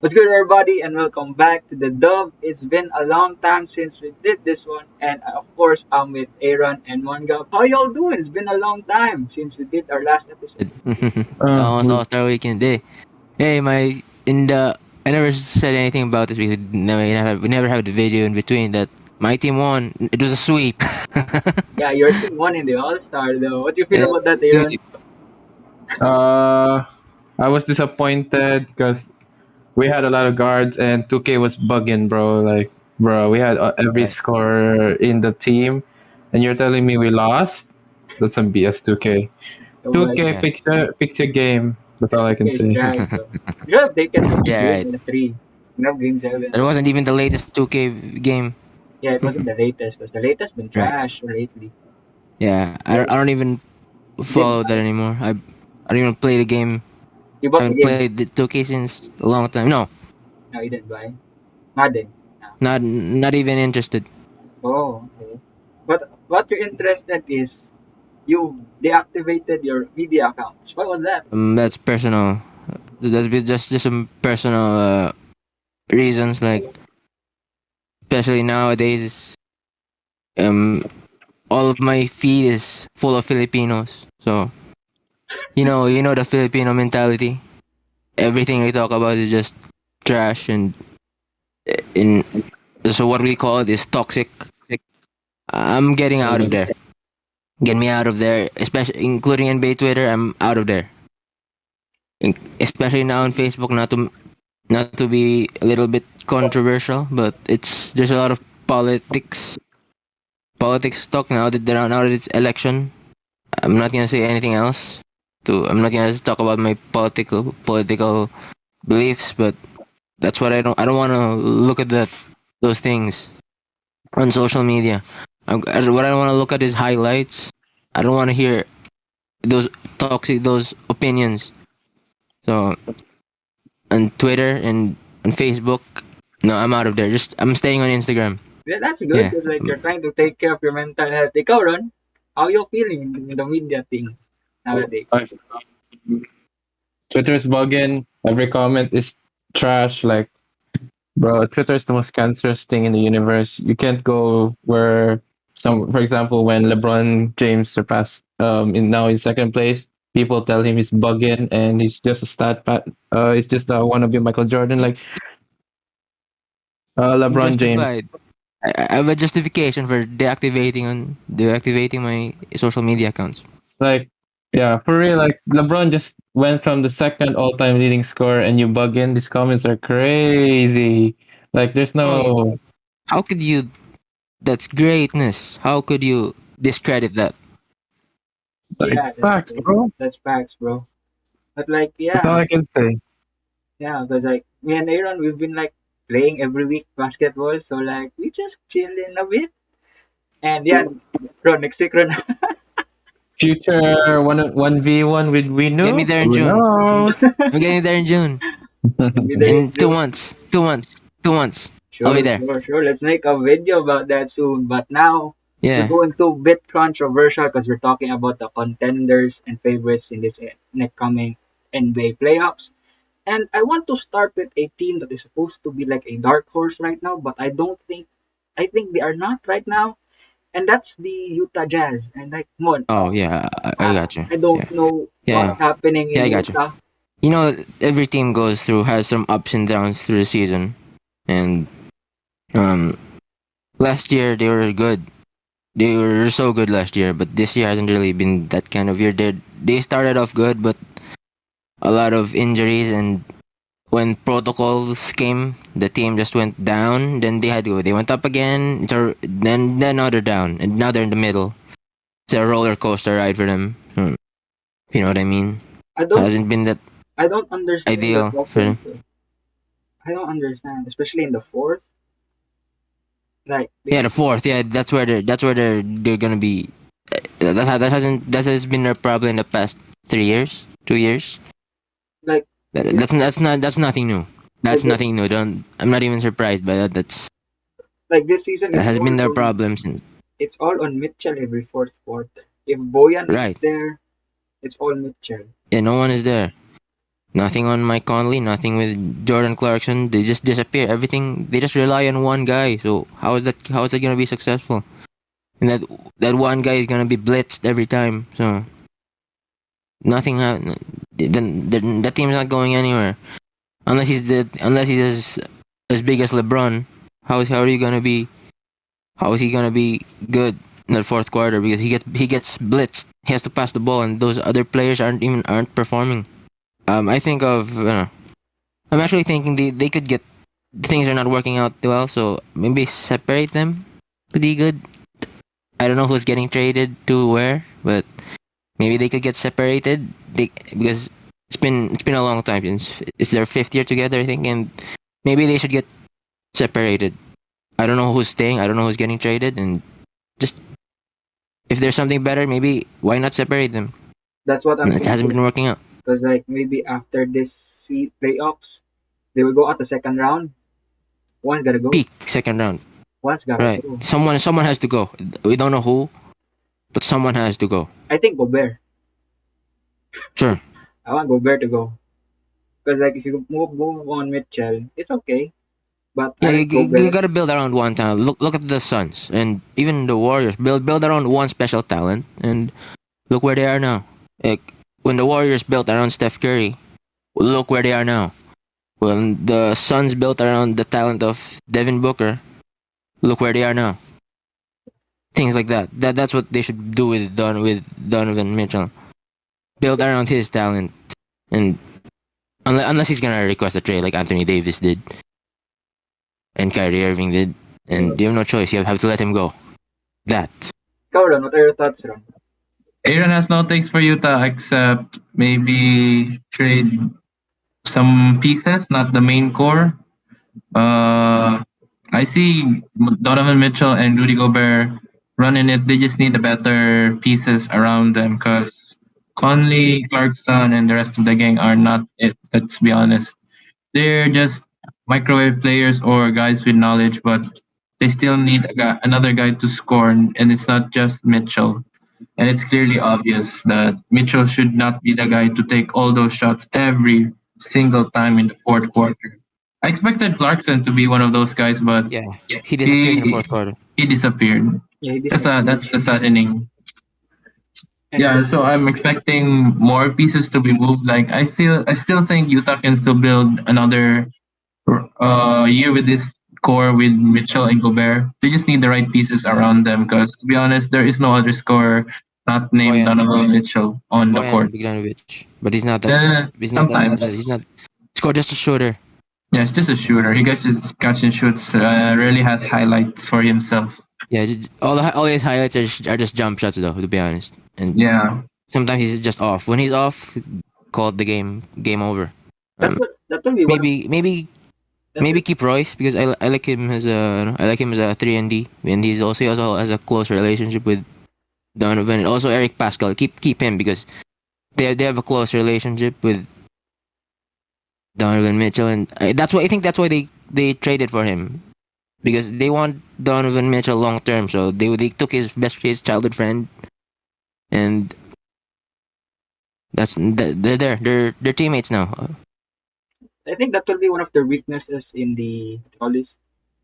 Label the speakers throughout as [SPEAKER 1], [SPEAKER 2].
[SPEAKER 1] What's good, everybody, and welcome back to the Dove. It's been a long time since we did this one, and of course, I'm with Aaron and Mongab. How y'all doing? It's been a long time since we did our last episode.
[SPEAKER 2] Almost
[SPEAKER 3] Good.
[SPEAKER 2] All-Star Weekend day. Hey, my in the I never said anything about this because we never had the video in between that my team won. It was a sweep.
[SPEAKER 1] Yeah, your team won in the All Star, though. What do you feel
[SPEAKER 2] Yeah,
[SPEAKER 1] about that, Aaron?
[SPEAKER 2] sweep.
[SPEAKER 3] Uh, I was disappointed because we had a lot of guards and 2K was bugging, bro. Like, bro, we had every
[SPEAKER 2] Right.
[SPEAKER 3] scorer in the team, and you're telling me we lost? That's some BS, 2K.
[SPEAKER 1] Oh, but
[SPEAKER 3] 2K,
[SPEAKER 2] Yeah.
[SPEAKER 3] fix your game. That's
[SPEAKER 1] yeah,
[SPEAKER 3] all I can
[SPEAKER 1] 2K is
[SPEAKER 3] say.
[SPEAKER 1] trash, though. You should have taken the
[SPEAKER 2] Yeah,
[SPEAKER 1] game
[SPEAKER 2] right.
[SPEAKER 1] in the 3. No, game 7.
[SPEAKER 2] That wasn't even the latest 2K game.
[SPEAKER 1] Yeah, it wasn't the latest, because the latest been
[SPEAKER 2] Right.
[SPEAKER 1] trash lately.
[SPEAKER 2] Yeah. I
[SPEAKER 1] Yeah,
[SPEAKER 2] don't, I don't even
[SPEAKER 1] you didn't
[SPEAKER 2] follow
[SPEAKER 1] buy
[SPEAKER 2] that
[SPEAKER 1] it.
[SPEAKER 2] anymore. I don't even play the game.
[SPEAKER 1] You
[SPEAKER 2] I
[SPEAKER 1] bought the
[SPEAKER 2] haven't
[SPEAKER 1] game.
[SPEAKER 2] played the 2K since a long time. No,
[SPEAKER 1] No, you didn't buy. Madden. No.
[SPEAKER 2] not even interested.
[SPEAKER 1] Oh, okay. But what you're interested is you deactivated your media accounts. What was that?
[SPEAKER 2] That's personal. That's just some personal reasons. Like especially nowadays, um, all of my feed is full of Filipinos. So you know the Filipino mentality. Everything we talk about is just trash, and in so what we call it is toxic. I'm getting out of there. Get me out of there, especially including NBA Twitter. I'm out of there. Especially now on Facebook. Not to be a little bit controversial, but there's a lot of politics talk now that it's election. I'm not gonna say anything else. I'm not gonna talk about my political beliefs, but that's what I don't want to look at those things on social media. What I want to look at is highlights. I don't want to hear those opinions. So on Twitter and on Facebook, no, I'm out of there. Just I'm staying on Instagram.
[SPEAKER 1] Yeah, that's good
[SPEAKER 2] Yeah.
[SPEAKER 1] because like you're trying to take care of your mental health. Ikaw, Ron, how you feeling in the media thing nowadays?
[SPEAKER 3] Uh, Twitter's bugging. Every comment is trash. Like, bro, Twitter is the most cancerous thing in the universe. You can't go where for example, when LeBron James surpassed in second place, people tell him he's bugging and he's just a he's just a wannabe Michael Jordan. Like, LeBron James.
[SPEAKER 2] Justified. I have a justification for deactivating my social media accounts.
[SPEAKER 3] Like, yeah, for real. Like, LeBron just went from the second all-time leading scorer, and you bugging. These comments are crazy. Like, there's
[SPEAKER 2] Oh,
[SPEAKER 3] no
[SPEAKER 2] how could you? That's greatness. How could you discredit that?
[SPEAKER 3] like
[SPEAKER 1] Yeah, that's
[SPEAKER 3] facts,
[SPEAKER 1] true.
[SPEAKER 3] bro.
[SPEAKER 1] That's facts, bro. But like,
[SPEAKER 3] That's all
[SPEAKER 1] yeah,
[SPEAKER 3] I can say.
[SPEAKER 1] yeah, because like me and Aaron, we've been like playing every week basketball, so like we just chill in a bit. And yeah, Ron, next week, Ron,
[SPEAKER 3] Future one v one with
[SPEAKER 2] Get me
[SPEAKER 3] Winew.
[SPEAKER 2] there in
[SPEAKER 3] Who
[SPEAKER 2] June.
[SPEAKER 3] knows?
[SPEAKER 2] I'm getting there in June.
[SPEAKER 1] we'll be there in
[SPEAKER 2] In two
[SPEAKER 1] June.
[SPEAKER 2] months. 2 months. 2 months. I'll be
[SPEAKER 1] Sure,
[SPEAKER 2] there.
[SPEAKER 1] sure, sure. Let's make a video about that soon. But now we're
[SPEAKER 2] Yeah.
[SPEAKER 1] going to a bit controversial because we're talking about the contenders and favorites in this next coming NBA playoffs. And I want to start with a team that is supposed to be like a dark horse right now, but I think they are not right now. And that's the Utah Jazz. And like, come on,
[SPEAKER 2] Oh yeah. I got you.
[SPEAKER 1] I don't
[SPEAKER 2] Yeah.
[SPEAKER 1] know
[SPEAKER 2] Yeah.
[SPEAKER 1] what's happening
[SPEAKER 2] Yeah.
[SPEAKER 1] in
[SPEAKER 2] I got you.
[SPEAKER 1] Utah.
[SPEAKER 2] Every team has some ups and downs through the season, and um, last year they were good. They were so good last year, but this year hasn't really been that kind of year. They started off good, but a lot of injuries, and when protocols came, the team just went down. Then they went up again. Then now they're down, and now they're in the middle. It's a roller coaster ride for them. You know what I mean?
[SPEAKER 1] I don't
[SPEAKER 2] Hasn't been that
[SPEAKER 1] I don't understand their
[SPEAKER 2] ideal for them.
[SPEAKER 1] offense though. I don't understand, especially in the fourth. Like
[SPEAKER 2] Yeah,
[SPEAKER 1] they
[SPEAKER 2] the fourth. Yeah, that's where they're gonna be. That has been their problem in the past 3 years, 2 years.
[SPEAKER 1] like this
[SPEAKER 2] That's nothing new.
[SPEAKER 1] like
[SPEAKER 2] That's
[SPEAKER 1] this,
[SPEAKER 2] nothing new. Don't I'm not even surprised by that.
[SPEAKER 1] like this season
[SPEAKER 2] That
[SPEAKER 1] is
[SPEAKER 2] has
[SPEAKER 1] all
[SPEAKER 2] been their
[SPEAKER 1] on
[SPEAKER 2] problem since.
[SPEAKER 1] it's all on Mitchell every fourth quarter. If Boyan is
[SPEAKER 2] Right.
[SPEAKER 1] there, it's all Mitchell.
[SPEAKER 2] Yeah, no one is there. Nothing on Mike Conley, nothing with Jordan Clarkson. They just disappear. Everything they just rely on one guy. So how is that gonna be successful? And that one guy is gonna be blitzed every time. So nothing. The team's not going anywhere unless he's as big as LeBron. How are you gonna be? How is he gonna be good in the fourth quarter? Because he gets blitzed. He has to pass the ball, and those other players aren't performing. I think of I'm actually thinking they could get things are not working out well, so maybe separate them would be good. I don't know who's getting traded to where, but maybe they could get separated. Because it's been a long time since it's their fifth year together, I think, and maybe they should get separated. I don't know who's staying. I don't know who's getting traded, and just if there's something better, maybe why not separate them?
[SPEAKER 1] That's what I'm
[SPEAKER 2] It hasn't been
[SPEAKER 1] thinking.
[SPEAKER 2] working out.
[SPEAKER 1] Because like maybe after this playoffs, they will go out the second round. One's gotta go.
[SPEAKER 2] Peak second round,
[SPEAKER 1] One's gotta
[SPEAKER 2] right?
[SPEAKER 1] go.
[SPEAKER 2] Someone has to go. We don't know who, but someone has to go.
[SPEAKER 1] I think Gobert.
[SPEAKER 2] Sure.
[SPEAKER 1] I want Gobert to go. Because like if you move on Mitchell, it's okay. But
[SPEAKER 2] Yeah,
[SPEAKER 1] I like
[SPEAKER 2] you
[SPEAKER 1] Gobert.
[SPEAKER 2] gotta build around one talent. Look at the Suns and even the Warriors. Build around one special talent, and look where they are now. Like when the Warriors built around Steph Curry, look where they are now. When the Suns built around the talent of Devin Booker, look where they are now. Things like that. That's what they should do with Donovan Mitchell. Build around his talent, and unless he's gonna request a trade like Anthony Davis did and Kyrie Irving did, and you have no choice. You have to let him go. That.
[SPEAKER 1] Ikaw, Ron, what are your thoughts, Ron?
[SPEAKER 3] Aaron has no takes for Utah except maybe trade some pieces, not the main core. Uh, I see Donovan Mitchell and Rudy Gobert running it. They just need the better pieces around them because Conley, Clarkson, and the rest of the gang are not it. Let's be honest. They're just microwave players or guys with knowledge, but they still need another guy to score, and it's not just Mitchell. And it's clearly obvious that Mitchell should not be the guy to take all those shots every single time in the fourth quarter. I expected Clarkson to be one of those guys, but
[SPEAKER 2] Yeah, he disappears in the
[SPEAKER 3] he
[SPEAKER 2] fourth quarter.
[SPEAKER 3] he disappeared.
[SPEAKER 1] Yeah, he
[SPEAKER 3] That's
[SPEAKER 1] disappeared.
[SPEAKER 3] the saddening.
[SPEAKER 1] And
[SPEAKER 3] Yeah, so I'm expecting more pieces to be moved. Like I still think Utah can still build another year with this core with Mitchell and Gobert. They just need the right pieces around them because, to be honest, there is no other scorer not named
[SPEAKER 2] Boyan,
[SPEAKER 3] Donovan Mitchell on the
[SPEAKER 2] Boyan
[SPEAKER 3] court.
[SPEAKER 2] Bogdanovic, but he's not that. He's not that. He's
[SPEAKER 3] Sometimes.
[SPEAKER 2] not. Score just a shooter.
[SPEAKER 3] Yeah, it's just a shooter. He gets just catch and shoots. Rarely has highlights for himself.
[SPEAKER 2] Yeah, all his highlights are just jump shots though. To be honest, and
[SPEAKER 3] Yeah.
[SPEAKER 2] sometimes he's just off. When he's off, called the game over. Um,
[SPEAKER 1] that will be one of that
[SPEAKER 2] maybe
[SPEAKER 1] will,
[SPEAKER 2] keep Royce because I like him as a 3 and D, and he also has a close relationship with Donovan and also Eric Pascal. Keep him because they have a close relationship with Donovan Mitchell, and I think that's why they traded for him because they want Donovan Mitchell long term. So they took his childhood friend, and they're teammates now.
[SPEAKER 1] I think that will be one of the weaknesses in the all these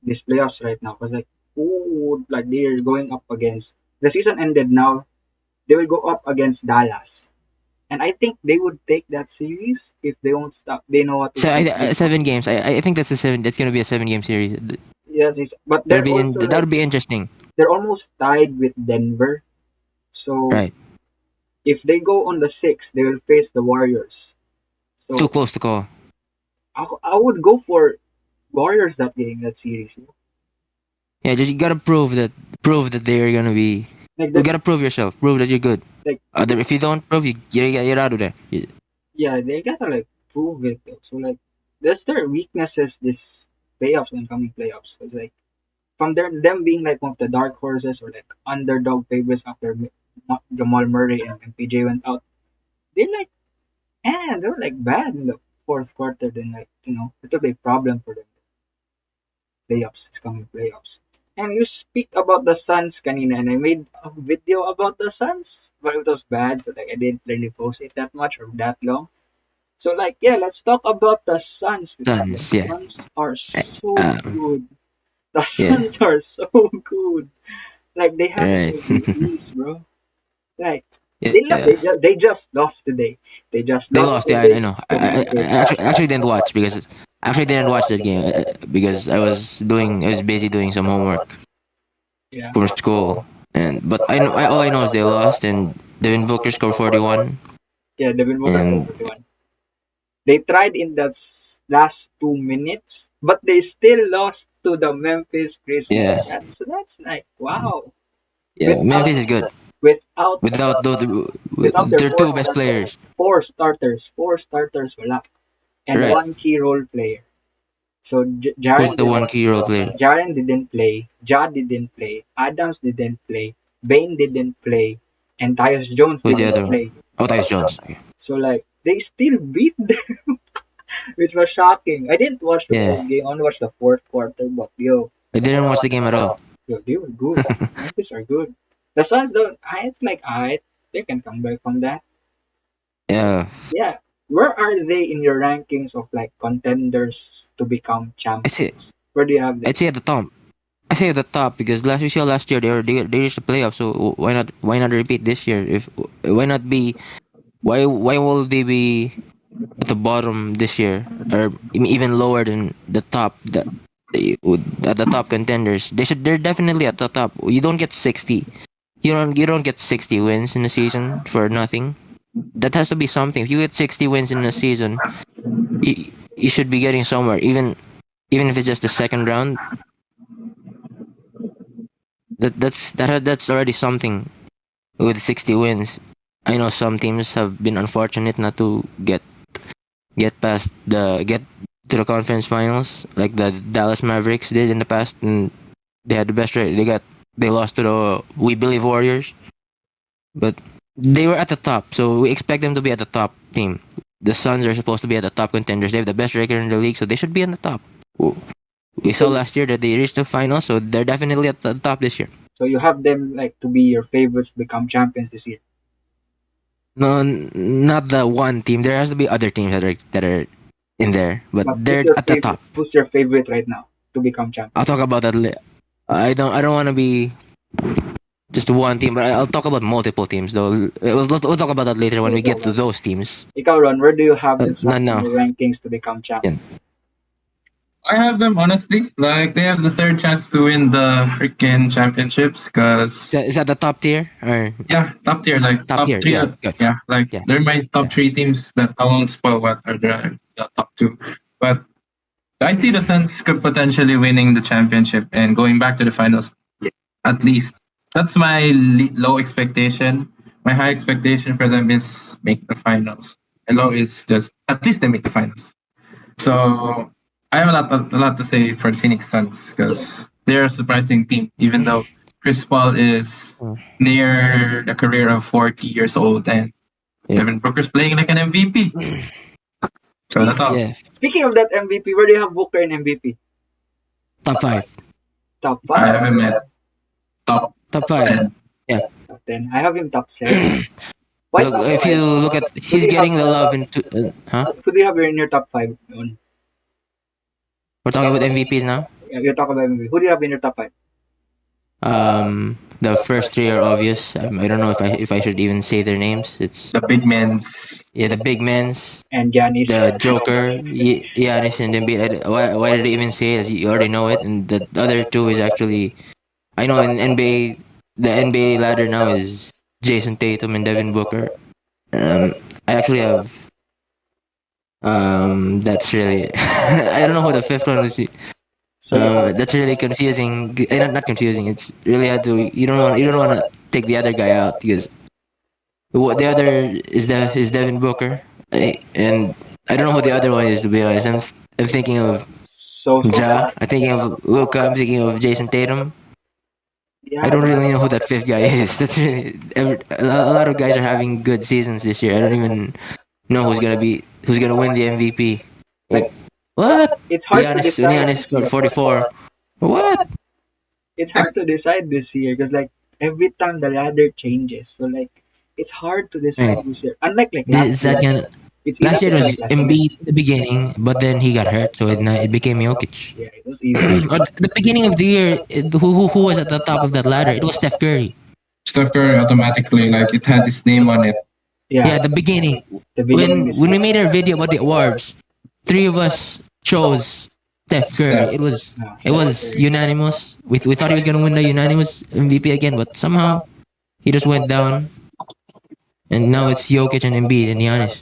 [SPEAKER 1] playoffs right now. Because like who would like they're going up against the season ended now. They will go up against Dallas. And I think they would take that series if they won't stop. They know what to
[SPEAKER 2] So
[SPEAKER 1] stop Klay
[SPEAKER 2] 7 games.
[SPEAKER 1] Thompson.
[SPEAKER 2] I think that's a seven. That's gonna be a 7 game series.
[SPEAKER 1] Yes, but they're also
[SPEAKER 2] That
[SPEAKER 1] like
[SPEAKER 2] would be interesting.
[SPEAKER 1] they're almost tied with Denver. So
[SPEAKER 2] Right.
[SPEAKER 1] if they go on the sixth, they will face the Warriors.
[SPEAKER 2] It's too
[SPEAKER 1] So
[SPEAKER 2] close to call.
[SPEAKER 1] I would go for Warriors that game that series.
[SPEAKER 2] Yeah, just you gotta prove that they're gonna be.
[SPEAKER 1] Like
[SPEAKER 2] You
[SPEAKER 1] that,
[SPEAKER 2] gotta prove yourself. Prove that you're good.
[SPEAKER 1] like
[SPEAKER 2] If you don't prove, you're out of there.
[SPEAKER 1] yeah, they gotta like prove it. Though. So like that's their weaknesses this playoffs and coming playoffs. Cause like from them being like one of the dark horses or like underdog favorites after Jamal Murray and MPJ went out, they like they were like bad in the fourth quarter. Then like it will be a problem for them. Playoffs, it's coming playoffs. And you speak about the Suns kanina, and I made a video about the Suns, but it was bad, so like I didn't really post it that much or that long. So like yeah, let's talk about the Suns because the
[SPEAKER 2] Suns, yeah.
[SPEAKER 1] Suns are
[SPEAKER 2] Uh,
[SPEAKER 1] so
[SPEAKER 2] Um,
[SPEAKER 1] good. The
[SPEAKER 2] yeah,
[SPEAKER 1] Suns are so good. Like they have
[SPEAKER 2] right.
[SPEAKER 1] MVPs, bro. Like
[SPEAKER 2] Yeah.
[SPEAKER 1] they just lost today. They just
[SPEAKER 2] They
[SPEAKER 1] lost
[SPEAKER 2] lost. Yeah, I
[SPEAKER 1] today
[SPEAKER 2] know.
[SPEAKER 1] to
[SPEAKER 2] I
[SPEAKER 1] Memphis.
[SPEAKER 2] actually didn't watch because actually didn't watch that game because I was busy doing some homework
[SPEAKER 1] Yeah,
[SPEAKER 2] for school. And but all I know is they lost and Devin Booker scored 41
[SPEAKER 1] yeah. Devin Booker scored
[SPEAKER 2] and
[SPEAKER 1] 41. They tried in the last 2 minutes, but they still lost to the Memphis Grizzlies.
[SPEAKER 2] yeah,
[SPEAKER 1] That's like wow.
[SPEAKER 2] yeah.
[SPEAKER 1] Without
[SPEAKER 2] Memphis is good
[SPEAKER 1] without
[SPEAKER 2] without those
[SPEAKER 1] without their
[SPEAKER 2] their two best players.
[SPEAKER 1] four starters wala, and
[SPEAKER 2] Right.
[SPEAKER 1] one key role player. So
[SPEAKER 2] Who's the one key role player?
[SPEAKER 1] Jaren didn't play, Ja didn't play, Adams didn't play, Bain didn't play, and Tyus Jones
[SPEAKER 2] Who's the
[SPEAKER 1] didn't
[SPEAKER 2] other one?
[SPEAKER 1] play.
[SPEAKER 2] Oh, Tyus Jones. Okay.
[SPEAKER 1] So like they still beat them, which was shocking. I didn't watch the
[SPEAKER 2] Yeah,
[SPEAKER 1] whole game. I only watched the fourth quarter, but
[SPEAKER 2] I didn't watch the game at all.
[SPEAKER 1] they were good. Memphis are good. The Suns don't. It's like they can come back from that.
[SPEAKER 2] Yeah,
[SPEAKER 1] Yeah. Where are they in your rankings of like contenders to become
[SPEAKER 2] I say
[SPEAKER 1] champions? Where do you have them?
[SPEAKER 2] I'd say at the top. I say at the top because last year they reached the playoffs. So why not repeat this year? If why not be why will they be at the bottom this year or even lower than the top at the top contenders? They're definitely at the top. You don't get 60. You don't get 60 wins in a season for nothing. That has to be something. If you get 60 wins in a season, you should be getting somewhere. Even if it's just the second round, that's already something with 60 wins. I know some teams have been unfortunate not to get to the conference finals like the Dallas Mavericks did in the past and they had the best rate. They lost to the We Believe Warriors, but they were at the top, so we expect them to be at the top team. The Suns are supposed to be at the top contenders. They have the best record in the league, so they should be in the top. We saw
[SPEAKER 1] So
[SPEAKER 2] last year that they reached the finals, so they're definitely at the top this year.
[SPEAKER 1] so you have them like to be your favorites to become champions this year.
[SPEAKER 2] No, not the one team. There has to be other teams that are in there, but
[SPEAKER 1] But
[SPEAKER 2] they're at the top.
[SPEAKER 1] who's your favorite right now to become
[SPEAKER 2] I'll
[SPEAKER 1] champion?
[SPEAKER 2] talk about that. I don't want to be just one team, but I'll talk about multiple teams. Though we'll talk about that later when
[SPEAKER 1] Okay,
[SPEAKER 2] we
[SPEAKER 1] ikaw
[SPEAKER 2] get to
[SPEAKER 1] Ron.
[SPEAKER 2] those teams.
[SPEAKER 1] Ikaw Ron, where do you have the
[SPEAKER 2] Not
[SPEAKER 1] Suns in
[SPEAKER 2] now.
[SPEAKER 1] your rankings to become
[SPEAKER 2] Yeah.
[SPEAKER 1] champions?
[SPEAKER 3] I have them honestly. Like they have the third chance to win the freaking championships because
[SPEAKER 2] Is that the top tier or
[SPEAKER 3] yeah, top tier, like
[SPEAKER 2] top
[SPEAKER 3] top
[SPEAKER 2] tier?
[SPEAKER 3] three.
[SPEAKER 2] Yeah, good.
[SPEAKER 3] Yeah, like
[SPEAKER 2] Yeah,
[SPEAKER 3] they're my top
[SPEAKER 2] yeah.
[SPEAKER 3] three teams that I won't spoil what are the top two. But I see the Suns could potentially winning the championship and going back to the finals. At least that's my low expectation. My high expectation for them is make the finals. And low is just at least they make the finals. So I have a lot to say for the Phoenix Suns because they're a surprising team, even though Chris Paul is
[SPEAKER 2] Mm.
[SPEAKER 3] near the career of 40 years old and
[SPEAKER 2] Yeah,
[SPEAKER 3] Devin Booker's playing like an MVP. So that's
[SPEAKER 1] Speak,
[SPEAKER 3] all.
[SPEAKER 2] yeah.
[SPEAKER 1] Speaking of that MVP, where do you have Booker in MVP?
[SPEAKER 2] Top five,
[SPEAKER 1] Top
[SPEAKER 3] I
[SPEAKER 1] five,
[SPEAKER 3] have him at top
[SPEAKER 2] top five.
[SPEAKER 3] 10.
[SPEAKER 2] Yeah.
[SPEAKER 1] top 10. I have him top 7. Why
[SPEAKER 2] Look,
[SPEAKER 1] top
[SPEAKER 2] if
[SPEAKER 1] 5?
[SPEAKER 2] you look at,
[SPEAKER 1] Who do
[SPEAKER 2] he's
[SPEAKER 1] you have?
[SPEAKER 2] getting the love into, huh?
[SPEAKER 1] Who do you have in your top 5?
[SPEAKER 2] We're talking about MVPs now.
[SPEAKER 1] You talk about MVP. Who do you have in your top 5?
[SPEAKER 2] The first three are obvious. I don't know if I should even say their names. It's
[SPEAKER 3] The big men's.
[SPEAKER 2] yeah, the big men's,
[SPEAKER 1] And Giannis.
[SPEAKER 2] the Joker, Giannis and Embiid. Why did I even say it? As you already know it. And the other two is actually I know in NBA the NBA ladder now is Jason Tatum and Devin Booker. I actually have that's really I don't know who the fifth one is.
[SPEAKER 1] So you have
[SPEAKER 2] That's really confusing. Not confusing. It's really hard to. You don't want to take the other guy out because the other is Devin Booker, and I don't know who the other one is to be honest. I'm thinking of
[SPEAKER 1] so
[SPEAKER 2] Ja.
[SPEAKER 1] sad.
[SPEAKER 2] I'm thinking of Luka. I'm thinking of Jason Tatum. I
[SPEAKER 1] Yeah,
[SPEAKER 2] don't really know who that fifth guy is. That's really a lot of guys are having good seasons this year. I don't even know who's gonna win the MVP.
[SPEAKER 1] like
[SPEAKER 2] Like what?
[SPEAKER 1] it's hard to decide
[SPEAKER 2] Giannis
[SPEAKER 1] this
[SPEAKER 2] scored
[SPEAKER 1] year.
[SPEAKER 2] 44. What?
[SPEAKER 1] It's hard to decide this year because like every time the ladder changes, so like it's hard to decide
[SPEAKER 2] Right.
[SPEAKER 1] this year. Unlike like last
[SPEAKER 2] Is that
[SPEAKER 1] year,
[SPEAKER 2] gonna?
[SPEAKER 1] It's easy
[SPEAKER 2] Last year
[SPEAKER 1] to
[SPEAKER 2] it
[SPEAKER 1] say like
[SPEAKER 2] was
[SPEAKER 1] last year.
[SPEAKER 2] Embiid in the beginning, but then he got hurt, so it became Jokic.
[SPEAKER 1] Yeah, it was easy.
[SPEAKER 2] Or the beginning of the year, who was at the top of that ladder? It was Steph Curry.
[SPEAKER 3] Steph Curry automatically like it had his name on it.
[SPEAKER 1] Yeah,
[SPEAKER 2] Yeah, the beginning.
[SPEAKER 1] the beginning is
[SPEAKER 2] When we made our video about the awards, three of us chose Steph Curry.
[SPEAKER 3] Steph.
[SPEAKER 1] no,
[SPEAKER 2] It
[SPEAKER 1] Steph
[SPEAKER 2] was
[SPEAKER 1] Curry.
[SPEAKER 2] unanimous. We thought he was gonna win the unanimous MVP again, but somehow he just went down, and now it's Jokic and Embiid and Giannis.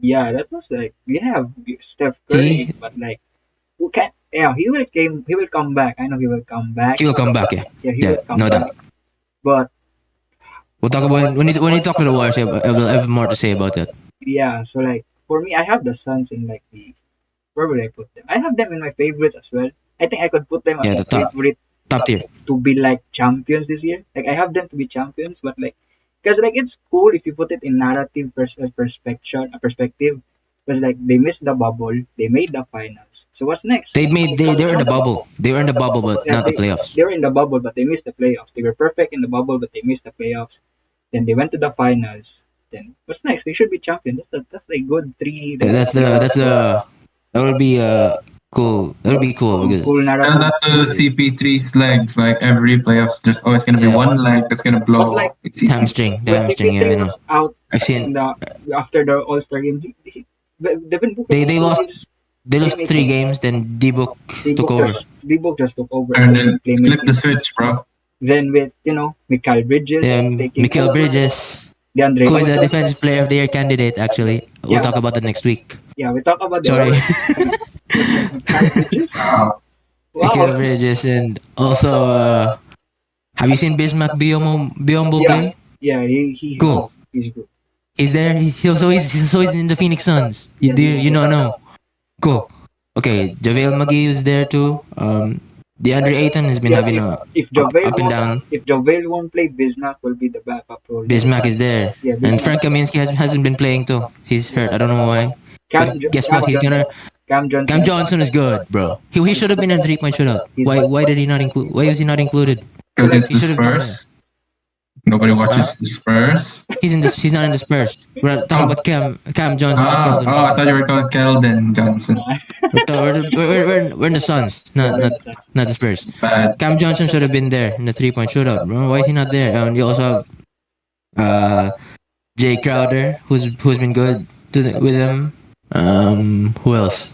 [SPEAKER 1] Yeah, that was like we have Steph Curry,
[SPEAKER 2] See,
[SPEAKER 1] but like who can? Yeah, he will come back. I know he will come back.
[SPEAKER 2] he will come back. Yeah,
[SPEAKER 1] Yeah, he
[SPEAKER 2] yeah,
[SPEAKER 1] will come
[SPEAKER 2] no doubt.
[SPEAKER 1] back. But
[SPEAKER 2] We'll talk about when you talk to the Warriors. I will have more to say about that.
[SPEAKER 1] yeah, so like for me, I have the Suns in like the where would I put them? I have them in my favorites as well. I think I could put them as
[SPEAKER 2] Yeah,
[SPEAKER 1] my
[SPEAKER 2] the
[SPEAKER 1] favorite
[SPEAKER 2] top tier.
[SPEAKER 1] to be like champions this year. Like I have them to be champions, but like because like it's cool if you put it in narrative perspective. Because like they missed the bubble, they made the finals. So what's next?
[SPEAKER 2] They're in the bubble. They were in the bubble, but
[SPEAKER 1] Yeah,
[SPEAKER 2] not the playoffs.
[SPEAKER 1] they were in the bubble, but they missed the playoffs. They were perfect in the bubble, but they missed the playoffs. Then they went to the finals. Then what's next? They should be champions. That's a good three.
[SPEAKER 2] That would be cool. That would be cool because
[SPEAKER 1] Cool
[SPEAKER 3] Tell
[SPEAKER 1] narrative
[SPEAKER 3] that to
[SPEAKER 1] story.
[SPEAKER 3] CP3's legs. Like every playoffs, there's always gonna be
[SPEAKER 2] yeah,
[SPEAKER 3] one leg that's gonna
[SPEAKER 1] But
[SPEAKER 3] blow.
[SPEAKER 1] like
[SPEAKER 3] It's CP.
[SPEAKER 2] the
[SPEAKER 1] when
[SPEAKER 2] hamstring. Yeah,
[SPEAKER 1] CP3
[SPEAKER 2] I know.
[SPEAKER 1] was out
[SPEAKER 2] I've
[SPEAKER 1] in
[SPEAKER 2] seen
[SPEAKER 1] the after the All Star game, Devin Booker
[SPEAKER 2] they
[SPEAKER 1] was
[SPEAKER 2] lost
[SPEAKER 1] his
[SPEAKER 2] they lost three
[SPEAKER 1] playmaking.
[SPEAKER 2] games. Then D-Book took over.
[SPEAKER 1] D-Book just took over as
[SPEAKER 3] And
[SPEAKER 1] the main
[SPEAKER 3] then flip the
[SPEAKER 1] playmaking.
[SPEAKER 3] switch, bro.
[SPEAKER 1] Then with Mikal Bridges taking
[SPEAKER 2] Mikael
[SPEAKER 1] over,
[SPEAKER 2] Bridges,
[SPEAKER 1] DeAndre
[SPEAKER 2] who is a
[SPEAKER 1] Hunter.
[SPEAKER 2] defensive player of the year candidate. Actually, we'll
[SPEAKER 1] Yeah,
[SPEAKER 2] talk about that next week.
[SPEAKER 1] yeah. We talk about the
[SPEAKER 2] Sorry,
[SPEAKER 1] awards. Mikal Bridges. Wow.
[SPEAKER 2] Mikael Bridges, and also have you seen Bismack Biombo
[SPEAKER 1] Yeah,
[SPEAKER 2] play?
[SPEAKER 1] yeah. He's
[SPEAKER 2] Cool.
[SPEAKER 1] good. He's good.
[SPEAKER 2] He's there. He's in the Phoenix Suns.
[SPEAKER 1] Yes,
[SPEAKER 2] You know know. Cool. Okay, JaVale McGee is there too. DeAndre Ayton has been
[SPEAKER 1] Yeah,
[SPEAKER 2] having a
[SPEAKER 1] if Jovel
[SPEAKER 2] up and
[SPEAKER 1] won't
[SPEAKER 2] down.
[SPEAKER 1] if Jovel won't play, Bismack will be the backup role.
[SPEAKER 2] Bismack is there,
[SPEAKER 1] Yeah,
[SPEAKER 2] and
[SPEAKER 1] Bismack.
[SPEAKER 2] Frank Kaminsky hasn't been playing too. He's hurt. I don't know why. But guess
[SPEAKER 1] Cam
[SPEAKER 2] what? He's
[SPEAKER 1] Johnson.
[SPEAKER 2] gonna.
[SPEAKER 1] Cam Johnson.
[SPEAKER 2] Cam Johnson is good, bro. He should have been in a 3 point shootout.
[SPEAKER 1] He's
[SPEAKER 2] Why did he not include? Why is he not included?
[SPEAKER 1] so
[SPEAKER 3] Because
[SPEAKER 1] like
[SPEAKER 3] it's
[SPEAKER 2] He
[SPEAKER 3] the
[SPEAKER 2] should have been there.
[SPEAKER 3] Spurs. Nobody
[SPEAKER 2] Huh?
[SPEAKER 3] watches the Spurs.
[SPEAKER 2] He's in this. He's not in the Spurs. We're talking
[SPEAKER 3] Oh,
[SPEAKER 2] about Cam Johnson, not Keldon.
[SPEAKER 3] I thought you were called Keldon Johnson.
[SPEAKER 2] We're in the Suns, not the Spurs.
[SPEAKER 3] Bad.
[SPEAKER 2] Cam Johnson should have been there in the 3 point shootout, bro. Why is he not there? And you also have uh, Jay Crowder, who's been good with them. Who else?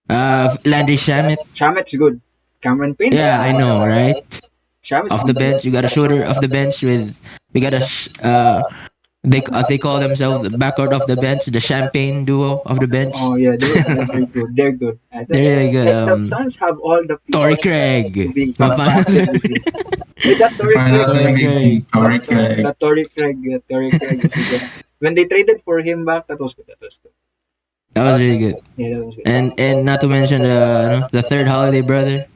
[SPEAKER 2] Landry Shamet.
[SPEAKER 1] Shamet's good. Cameron Payne.
[SPEAKER 2] Yeah, I know, right?
[SPEAKER 1] Shamet's
[SPEAKER 2] Off the bench, you got a shooter off the bench with we got a they as they call themselves the backcourt of the bench, the champagne duo of the bench.
[SPEAKER 1] Oh yeah, they're good. They're good.
[SPEAKER 2] They're really good.
[SPEAKER 1] Like the Suns have all the
[SPEAKER 2] Torrey
[SPEAKER 1] pieces to
[SPEAKER 2] Craig,
[SPEAKER 1] be
[SPEAKER 2] my finals.
[SPEAKER 1] competitive this year. With that
[SPEAKER 3] The finals
[SPEAKER 2] Torrey Craig.
[SPEAKER 3] MVP, Torrey Craig.
[SPEAKER 1] Torrey Craig is good. When they traded for him back, that was good. That was good.
[SPEAKER 2] That was really good.
[SPEAKER 1] Yeah, that was good.
[SPEAKER 2] And not to mention the third Holiday brother,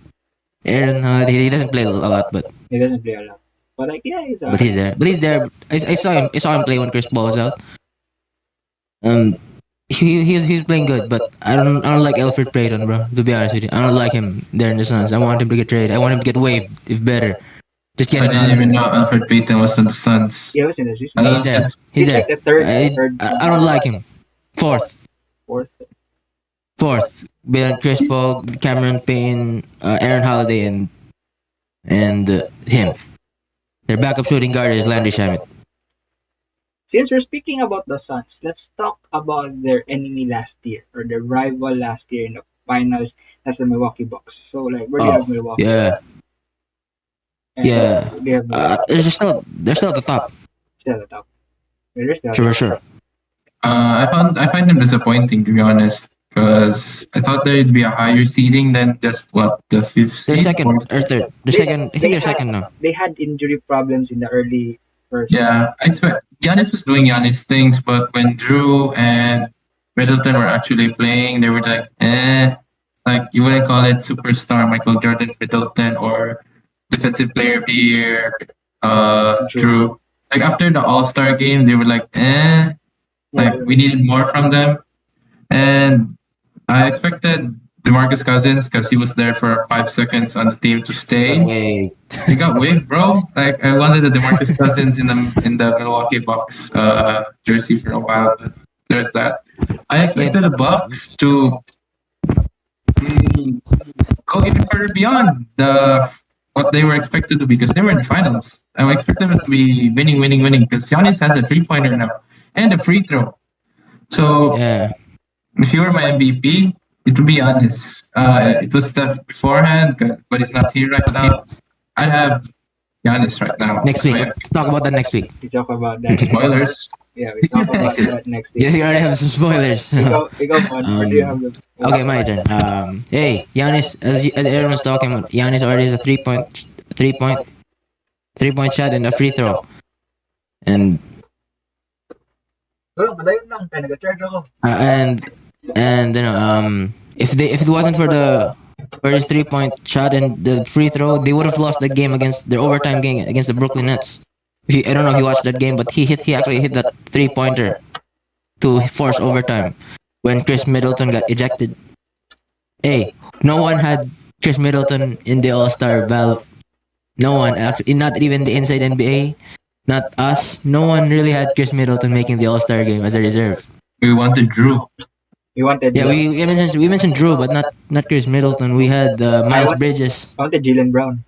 [SPEAKER 2] Aaron Holiday. He doesn't play a lot,
[SPEAKER 1] He doesn't play a lot, but like yeah, he's
[SPEAKER 2] but he's there. But he's there. I saw him. I saw him play when Chris Paul was out. Um, he's playing good, but I don't like Alfred Payton, bro. To be honest with you, I don't like him there in the Suns. I want him to get traded. I want him to get waived if better. Just get
[SPEAKER 3] I
[SPEAKER 2] him
[SPEAKER 3] didn't
[SPEAKER 2] out.
[SPEAKER 3] even know Alfred Payton was on the Suns.
[SPEAKER 1] he was in the season.
[SPEAKER 3] I
[SPEAKER 2] He's
[SPEAKER 3] was
[SPEAKER 2] there.
[SPEAKER 3] just
[SPEAKER 2] He's
[SPEAKER 1] He's
[SPEAKER 2] there.
[SPEAKER 1] like the third,
[SPEAKER 2] I don't like him. Fourth.
[SPEAKER 1] fourth.
[SPEAKER 2] Behind Chris Paul, Cameron Payne, Aaron Holiday, and him. Their backup shooting guard is Landry Shamet.
[SPEAKER 1] Since we're speaking about the Suns, let's talk about their enemy last year or their rival last year in the finals. That's the Milwaukee Bucks. So like, where do you have Milwaukee?
[SPEAKER 2] Yeah,
[SPEAKER 1] And
[SPEAKER 2] yeah.
[SPEAKER 1] where do you have Milwaukee?
[SPEAKER 2] They're still at the top,
[SPEAKER 1] Still at the top. They're still at
[SPEAKER 2] for
[SPEAKER 1] the top.
[SPEAKER 2] sure.
[SPEAKER 3] I find them disappointing to be honest, because I thought there'd be a higher seeding than just what the fifth
[SPEAKER 2] They're
[SPEAKER 3] seed.
[SPEAKER 2] second
[SPEAKER 3] fourth
[SPEAKER 2] or
[SPEAKER 3] seed?
[SPEAKER 2] third. They're second. I think they're second now.
[SPEAKER 1] They had injury problems in the early first.
[SPEAKER 3] Yeah, I expect Giannis was doing Giannis things, but when Drew and Middleton were actually playing, they were like, like you wouldn't call it superstar Michael Jordan Middleton or defensive player of the year, Drew. Like after the All Star game, they were like, like we needed more from them, and I expected DeMarcus Cousins because he was there for 5 seconds on the team to stay.
[SPEAKER 2] Wait.
[SPEAKER 3] He got waived, bro. Like I wanted the DeMarcus Cousins in the Milwaukee Bucks jersey for a while, but there's that. I
[SPEAKER 2] Yeah,
[SPEAKER 3] expected the Bucks to mm, go even further beyond the what they were expected to be because they were in the finals. I expected them to be winning, winning, winning because Giannis has a 3 pointer now and a free throw. So
[SPEAKER 2] yeah.
[SPEAKER 3] if you were my MVP, it would be honest. It was Steph beforehand, but he's not here right now. I'd have Giannis right now.
[SPEAKER 2] Next
[SPEAKER 3] That's
[SPEAKER 2] week.
[SPEAKER 3] my
[SPEAKER 2] Let's talk about that next week.
[SPEAKER 1] We talk about that next week.
[SPEAKER 3] spoilers.
[SPEAKER 1] Yeah, we talk
[SPEAKER 2] Next
[SPEAKER 1] about
[SPEAKER 2] week.
[SPEAKER 1] that next week.
[SPEAKER 2] Yes, you already have some spoilers.
[SPEAKER 1] We go on, or do you have the
[SPEAKER 2] Okay, my turn. Hey, Giannis, as everyone's talking about, Giannis already has a 3 point, 3 point shot and a free throw. And
[SPEAKER 1] Wala, madayon lang. Kaya nag-charge ako.
[SPEAKER 2] uh, and and if it wasn't for his 3 point shot and the free throw, they would have lost the game against their overtime game against the Brooklyn Nets. I don't know if you watched that game, but he actually hit that 3 pointer to force overtime when Chris Middleton got ejected. Hey, no one had Chris Middleton in the All Star ballot. No one actually, not even the Inside NBA, not us. No one really had Chris Middleton making the All Star game as a reserve.
[SPEAKER 3] We wanted Drew.
[SPEAKER 1] We wanted
[SPEAKER 2] Yeah, we mentioned Drew, but not Chris Middleton. We had
[SPEAKER 1] I
[SPEAKER 2] Miles
[SPEAKER 1] want
[SPEAKER 2] Bridges.
[SPEAKER 1] I wanted Jalen Brown.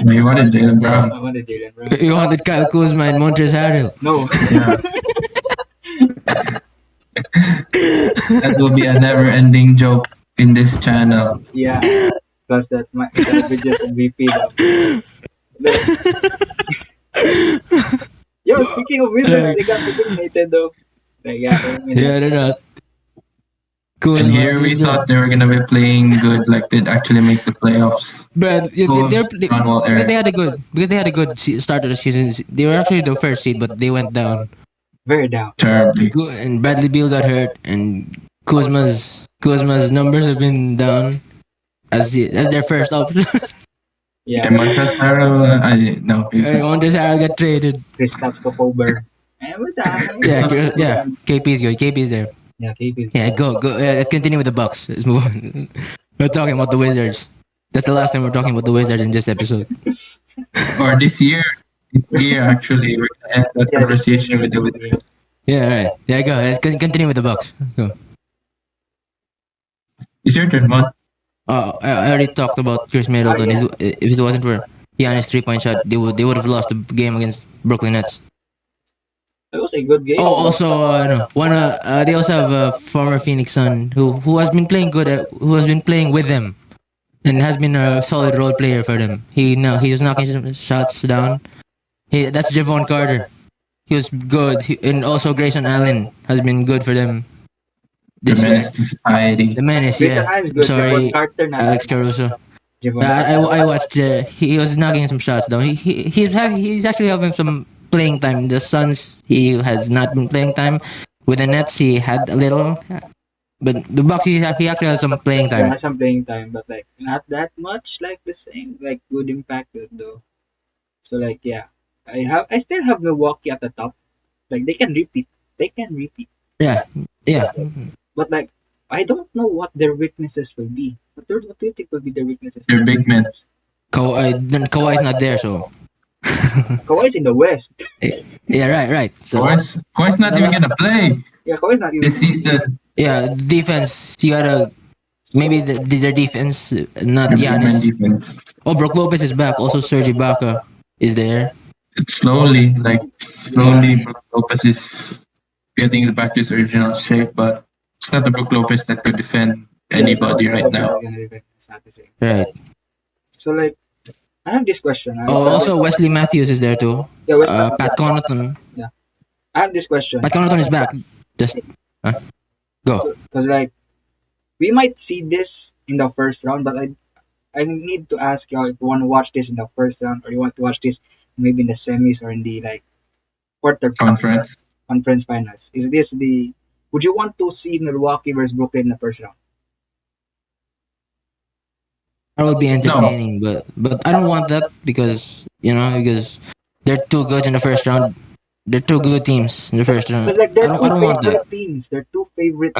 [SPEAKER 3] We wanted Jalen
[SPEAKER 2] Yeah.
[SPEAKER 3] Brown.
[SPEAKER 1] I wanted Jalen Brown.
[SPEAKER 2] We wanted Kyle Kuzma and Montrezl Harrell.
[SPEAKER 1] No.
[SPEAKER 3] Yeah, that will be a never-ending joke in this channel.
[SPEAKER 1] Yeah. Plus that my Bridges MVP though. Like, yo, speaking of Wizards, they got eliminated though. Like, yeah,
[SPEAKER 2] Yeah, they're not.
[SPEAKER 3] And
[SPEAKER 2] Kuzma,
[SPEAKER 3] here we thought they were gonna be playing good, like they'd actually make the playoffs.
[SPEAKER 2] But
[SPEAKER 3] John Wall
[SPEAKER 2] because they
[SPEAKER 3] era.
[SPEAKER 2] had a good start of the season. They were actually the first seed, but they went down.
[SPEAKER 1] very down.
[SPEAKER 3] Terribly.
[SPEAKER 2] And Bradley Beal got hurt, and Kuzma's numbers have been down as their first option.
[SPEAKER 3] And
[SPEAKER 1] Yeah.
[SPEAKER 3] Montrezl Harrell, no, he's not.
[SPEAKER 2] Montrezl Harrell got traded.
[SPEAKER 1] Kristaps Stokover. And what's that?
[SPEAKER 2] Yeah. KP's good. KP's there.
[SPEAKER 1] Yeah, KP.
[SPEAKER 2] Yeah, go. Let's continue with the Bucks. Let's move on. We're talking about the Wizards. That's the last time we're talking about the Wizards in this episode.
[SPEAKER 3] Or this year. This year, actually, we're gonna end that conversation with the Wizards.
[SPEAKER 2] Yeah, all right. Yeah, go. Let's continue with the Bucks. Go.
[SPEAKER 3] It's your turn, man.
[SPEAKER 2] I already talked about Chris Middleton. If it wasn't for Giannis 3 point shot, they would have lost the game against Brooklyn Nets.
[SPEAKER 1] It was a good game.
[SPEAKER 2] Oh, also, they also have a former Phoenix Sun who has been playing who has been playing with them, and has been a solid role player for them. He was knocking some shots down. That's Javon Carter. He was good, and also Grayson Allen has been good for them
[SPEAKER 3] The
[SPEAKER 2] this year.
[SPEAKER 3] menace to society.
[SPEAKER 2] The menace,
[SPEAKER 1] Grayson
[SPEAKER 2] yeah.
[SPEAKER 1] Allen's good.
[SPEAKER 2] Sorry,
[SPEAKER 1] Javon Carter not
[SPEAKER 2] Alex
[SPEAKER 1] that much.
[SPEAKER 2] Caruso.
[SPEAKER 1] Javon
[SPEAKER 2] I watched. He was knocking some shots down. He's actually having some playing time. The Suns, he has not been playing time. With the Nets, he had a little, but the Bucks, he actually has some playing
[SPEAKER 1] Yeah,
[SPEAKER 2] time.
[SPEAKER 1] has some playing time, but like not that much like the same, like good impact though. So like yeah, I still have Milwaukee at the top. Like they can repeat. They can repeat.
[SPEAKER 2] Yeah, yeah.
[SPEAKER 1] But like I don't know what their weaknesses will be. What do you think will be their weaknesses?
[SPEAKER 3] They're big men.
[SPEAKER 2] Kawhi's not there, so
[SPEAKER 1] Kawhi's in the West.
[SPEAKER 2] yeah, right. So
[SPEAKER 3] Kawhi's not even gonna play
[SPEAKER 1] Yeah, Kawhi's not even
[SPEAKER 3] this season.
[SPEAKER 2] yeah, defense. You gotta maybe their defense, not
[SPEAKER 3] They're big men
[SPEAKER 2] Giannis.
[SPEAKER 3] defense.
[SPEAKER 2] Oh, Brook Lopez is back. Also, Serge Ibaka is there.
[SPEAKER 3] Slowly, Brook Lopez is getting back to his original shape, but it's not the Brook Lopez that could defend anybody right now.
[SPEAKER 1] It's not the same.
[SPEAKER 2] Right.
[SPEAKER 1] So like I have this question.
[SPEAKER 2] Oh, also Wesley Matthews is there too.
[SPEAKER 1] Yeah,
[SPEAKER 2] Pat Connaughton.
[SPEAKER 1] I have this question.
[SPEAKER 2] Pat Connaughton is back. Just go.
[SPEAKER 1] Because like we might see this in the first round, but I need to ask you if you want to watch this in the first round or you want to watch this maybe in the semis or in the like conference finals. Is this the would you want to see Milwaukee versus Brooklyn in the first round?
[SPEAKER 2] That would be entertaining, but I don't want that because they're too good in the first round. They're two good teams in the first round.
[SPEAKER 1] Because like
[SPEAKER 2] I
[SPEAKER 1] they're
[SPEAKER 2] don't
[SPEAKER 1] two
[SPEAKER 2] want that.
[SPEAKER 1] favorite teams. They're two favorite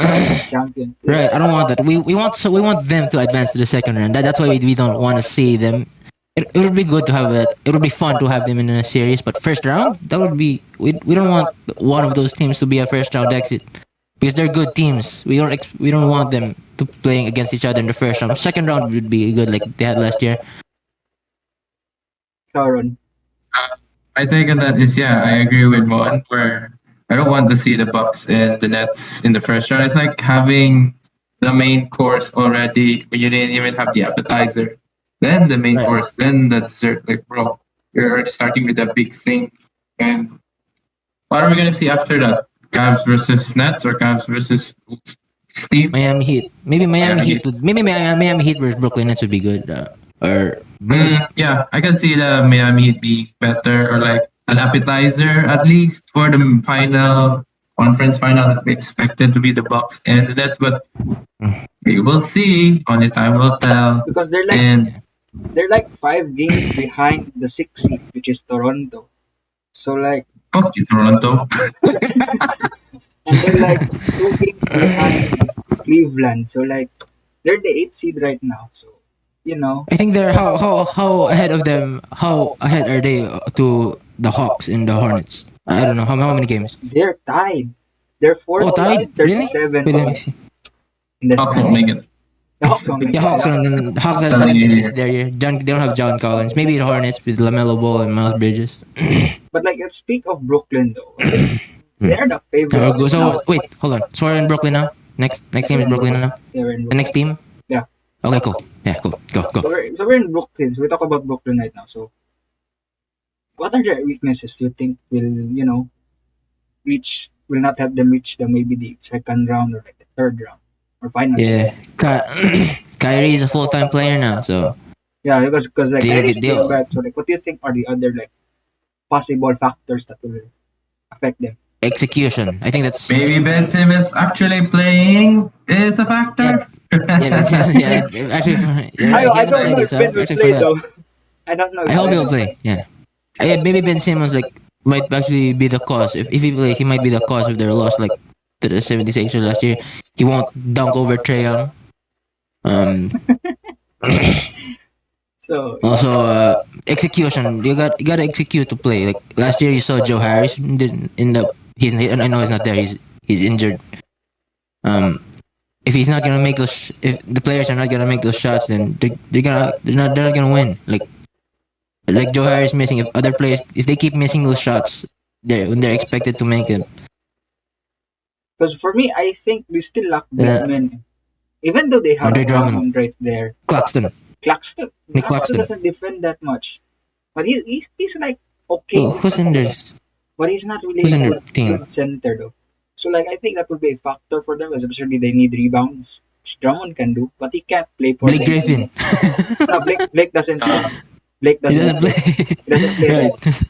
[SPEAKER 1] champions.
[SPEAKER 2] Right, I don't want that. We want them to advance to the second round. That's why we don't want to see them it would be good to have that. It would be fun to have them in a series, but first round, that would be we don't want one of those teams to be a first round exit because they're good teams. We don't want them to playing against each other in the first round. Second round would be good like they had last year.
[SPEAKER 1] Sharon.
[SPEAKER 3] My take on that is, yeah, I agree with Mon. Where I don't want to see the Bucks and the Nets in the first round. It's like having the main course already, when you didn't even have the appetizer, then the main
[SPEAKER 2] Right.
[SPEAKER 3] course, then the dessert. Like, bro, you're already starting with a big thing. And what are we gonna see after that? Cavs versus Nets or Cavs versus Steve?
[SPEAKER 2] Miami Heat. Maybe Miami
[SPEAKER 3] Miami
[SPEAKER 2] Heat
[SPEAKER 3] Heat.
[SPEAKER 2] would maybe Miami Heat versus Brooklyn Nets would be good. Or maybe
[SPEAKER 3] Yeah, I can see the Miami Heat being better, or like an appetizer at least for the final conference final that we expected to be the Bucks and the Nets, but we will see. Only time will tell.
[SPEAKER 1] Because
[SPEAKER 3] And
[SPEAKER 2] yeah.
[SPEAKER 1] they're like 5 games behind the sixth seed, which is Toronto. So like,
[SPEAKER 3] fuck you, Toronto.
[SPEAKER 1] and they're like 2 games behind Cleveland. So like, they're the eighth seed right now. So you know,
[SPEAKER 2] I think they're how ahead of them. How ahead are they to the Hawks and the Hornets? I don't know how many games.
[SPEAKER 1] they're tied. They're
[SPEAKER 2] Oh,
[SPEAKER 1] fourth seed
[SPEAKER 2] tied?
[SPEAKER 1] with
[SPEAKER 2] Really?
[SPEAKER 1] 37
[SPEAKER 2] Wait, let me
[SPEAKER 1] points
[SPEAKER 2] see.
[SPEAKER 1] in the
[SPEAKER 3] Hawks won't make
[SPEAKER 1] standings.
[SPEAKER 3] it.
[SPEAKER 1] The Hawks won't make
[SPEAKER 2] Yeah,
[SPEAKER 1] it.
[SPEAKER 2] Hawks
[SPEAKER 1] Yeah.
[SPEAKER 2] and Hawks
[SPEAKER 3] Telling
[SPEAKER 2] hasn't
[SPEAKER 3] you
[SPEAKER 2] been this
[SPEAKER 3] here.
[SPEAKER 2] their year. They don't have John Collins. Maybe the Hornets with Lamelo Ball and Miles Bridges.
[SPEAKER 1] But like, let's speak of Brooklyn though. I think
[SPEAKER 2] Hmm.
[SPEAKER 1] they're the favorites right
[SPEAKER 2] So
[SPEAKER 1] now.
[SPEAKER 2] wait, hold on. So we're in Brooklyn now. Next game is Brooklyn now.
[SPEAKER 1] They're in
[SPEAKER 2] The next
[SPEAKER 1] Brooklyn.
[SPEAKER 2] team.
[SPEAKER 1] Yeah.
[SPEAKER 2] Okay, cool. Yeah, cool. Go.
[SPEAKER 1] So we're in Brooklyn. So we talk about Brooklyn right now. So what are their weaknesses you think will, will not help them reach the maybe the second round or like the third round or finals
[SPEAKER 2] Yeah,
[SPEAKER 1] even?
[SPEAKER 2] Kyrie is a full time player now, so
[SPEAKER 1] Yeah, because like
[SPEAKER 2] they'll be
[SPEAKER 1] Kyrie came
[SPEAKER 2] they'll
[SPEAKER 1] back. So like, what do you think are the other like possible factors that will affect them?
[SPEAKER 2] execution. I think that's
[SPEAKER 3] Maybe Ben Simmons actually playing is a
[SPEAKER 2] yeah
[SPEAKER 3] factor.
[SPEAKER 2] yeah Ben Simmons, yeah. Actually, you're right. He
[SPEAKER 1] I
[SPEAKER 2] hasn't
[SPEAKER 1] don't
[SPEAKER 2] played
[SPEAKER 1] know
[SPEAKER 2] yet,
[SPEAKER 1] if
[SPEAKER 2] so
[SPEAKER 1] Ben
[SPEAKER 2] I
[SPEAKER 1] will
[SPEAKER 2] actually
[SPEAKER 1] play
[SPEAKER 2] forgot.
[SPEAKER 1] though. I don't know
[SPEAKER 2] I
[SPEAKER 1] if
[SPEAKER 2] hope
[SPEAKER 1] Ben
[SPEAKER 2] he'll
[SPEAKER 1] will
[SPEAKER 2] play.
[SPEAKER 1] play.
[SPEAKER 2] Yeah, maybe Ben Simmons like might actually be the cause. If he plays, he might be the cause of their loss, like to the 76ers last year. He won't dunk over Trae Young. Um,
[SPEAKER 1] So yeah.
[SPEAKER 2] Also, execution. You got to execute to play. Like last year, you saw Joe Harris didn't end up. I know he's not there. He's injured. Um, if he's not gonna make those, if the players are not gonna make those shots, then they're not gonna win. Like Joe Harris missing. If other players, if they keep missing those shots, they're expected to make them.
[SPEAKER 1] Because for me, I think they still lack big
[SPEAKER 2] Uh,
[SPEAKER 1] men. Even though they have
[SPEAKER 2] Andre Drummond,
[SPEAKER 1] Drummond right there,
[SPEAKER 2] Claxton,
[SPEAKER 1] Claxton,
[SPEAKER 2] Nick
[SPEAKER 1] Claxton
[SPEAKER 2] Claxton.
[SPEAKER 1] doesn't defend that much. But he's like
[SPEAKER 2] Oh,
[SPEAKER 1] okay, but he's not really
[SPEAKER 2] who's
[SPEAKER 1] a
[SPEAKER 2] in their team?
[SPEAKER 1] good center though. So like I think that would be a factor for them, especially they need rebounds, which Drummond can do, but he can't play for
[SPEAKER 2] Blake
[SPEAKER 1] them.
[SPEAKER 2] Griffin.
[SPEAKER 1] No, Blake doesn't play.
[SPEAKER 3] Uh,
[SPEAKER 1] Blake
[SPEAKER 2] He
[SPEAKER 1] doesn't
[SPEAKER 2] doesn't
[SPEAKER 1] play.
[SPEAKER 2] play.
[SPEAKER 1] He doesn't play
[SPEAKER 2] Right.
[SPEAKER 1] right.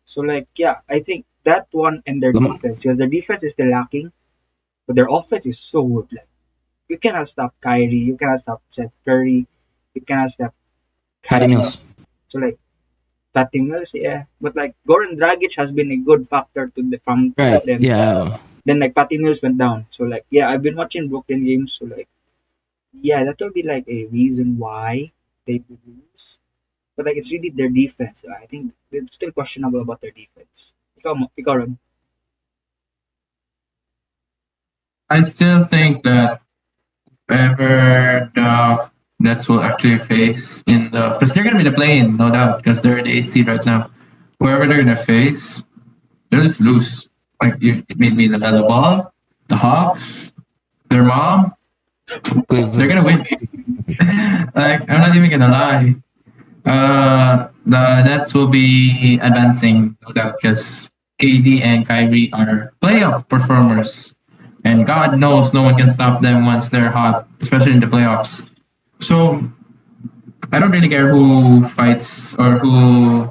[SPEAKER 1] So like yeah, I think that one and their
[SPEAKER 2] Lam-
[SPEAKER 1] defense, because their defense is still lacking, but their offense is so good. Like you cannot stop Kyrie, you cannot stop Seth Curry, you cannot stop
[SPEAKER 2] Patty
[SPEAKER 1] Kyrie.
[SPEAKER 2] Mills.
[SPEAKER 1] So like Patty Mills, yeah. But like Goran Dragic has been a good factor to the from
[SPEAKER 2] Right.
[SPEAKER 1] them.
[SPEAKER 2] Yeah.
[SPEAKER 1] Then like Patty Mills went down. So like yeah, I've been watching Brooklyn games. So like yeah, that will be like a reason why they would lose. But like it's really their defense. I think it's still questionable about their defense. Ikaw,
[SPEAKER 3] I still think that whoever the Nets will actually face in the, because they're gonna be the play-in, no doubt, because they're the eighth seed right now. Whoever they're gonna face, they'll just lose. Like maybe the Melo Ball, the Hawks, their mom, they're
[SPEAKER 2] Cleveland.
[SPEAKER 3] gonna win. Like I'm not even gonna lie. The Nets will be advancing, no doubt, because KD and Kyrie are playoff performers, and God knows no one can stop them once they're hot, especially in the playoffs. So I don't really care who fights or who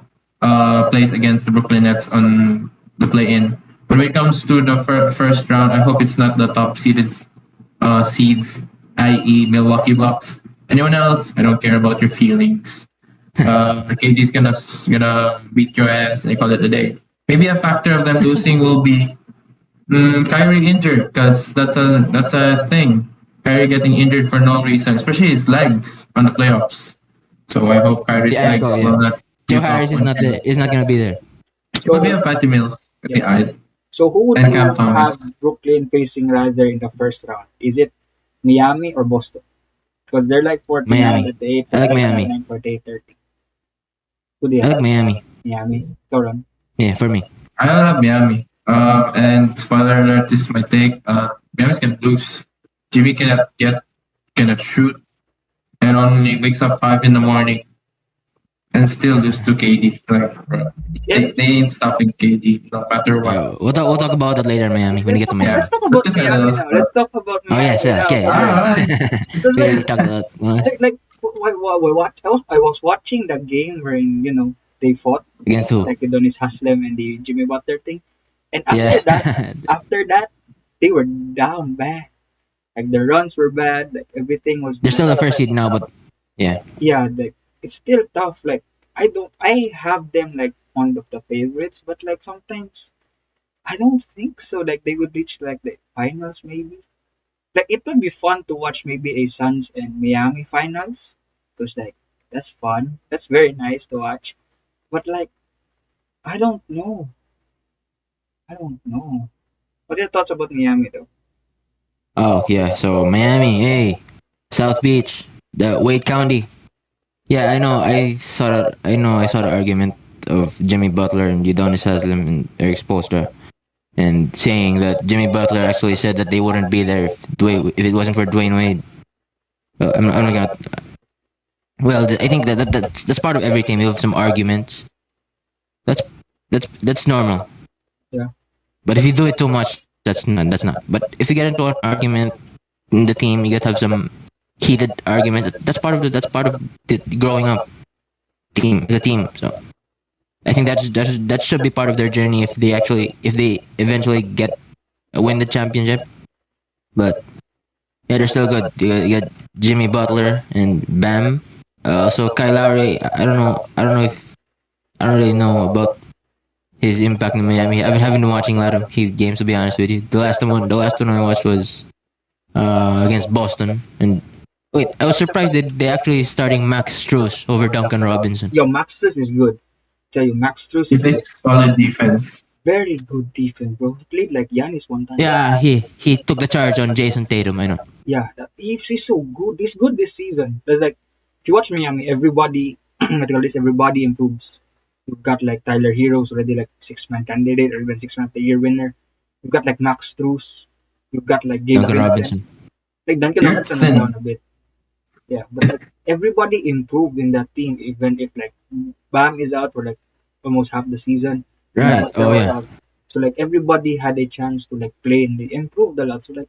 [SPEAKER 3] plays against the Brooklyn Nets on the play-in. But when it comes to the first round, I hope it's not the top seeded seeds, i.e., Milwaukee Bucks. Anyone else, I don't care about your feelings. KD's gonna beat your ass and call it a day. Maybe a factor of them losing will be Kyrie injured, because that's a thing. Kyrie getting injured for no reason, especially his legs on the playoffs. So I hope Kyrie's
[SPEAKER 2] Yeah,
[SPEAKER 3] legs
[SPEAKER 2] yeah.
[SPEAKER 3] will not
[SPEAKER 2] Joe
[SPEAKER 3] give up
[SPEAKER 2] Harris is
[SPEAKER 3] on
[SPEAKER 2] not
[SPEAKER 3] him.
[SPEAKER 2] there. Is not gonna be there.
[SPEAKER 3] But we
[SPEAKER 1] So
[SPEAKER 3] have Patty Mills, maybe
[SPEAKER 1] yeah.
[SPEAKER 3] I
[SPEAKER 1] So who would
[SPEAKER 3] and Cam
[SPEAKER 1] you have
[SPEAKER 3] Thomas.
[SPEAKER 1] Brooklyn facing rather in the first round? Is it Miami or Boston? Because they're like 49
[SPEAKER 2] Miami.
[SPEAKER 1] at the
[SPEAKER 2] I like
[SPEAKER 1] 8:30,
[SPEAKER 2] Miami.
[SPEAKER 1] 49 for the 8:30. Who do you
[SPEAKER 2] I like
[SPEAKER 1] have?
[SPEAKER 2] Miami.
[SPEAKER 1] Miami. Toronto.
[SPEAKER 2] Yeah, for me.
[SPEAKER 3] I don't have Miami. And spoiler alert, this is my take. Miami's gonna lose. Jimmy cannot shoot, and only wakes up 5 in the morning and still lose to KD. Like, bro,
[SPEAKER 1] Yeah,
[SPEAKER 3] they ain't stopping KD no matter what.
[SPEAKER 2] We'll talk about that later, Miami, when we get to
[SPEAKER 1] let's
[SPEAKER 2] Miami.
[SPEAKER 3] Yeah,
[SPEAKER 1] talk
[SPEAKER 3] let's
[SPEAKER 1] about
[SPEAKER 3] just get a
[SPEAKER 1] Miami
[SPEAKER 3] little
[SPEAKER 1] now. Let's
[SPEAKER 3] start.
[SPEAKER 1] talk about
[SPEAKER 2] Oh yes,
[SPEAKER 1] Miami
[SPEAKER 2] yeah,
[SPEAKER 1] now,
[SPEAKER 2] okay,
[SPEAKER 1] bro.
[SPEAKER 2] all right.
[SPEAKER 3] Alright.
[SPEAKER 1] Because
[SPEAKER 2] We already talked about.
[SPEAKER 1] we watch. I was watching the game where they fought
[SPEAKER 2] Against who?
[SPEAKER 1] like Adonis Haslem and the Jimmy Butler thing, and
[SPEAKER 2] Yeah,
[SPEAKER 1] after that, they were down bad. Like the runs were bad. Like everything was
[SPEAKER 2] they're still
[SPEAKER 1] bad.
[SPEAKER 2] the first seed now, but yeah,
[SPEAKER 1] Yeah, like it's still tough. Like I have them like one of the favorites, but like sometimes I don't think so. Like they would reach like the finals maybe. Like it would be fun to watch maybe a Suns and Miami finals. Because like that's fun. That's very nice to watch. But like I don't know. I don't know. What are your thoughts about Miami though?
[SPEAKER 2] oh yeah. So Miami, hey, South Beach, the Wade County. Yeah, I know. I saw the argument of Jimmy Butler and Udonis Haslem and Eric Spoelstra, and saying that Jimmy Butler actually said that they wouldn't be there if it wasn't for Dwayne Wade. Well, I'm not gonna. Well, I think that's part of every team. You have some arguments. That's that's normal.
[SPEAKER 1] Yeah.
[SPEAKER 2] But if you do it too much, that's not. That's not. But if you get into an argument in the team, you get to have some heated arguments. That's part of the growing up team as a team. So I think that should be part of their journey if they eventually win the championship. But yeah, they're still good. You got Jimmy Butler and Bam. Also Kyle Lowry. I don't know if I don't really know about his impact in Miami. I haven't been watching a lot of Heat games to be honest with you. The last one I watched was against Boston. And wait, I was surprised that they actually starting Max Strus over Duncan Robinson.
[SPEAKER 1] Yo, Max Strus is good. Tell you, Max Strus
[SPEAKER 3] He
[SPEAKER 1] is
[SPEAKER 3] plays
[SPEAKER 1] like
[SPEAKER 3] solid defense.
[SPEAKER 1] very good defense, bro. He played like Giannis one time.
[SPEAKER 2] Yeah, he took the charge on Jason Tatum. I know.
[SPEAKER 1] Yeah, he's so good. He's good this season. There's like, if you watch Miami, everybody, what you call this, everybody improves. You've got like Tyler Heroes already like 6-man candidate or even 6-man of the year winner. You've got like Max Strus. You've got like Gabe
[SPEAKER 2] Duncan
[SPEAKER 1] Vincent.
[SPEAKER 2] Robinson.
[SPEAKER 1] Like Duncan Robinson went down
[SPEAKER 3] Yurtsin.
[SPEAKER 1] a bit. Yeah, but like everybody improved in that team, even if like Bam is out for like almost half the season. Jimmy
[SPEAKER 2] Right.
[SPEAKER 1] Butler
[SPEAKER 2] Oh
[SPEAKER 1] was
[SPEAKER 2] yeah.
[SPEAKER 1] out. So like everybody had a chance to like play and they improved a lot. So like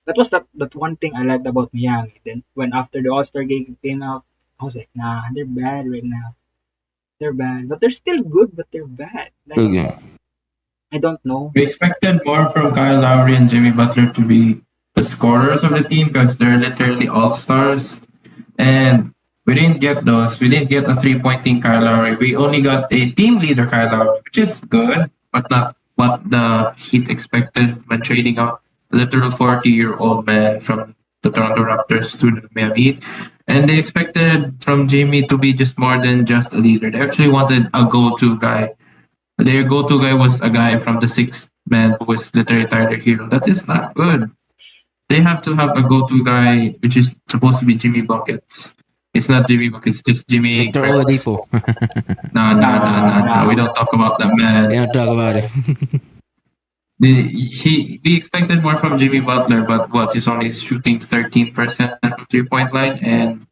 [SPEAKER 1] that was that one thing I liked about Miami. Then when after the All Star game came out, I was like, nah, they're bad right now. They're bad, but they're still good. But they're bad. Like
[SPEAKER 2] Okay.
[SPEAKER 1] I don't know.
[SPEAKER 3] We expected more from Kyle Lowry and Jimmy Butler to be the scorers of the team because they're literally all stars. And we didn't get those. We didn't get a 3 pointing Kyle Lowry. We only got a team leader Kyle Lowry, which is good, but not what the Heat expected when trading out a literal 40-year-old man from the Toronto Raptors to the Miami Heat. And they expected from Jimmy to be just more than just a leader. They actually wanted a go-to guy. Their go-to guy was a guy from the sixth man who was literally Tyler Hero. That is not good. They have to have a go-to guy, which is supposed to be Jimmy Buckets. It's not Jimmy Buckets, it's just Jimmy
[SPEAKER 2] Victor
[SPEAKER 3] Buckets.
[SPEAKER 2] Oladipo.
[SPEAKER 3] Nah,
[SPEAKER 1] Nah,
[SPEAKER 3] nah, nah, nah, nah.
[SPEAKER 1] nah.
[SPEAKER 3] We don't talk about that
[SPEAKER 2] We
[SPEAKER 3] man.
[SPEAKER 2] don't talk about it.
[SPEAKER 3] We expected more from Jimmy Butler, but what? He's only shooting 13% from 3 point line, and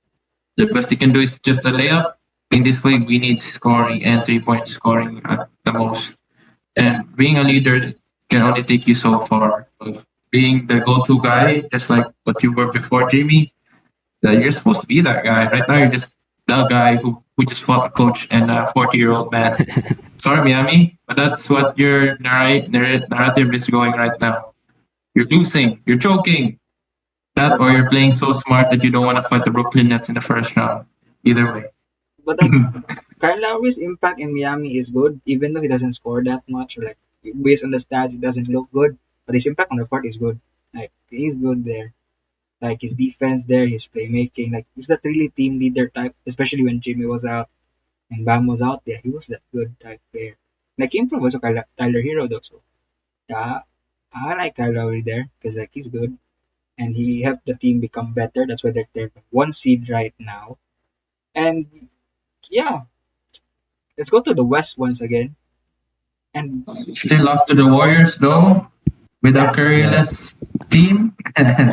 [SPEAKER 3] the best he can do is just a layup. In this league, we need scoring and 3 point scoring at the most. And being a leader can only take you so far. Being the go-to guy, just like what you were before, Jimmy, you're supposed to be that guy. Right now, you're just the guy who just fought a coach and a 40-year-old man. Sorry, Miami, but that's what your narrative is going right now. You're losing. You're choking. That or you're playing so smart that you don't want to fight the Brooklyn Nets in the first round. Either way.
[SPEAKER 1] But like Kyle Lowry's impact in Miami is good, even though he doesn't score that much. Or like based on the stats, it doesn't look good. But his impact on the court is good. Like he's good there. Like his defense there, his playmaking, like he's that really team leader type. Especially when Jimmy was out and Bam was out. Yeah, he was that good type player. Like he improved also Tyler Hero though. So yeah, I like Kyle Lowry there because like he's good and he helped the team become better. That's why they're one seed right now. And yeah, let's go to the West once again. And
[SPEAKER 4] Still lost to the Warriors though, with a
[SPEAKER 1] yeah,
[SPEAKER 2] Yeah.
[SPEAKER 4] Curryless team.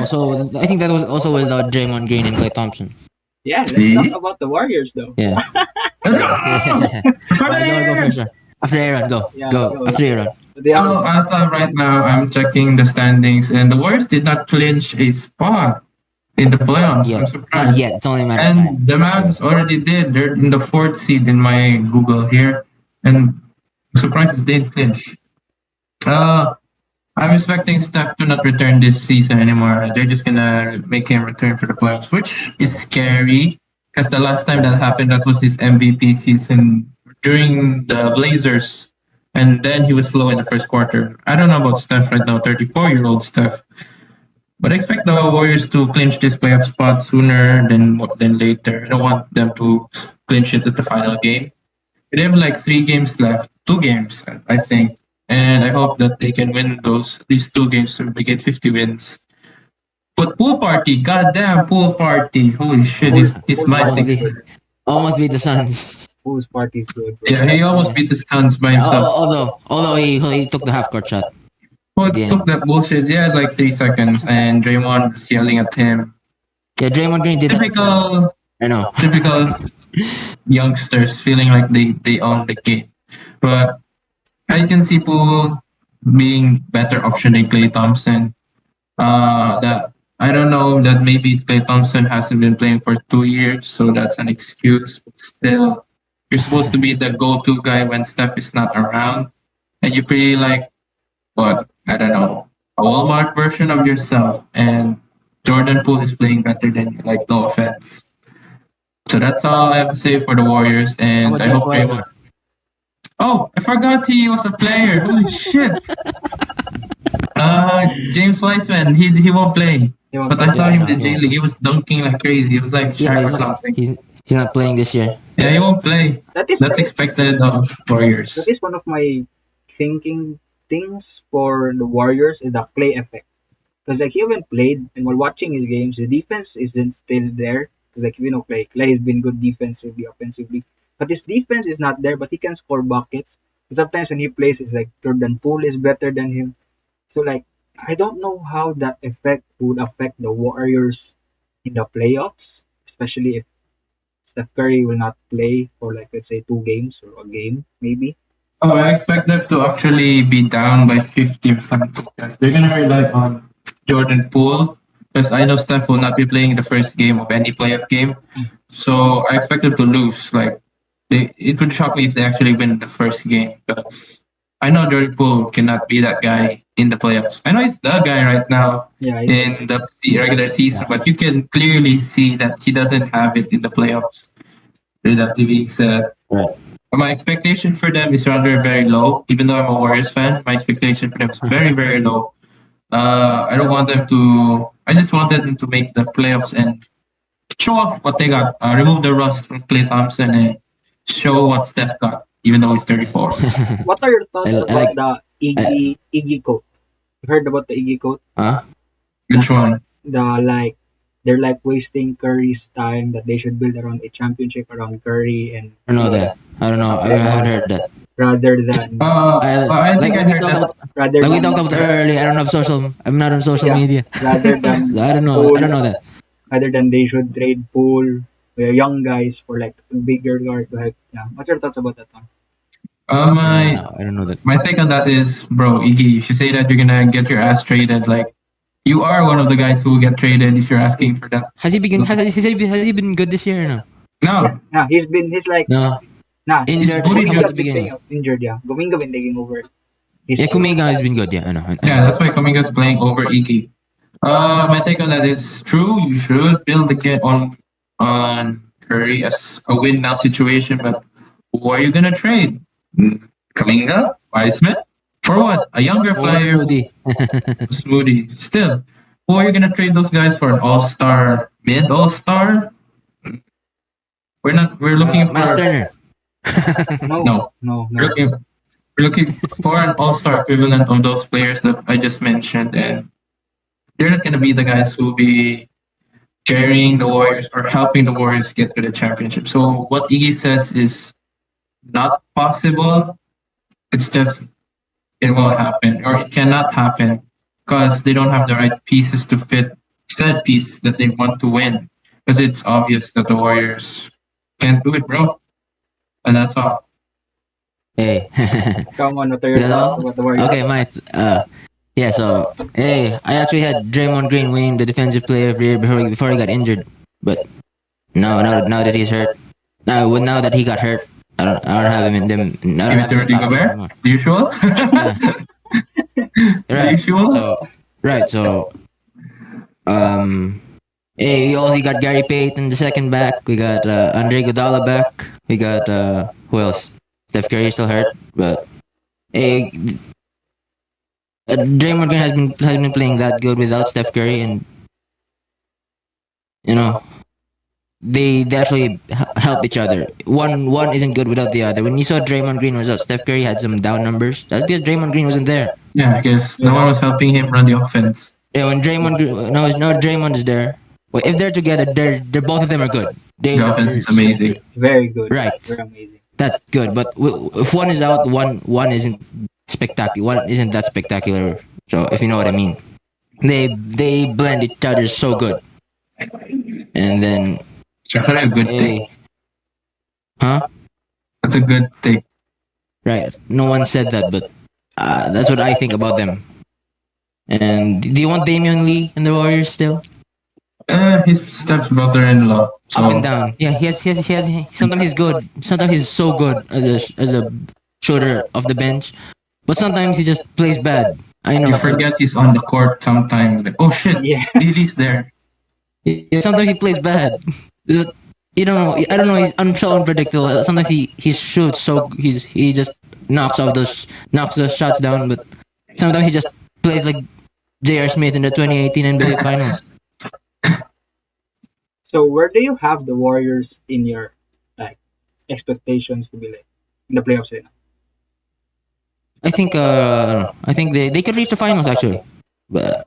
[SPEAKER 2] Also, I think that was also without Draymond Green and Clay Thompson.
[SPEAKER 1] yeah, let's talk
[SPEAKER 4] See?
[SPEAKER 1] about the Warriors though.
[SPEAKER 2] Yeah.
[SPEAKER 4] Let's
[SPEAKER 2] Yeah.
[SPEAKER 4] go! For the
[SPEAKER 2] Why go
[SPEAKER 4] year!
[SPEAKER 2] first? After Aaron, go.
[SPEAKER 1] Yeah,
[SPEAKER 2] Go.
[SPEAKER 1] go.
[SPEAKER 2] After Aaron.
[SPEAKER 1] They have
[SPEAKER 4] So as of right now, I'm checking the standings, and the Warriors did not clinch a spot in the
[SPEAKER 2] Not
[SPEAKER 4] playoffs. I'm
[SPEAKER 2] yet. Not
[SPEAKER 4] surprised.
[SPEAKER 2] yet. It's only a matter of time.
[SPEAKER 4] And the Mavs
[SPEAKER 2] Yes.
[SPEAKER 4] already did. They're in the fourth seed in my Google here, and I'm surprised they didn't clinch. Uh, I'm expecting Steph to not return this season anymore. They're just gonna make him return for the playoffs, which is scary. Because the last time that happened, that was his MVP season during the Blazers, and then he was slow in the first quarter. I don't know about Steph right now, 34-year-old Steph, but I expect the Warriors to clinch this playoff spot sooner than later. I don't want them to clinch it at the final game. They have like 3 games left, 2 games, I think. And I hope that they can win these 2 games to make it 50 wins. But pool party, goddamn pool party. Holy shit, he's
[SPEAKER 1] whose
[SPEAKER 4] my
[SPEAKER 1] party
[SPEAKER 2] Almost
[SPEAKER 1] is
[SPEAKER 4] six.
[SPEAKER 2] beat.
[SPEAKER 1] good.
[SPEAKER 2] Almost beat the Suns.
[SPEAKER 1] Whose party is good, bro.
[SPEAKER 4] Yeah, he almost
[SPEAKER 2] Yeah.
[SPEAKER 4] beat the Suns by
[SPEAKER 2] Yeah,
[SPEAKER 4] himself.
[SPEAKER 2] although he took the half court shot
[SPEAKER 4] Who
[SPEAKER 2] at the
[SPEAKER 4] took
[SPEAKER 2] end.
[SPEAKER 4] that bullshit? Yeah, like 3 seconds, and Draymond was yelling at him.
[SPEAKER 2] Yeah, Draymond Green did that before.
[SPEAKER 4] Typical,
[SPEAKER 2] I know.
[SPEAKER 4] typical youngsters feeling like they own the game. But I can see Poole being better option than Clay Thompson. That I don't know that maybe Clay Thompson hasn't been playing for 2 years, so that's an excuse. But still, you're supposed to be the go-to guy when Steph is not around, and you pretty like what I don't know a Walmart version of yourself. And Jordan Poole is playing better than you. Like no offense. So that's all I have to say for the Warriors,
[SPEAKER 2] How
[SPEAKER 4] and
[SPEAKER 2] about
[SPEAKER 4] I
[SPEAKER 2] James
[SPEAKER 4] hope Draymond.
[SPEAKER 2] Wiseman?
[SPEAKER 4] Oh, I forgot he was a player. Holy shit! James Wiseman, he won't play.
[SPEAKER 1] He won't
[SPEAKER 4] But I
[SPEAKER 1] play.
[SPEAKER 2] Yeah,
[SPEAKER 4] saw
[SPEAKER 2] I
[SPEAKER 4] him
[SPEAKER 2] know.
[SPEAKER 4] in the
[SPEAKER 2] He
[SPEAKER 4] G
[SPEAKER 2] won't
[SPEAKER 4] League.
[SPEAKER 2] play.
[SPEAKER 4] He was dunking like crazy. He was like
[SPEAKER 2] Yeah, but
[SPEAKER 4] Shaq or something.
[SPEAKER 2] he's not playing this year.
[SPEAKER 4] Yeah, he won't play.
[SPEAKER 1] That is
[SPEAKER 4] That's expected of
[SPEAKER 1] that
[SPEAKER 4] Warriors.
[SPEAKER 1] is one of my thinking things for the Warriors is the play effect. Because like he haven't played, and while watching his games, the defense isn't still there. Because like you know, Clay has been good defensively, offensively, but his defense is not there. But he can score buckets. And sometimes when he plays, it's like Jordan Poole is better than him. So like I don't know how that effect would affect the Warriors in the playoffs, especially if Steph Curry will not play for like let's say 2 games or a game maybe.
[SPEAKER 4] Oh, I expect them to actually be down by 50 or something because they're gonna rely on Jordan Poole. Because I know Steph will not be playing the first game of any playoff game, so I expect them to lose. Like, it would shock me if they actually win the first game because I know Jordan Poole cannot be that guy in the playoffs. I know he's the guy right now
[SPEAKER 1] Yeah, he's the
[SPEAKER 4] in the regular season,
[SPEAKER 2] Yeah.
[SPEAKER 4] but you can clearly see that he doesn't have it in the playoffs. With that being said,
[SPEAKER 2] Right.
[SPEAKER 4] my expectation for them is rather very low. Even though I'm a Warriors fan, my expectation for them is very, very low. I don't want them to. I just wanted them to make the playoffs and show off what they got. Remove the rust from Klay Thompson and show what Steph got, even though he's 34.
[SPEAKER 1] What are your thoughts
[SPEAKER 2] I
[SPEAKER 1] about
[SPEAKER 2] like.
[SPEAKER 1] the
[SPEAKER 2] I,
[SPEAKER 1] Iggy quote? You heard about the Iggy quote?
[SPEAKER 2] huh?
[SPEAKER 4] Which one?
[SPEAKER 1] The like they're like wasting Curry's time that they should build around a championship around Curry and
[SPEAKER 2] I don't know that. I don't know. I haven't heard that.
[SPEAKER 1] rather than
[SPEAKER 4] I think I
[SPEAKER 2] Like we
[SPEAKER 4] heard
[SPEAKER 2] talked
[SPEAKER 4] that.
[SPEAKER 2] about,
[SPEAKER 1] rather
[SPEAKER 2] like we
[SPEAKER 1] than
[SPEAKER 2] talked about earlier. I don't have social. I'm not on social
[SPEAKER 1] yeah
[SPEAKER 2] media.
[SPEAKER 1] rather than
[SPEAKER 2] I don't know. I
[SPEAKER 1] Pool
[SPEAKER 2] don't know that.
[SPEAKER 1] rather than they should trade Pool young guys for like bigger guys to help. Yeah, what's your thoughts about that one?
[SPEAKER 4] My
[SPEAKER 2] No, I don't know that.
[SPEAKER 4] my take on that is, bro, Iggy, if you say that you're gonna get your ass traded, like you are one of the guys who will get traded if you're asking
[SPEAKER 2] Wait,
[SPEAKER 4] for that.
[SPEAKER 2] has he been good this year or no?
[SPEAKER 1] Yeah,
[SPEAKER 4] No,
[SPEAKER 1] yeah, he's like
[SPEAKER 2] No.
[SPEAKER 4] he's
[SPEAKER 2] Injured.
[SPEAKER 4] booty
[SPEAKER 1] Kuminga
[SPEAKER 2] How about
[SPEAKER 1] has
[SPEAKER 2] the
[SPEAKER 4] juice.
[SPEAKER 1] been
[SPEAKER 2] beginning?
[SPEAKER 1] staying out injured. Yeah, Kuminga been taking over. He's
[SPEAKER 2] Yeah, Kumiga has been good. Yeah, I know. I
[SPEAKER 4] Yeah,
[SPEAKER 2] know.
[SPEAKER 4] that's why Kaminga's playing over Iggy. My take on that is true. You should build again on Curry as a win now situation, but who are you gonna trade? Kaminga, Wiseman, for what? A younger
[SPEAKER 2] Oh,
[SPEAKER 4] player,
[SPEAKER 2] Smoothie.
[SPEAKER 4] Smoothie. Still, Who are you gonna trade those guys for? An all-star, mid all-star? We're not. We're looking
[SPEAKER 2] Miles
[SPEAKER 4] for
[SPEAKER 2] Turner.
[SPEAKER 1] No,
[SPEAKER 4] no.
[SPEAKER 1] no,
[SPEAKER 4] We're
[SPEAKER 1] no.
[SPEAKER 4] looking. We're looking for an all-star equivalent of those players that I just mentioned, and they're not gonna be the guys who will be carrying the Warriors or helping the Warriors get to the championship. So what Iggy says is not possible. It's just it will happen or it cannot happen because they don't have the right pieces to fit said pieces that they want to win. Because it's obvious that the Warriors can't do it, bro. And that's all.
[SPEAKER 2] Hey.
[SPEAKER 1] Come on, what are
[SPEAKER 2] Is
[SPEAKER 1] your
[SPEAKER 2] that
[SPEAKER 1] thoughts
[SPEAKER 2] all?
[SPEAKER 1] about the
[SPEAKER 2] Okay,
[SPEAKER 1] Warriors?
[SPEAKER 2] yeah, so hey, I actually had Draymond Green winning the defensive player of the year before he got injured. But now that he's hurt. Now that he got hurt, I don't have him in them I don't
[SPEAKER 4] Give it
[SPEAKER 2] have
[SPEAKER 4] to
[SPEAKER 2] him in
[SPEAKER 4] Rudy
[SPEAKER 2] top six
[SPEAKER 4] Gobert,
[SPEAKER 2] anymore.
[SPEAKER 4] the usual.
[SPEAKER 2] Yeah.
[SPEAKER 4] The
[SPEAKER 2] Right.
[SPEAKER 4] usual.
[SPEAKER 2] So right, so um hey, we also got Gary Payton the second back. We got Andre Iguodala back. We got who else? Steph Curry still hurt, but hey, Draymond Green has been playing that good without Steph Curry, and you know they actually help each other. One isn't good without the other. When you saw Draymond Green without Steph Curry had some down numbers, that's because Draymond Green wasn't there.
[SPEAKER 4] Yeah, because no one was helping him run the offense.
[SPEAKER 2] Yeah, when no Draymond is there. Well, if they're together, they're both of them are good.
[SPEAKER 4] The offense is amazing.
[SPEAKER 1] Very good.
[SPEAKER 2] Right.
[SPEAKER 1] Very amazing.
[SPEAKER 2] That's good. But if one is out, one isn't spectacular. One isn't that spectacular. So if you know what I mean, they blend each other so good. And then
[SPEAKER 4] It's actually a good take.
[SPEAKER 2] hey, huh?
[SPEAKER 4] That's a good take.
[SPEAKER 2] Right. No one said that, but that's what I think about them. And do you want Damian Lee in the Warriors still?
[SPEAKER 4] His Steph's brother-in-law.
[SPEAKER 2] Up and
[SPEAKER 4] So
[SPEAKER 2] down. Yeah, sometimes he's good. Sometimes he's so good as a shooter off the bench, but sometimes he just plays bad. I
[SPEAKER 4] you
[SPEAKER 2] know, but
[SPEAKER 4] forget he's on the court sometimes. Like, oh shit,
[SPEAKER 1] Yeah.
[SPEAKER 4] Diddy's there.
[SPEAKER 2] yeah, sometimes he plays bad. But you don't know. I don't know. He's so unpredictable. Sometimes he shoots so he just knocks those shots down. But sometimes he just plays like J.R. Smith in the 2018 NBA Finals.
[SPEAKER 1] So where do you have the Warriors in your like expectations to be like in the playoffs right now?
[SPEAKER 2] I don't know. I think they could reach the finals actually, but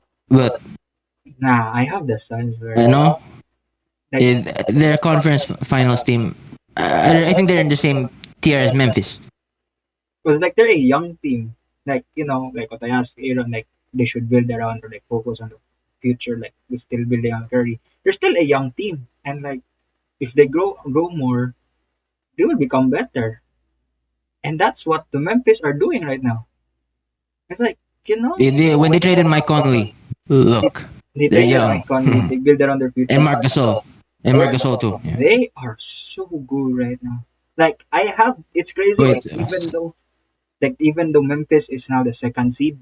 [SPEAKER 1] Nah, I have the Suns where
[SPEAKER 2] no,
[SPEAKER 1] like
[SPEAKER 2] their conference finals team. I think they're in the same tier as Memphis.
[SPEAKER 1] because like they're a young team. Like like what I asked Aaron, like they should build around or like focus on the future. Like we're still building on Curry. They're still a young team, and like if they grow more, they will become better. And that's what the Memphis are doing right now. It's like
[SPEAKER 2] When they traded Mike Conley,
[SPEAKER 1] they,
[SPEAKER 2] look,
[SPEAKER 1] they
[SPEAKER 2] they're
[SPEAKER 1] traded
[SPEAKER 2] young,
[SPEAKER 1] Mike Conley, they build around their
[SPEAKER 2] and
[SPEAKER 1] future.
[SPEAKER 2] Marc Gasol, too. Yeah.
[SPEAKER 1] They are so good right now. Like I have, it's crazy.
[SPEAKER 2] Wait,
[SPEAKER 1] Like even though Memphis is now the second seed,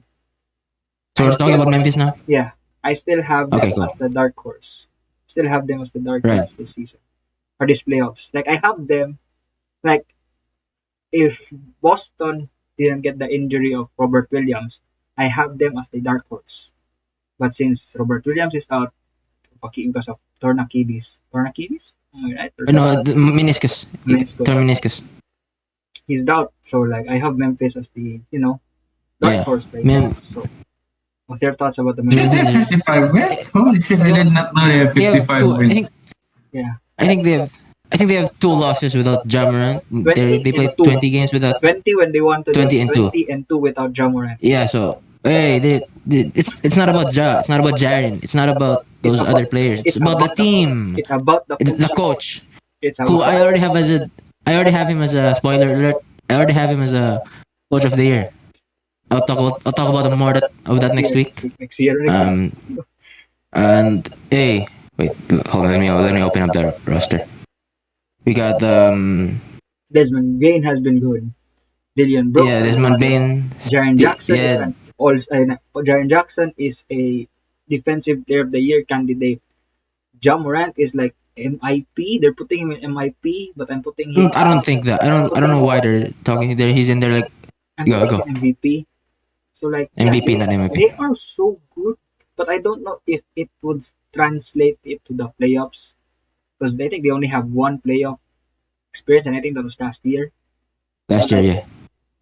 [SPEAKER 2] so
[SPEAKER 1] I
[SPEAKER 2] we're talking
[SPEAKER 1] still
[SPEAKER 2] about Memphis now.
[SPEAKER 1] yeah, I still have
[SPEAKER 2] Okay,
[SPEAKER 1] them
[SPEAKER 2] cool.
[SPEAKER 1] as the dark horse. Still have them as the dark
[SPEAKER 2] Right.
[SPEAKER 1] horse this season or this playoffs. Like I have them. Like if Boston didn't get the injury of Robert Williams, I have them as the dark horse. But since Robert Williams is out because of torn Achilles, am I right? Or
[SPEAKER 2] No, the meniscus,
[SPEAKER 1] meniscus.
[SPEAKER 2] torn meniscus.
[SPEAKER 1] He's out. So like I have Memphis as the dark
[SPEAKER 2] Yeah,
[SPEAKER 1] horse right now.
[SPEAKER 2] Mem-
[SPEAKER 1] So what's your thoughts about the
[SPEAKER 4] Shit, they
[SPEAKER 1] Memphis?
[SPEAKER 4] have
[SPEAKER 2] Memphis.
[SPEAKER 4] 55 wins? Holy shit, I did not know they have
[SPEAKER 2] They have
[SPEAKER 4] 55
[SPEAKER 2] two.
[SPEAKER 4] wins.
[SPEAKER 1] Yeah,
[SPEAKER 2] I think they have. I think they have two losses without Jamorant.
[SPEAKER 1] 20
[SPEAKER 2] They
[SPEAKER 1] and
[SPEAKER 2] played
[SPEAKER 1] 2.
[SPEAKER 2] 20 games without
[SPEAKER 1] 20 when they won to the
[SPEAKER 2] 20 and 2.
[SPEAKER 1] 20 and 2 without Jamoran.
[SPEAKER 2] Yeah, so hey, it's not about it's not about Jaren, it's not about
[SPEAKER 1] It's
[SPEAKER 2] those
[SPEAKER 1] about
[SPEAKER 2] other players. It's
[SPEAKER 1] it's
[SPEAKER 2] about the
[SPEAKER 1] about
[SPEAKER 2] team.
[SPEAKER 1] it's about the
[SPEAKER 2] It's the
[SPEAKER 1] coach.
[SPEAKER 2] coach
[SPEAKER 1] It's
[SPEAKER 2] who
[SPEAKER 1] about
[SPEAKER 2] I already have him as a spoiler alert. I already have him as a coach of the year. I'll talk about more of that next week.
[SPEAKER 1] next year.
[SPEAKER 2] Um and hey, wait, hold on, let me open up the roster. We got
[SPEAKER 1] Desmond Bain has been good. Dillian Brooks
[SPEAKER 2] yeah,
[SPEAKER 1] has
[SPEAKER 2] Desmond
[SPEAKER 1] been good.
[SPEAKER 2] Bain.
[SPEAKER 1] Jaren Jackson is
[SPEAKER 2] Yeah,
[SPEAKER 1] an all. Jaren Jackson is a defensive player of the year candidate. Ja Morant is like MIP. They're putting him in MIP, but I'm putting him.
[SPEAKER 2] I don't think that. I don't know why they're talking there. He's in there like
[SPEAKER 1] I'm
[SPEAKER 2] go
[SPEAKER 1] putting
[SPEAKER 2] go
[SPEAKER 1] him MVP. So like yeah,
[SPEAKER 2] MVP, not MVP.
[SPEAKER 1] they are so good. but I don't know if it would translate it to the playoffs because I think they only have one playoff experience, and I think that was last year. And
[SPEAKER 2] Last year, yeah.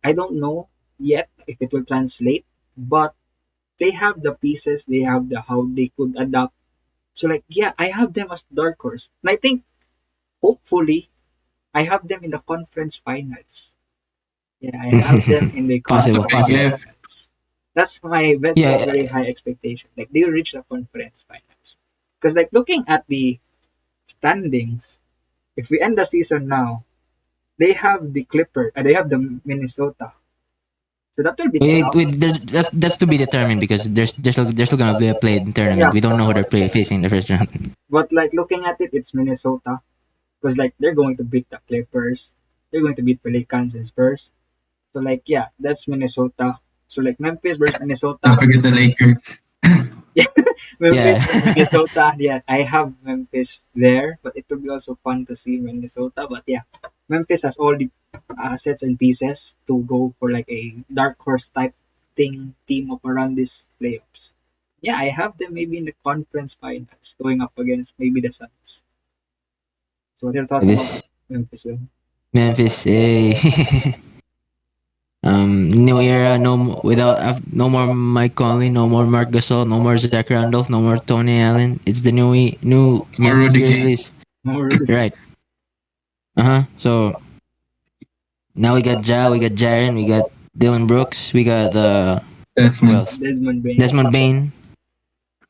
[SPEAKER 1] I don't know yet if it will translate, but they have the pieces, they have the how they could adapt. So like yeah, I have them as dark horse, and I think hopefully I have them in the conference finals. Yeah, I have them in the
[SPEAKER 4] That's a
[SPEAKER 2] Possible,
[SPEAKER 1] conference
[SPEAKER 4] big
[SPEAKER 2] possible.
[SPEAKER 4] if.
[SPEAKER 1] finals. That's a
[SPEAKER 2] Yeah,
[SPEAKER 1] very high expectation. Like they will reach the conference finals. Because like looking at the standings, if we end the season now, they have the they have the Minnesota. So that will be tough.
[SPEAKER 2] that's to be determined because they're still gonna play a played in
[SPEAKER 1] Yeah,
[SPEAKER 2] tournament. We don't know who they're facing in the first round.
[SPEAKER 1] but like looking at it, it's Minnesota because like they're going to beat the Clippers, they're going to beat Pelicans and Spurs. So like yeah, that's Minnesota. So like Memphis versus
[SPEAKER 4] Don't
[SPEAKER 1] Minnesota.
[SPEAKER 4] forget the Lakers.
[SPEAKER 1] Yeah, Memphis
[SPEAKER 2] Yeah,
[SPEAKER 1] and Minnesota. Yeah, I have Memphis there, but it will be also fun to see Minnesota. But yeah, Memphis has all the assets and pieces to go for like a dark horse type thing team up around these playoffs. Yeah, I have them maybe in the conference finals going up against maybe the Suns. So what are your thoughts about
[SPEAKER 2] this
[SPEAKER 1] Memphis? Will?
[SPEAKER 2] Memphis, new era. Without no more Mike Conley, no more Mark Gasol, no more Zach Randolph, no more Tony Allen. It's the new
[SPEAKER 4] Or
[SPEAKER 2] Memphis
[SPEAKER 4] Rudy Gay.
[SPEAKER 2] Grizzlies.
[SPEAKER 1] No, Rudy.
[SPEAKER 2] Right. So now we got Ja, we got Jaren, we got Dylan Brooks, we got who
[SPEAKER 4] Desmond.
[SPEAKER 2] else?
[SPEAKER 1] Desmond Bain.
[SPEAKER 2] Desmond Bain.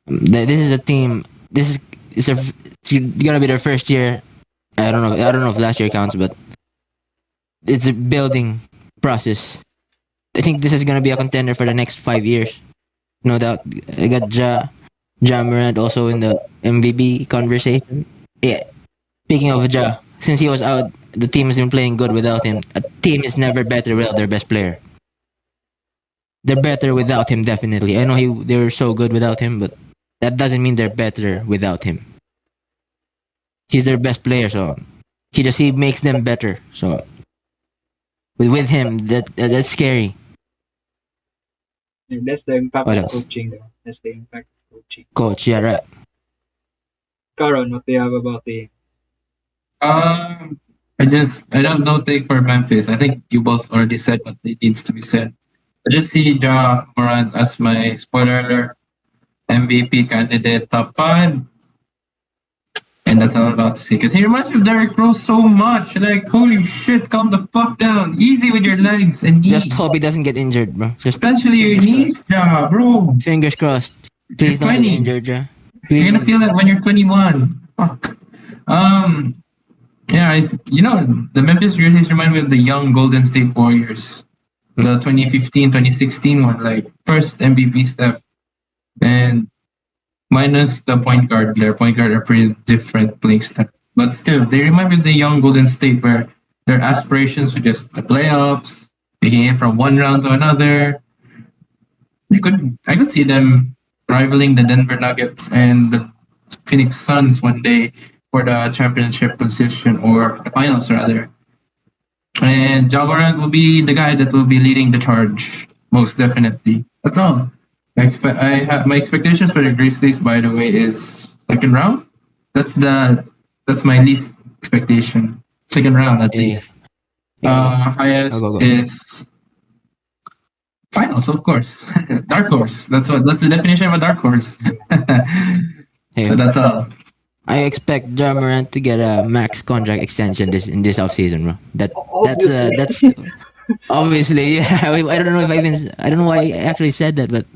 [SPEAKER 2] This is a team. It's gonna be their first year. I don't know. I don't know if last year counts, but it's a building process. I think this is gonna be a contender for the next 5 years, no doubt. I got Ja Morant also in the MVP conversation. Yeah. Speaking of Ja, since he was out, the team has been playing good without him. A team is never better without their best player. They're better without him, definitely. I know they were so good without him, but that doesn't mean they're better without him. He's their best player, so he makes them better. So with him, that's scary.
[SPEAKER 1] And that's the impact
[SPEAKER 2] What
[SPEAKER 1] of
[SPEAKER 2] else?
[SPEAKER 1] coaching, though. That's the impact of coaching.
[SPEAKER 2] Coach, yeah, right.
[SPEAKER 1] Karon, what do you have about the
[SPEAKER 4] I don't know take for Memphis. I think you both already said what it needs to be said. I just see Ja Morant as my spoiler alert MVP candidate top five, and that's all I'm about to say. Because he reminds me of Derrick Rose so much. Like, holy shit, calm the fuck down. Easy with your legs and
[SPEAKER 2] Just
[SPEAKER 4] knees.
[SPEAKER 2] hope he doesn't get injured, bro. Just
[SPEAKER 4] Especially your
[SPEAKER 2] fingers
[SPEAKER 4] knees,
[SPEAKER 2] crossed.
[SPEAKER 4] Ja, bro.
[SPEAKER 2] Fingers crossed.
[SPEAKER 4] You're
[SPEAKER 2] Please don't get
[SPEAKER 4] 20.
[SPEAKER 2] injured, ja.
[SPEAKER 4] You're gonna feel
[SPEAKER 2] Please.
[SPEAKER 4] that when you're 21. Fuck. Um, yeah, the Memphis Grizzlies remind me of the young Golden State Warriors. The 2015, 2016 one, like first MVP stuff. And minus the point guard, their point guard are pretty different playing style. But still, they remind me of the young Golden State where their aspirations were just the playoffs, taking it from one round to another. I could see them rivaling the Denver Nuggets and the Phoenix Suns one day for the championship position or the finals rather. And Ja Morant will be the guy that will be leading the charge, most definitely. That's all. My expectations for the Grizzlies, by the way, is second round. That's the that's my least expectation. Second round at
[SPEAKER 2] Yeah,
[SPEAKER 4] least.
[SPEAKER 2] yeah. Go,
[SPEAKER 4] Highest
[SPEAKER 2] go, go.
[SPEAKER 4] is finals, of course. Dark horse. That's the definition of a dark horse. So
[SPEAKER 2] Hey,
[SPEAKER 4] that's all.
[SPEAKER 2] I expect Ja Morant to get a max contract extension this offseason, bro.
[SPEAKER 1] obviously?
[SPEAKER 2] That's obviously yeah. I don't know if I don't know why I actually said that, but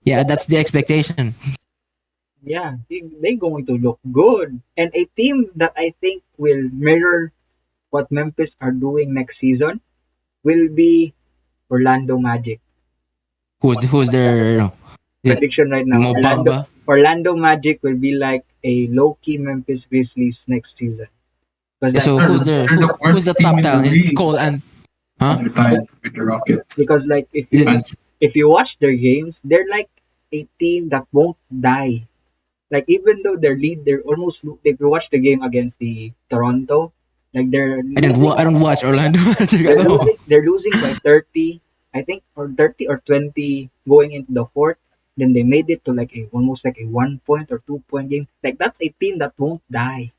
[SPEAKER 2] yeah, that's the expectation.
[SPEAKER 1] Yeah, they're going to look good. And a team that I think will mirror what Memphis are doing next season will be Orlando Magic.
[SPEAKER 2] Who's their is it
[SPEAKER 1] Prediction right now.
[SPEAKER 2] Mobamba?
[SPEAKER 1] Orlando Magic will be like a low key Memphis Grizzlies next season. Because
[SPEAKER 2] Yeah,
[SPEAKER 1] like
[SPEAKER 2] so
[SPEAKER 4] They're the
[SPEAKER 2] who's the
[SPEAKER 4] worst team
[SPEAKER 2] top
[SPEAKER 4] in the
[SPEAKER 2] talent? Is it
[SPEAKER 4] league.
[SPEAKER 2] Cole and huh?
[SPEAKER 4] They're tied with the Rockets.
[SPEAKER 1] because like
[SPEAKER 2] Is it
[SPEAKER 1] if you watch their games, they're like a team that won't die. Like even though they're almost if you watch the game against the Toronto, like
[SPEAKER 2] I don't watch Orlando Magic at all.
[SPEAKER 1] they're losing by 30, I think, or 30 or 20 going into the fourth. Then they made it to like a almost like a 1 point or 2 point game. Like that's a team that won't die.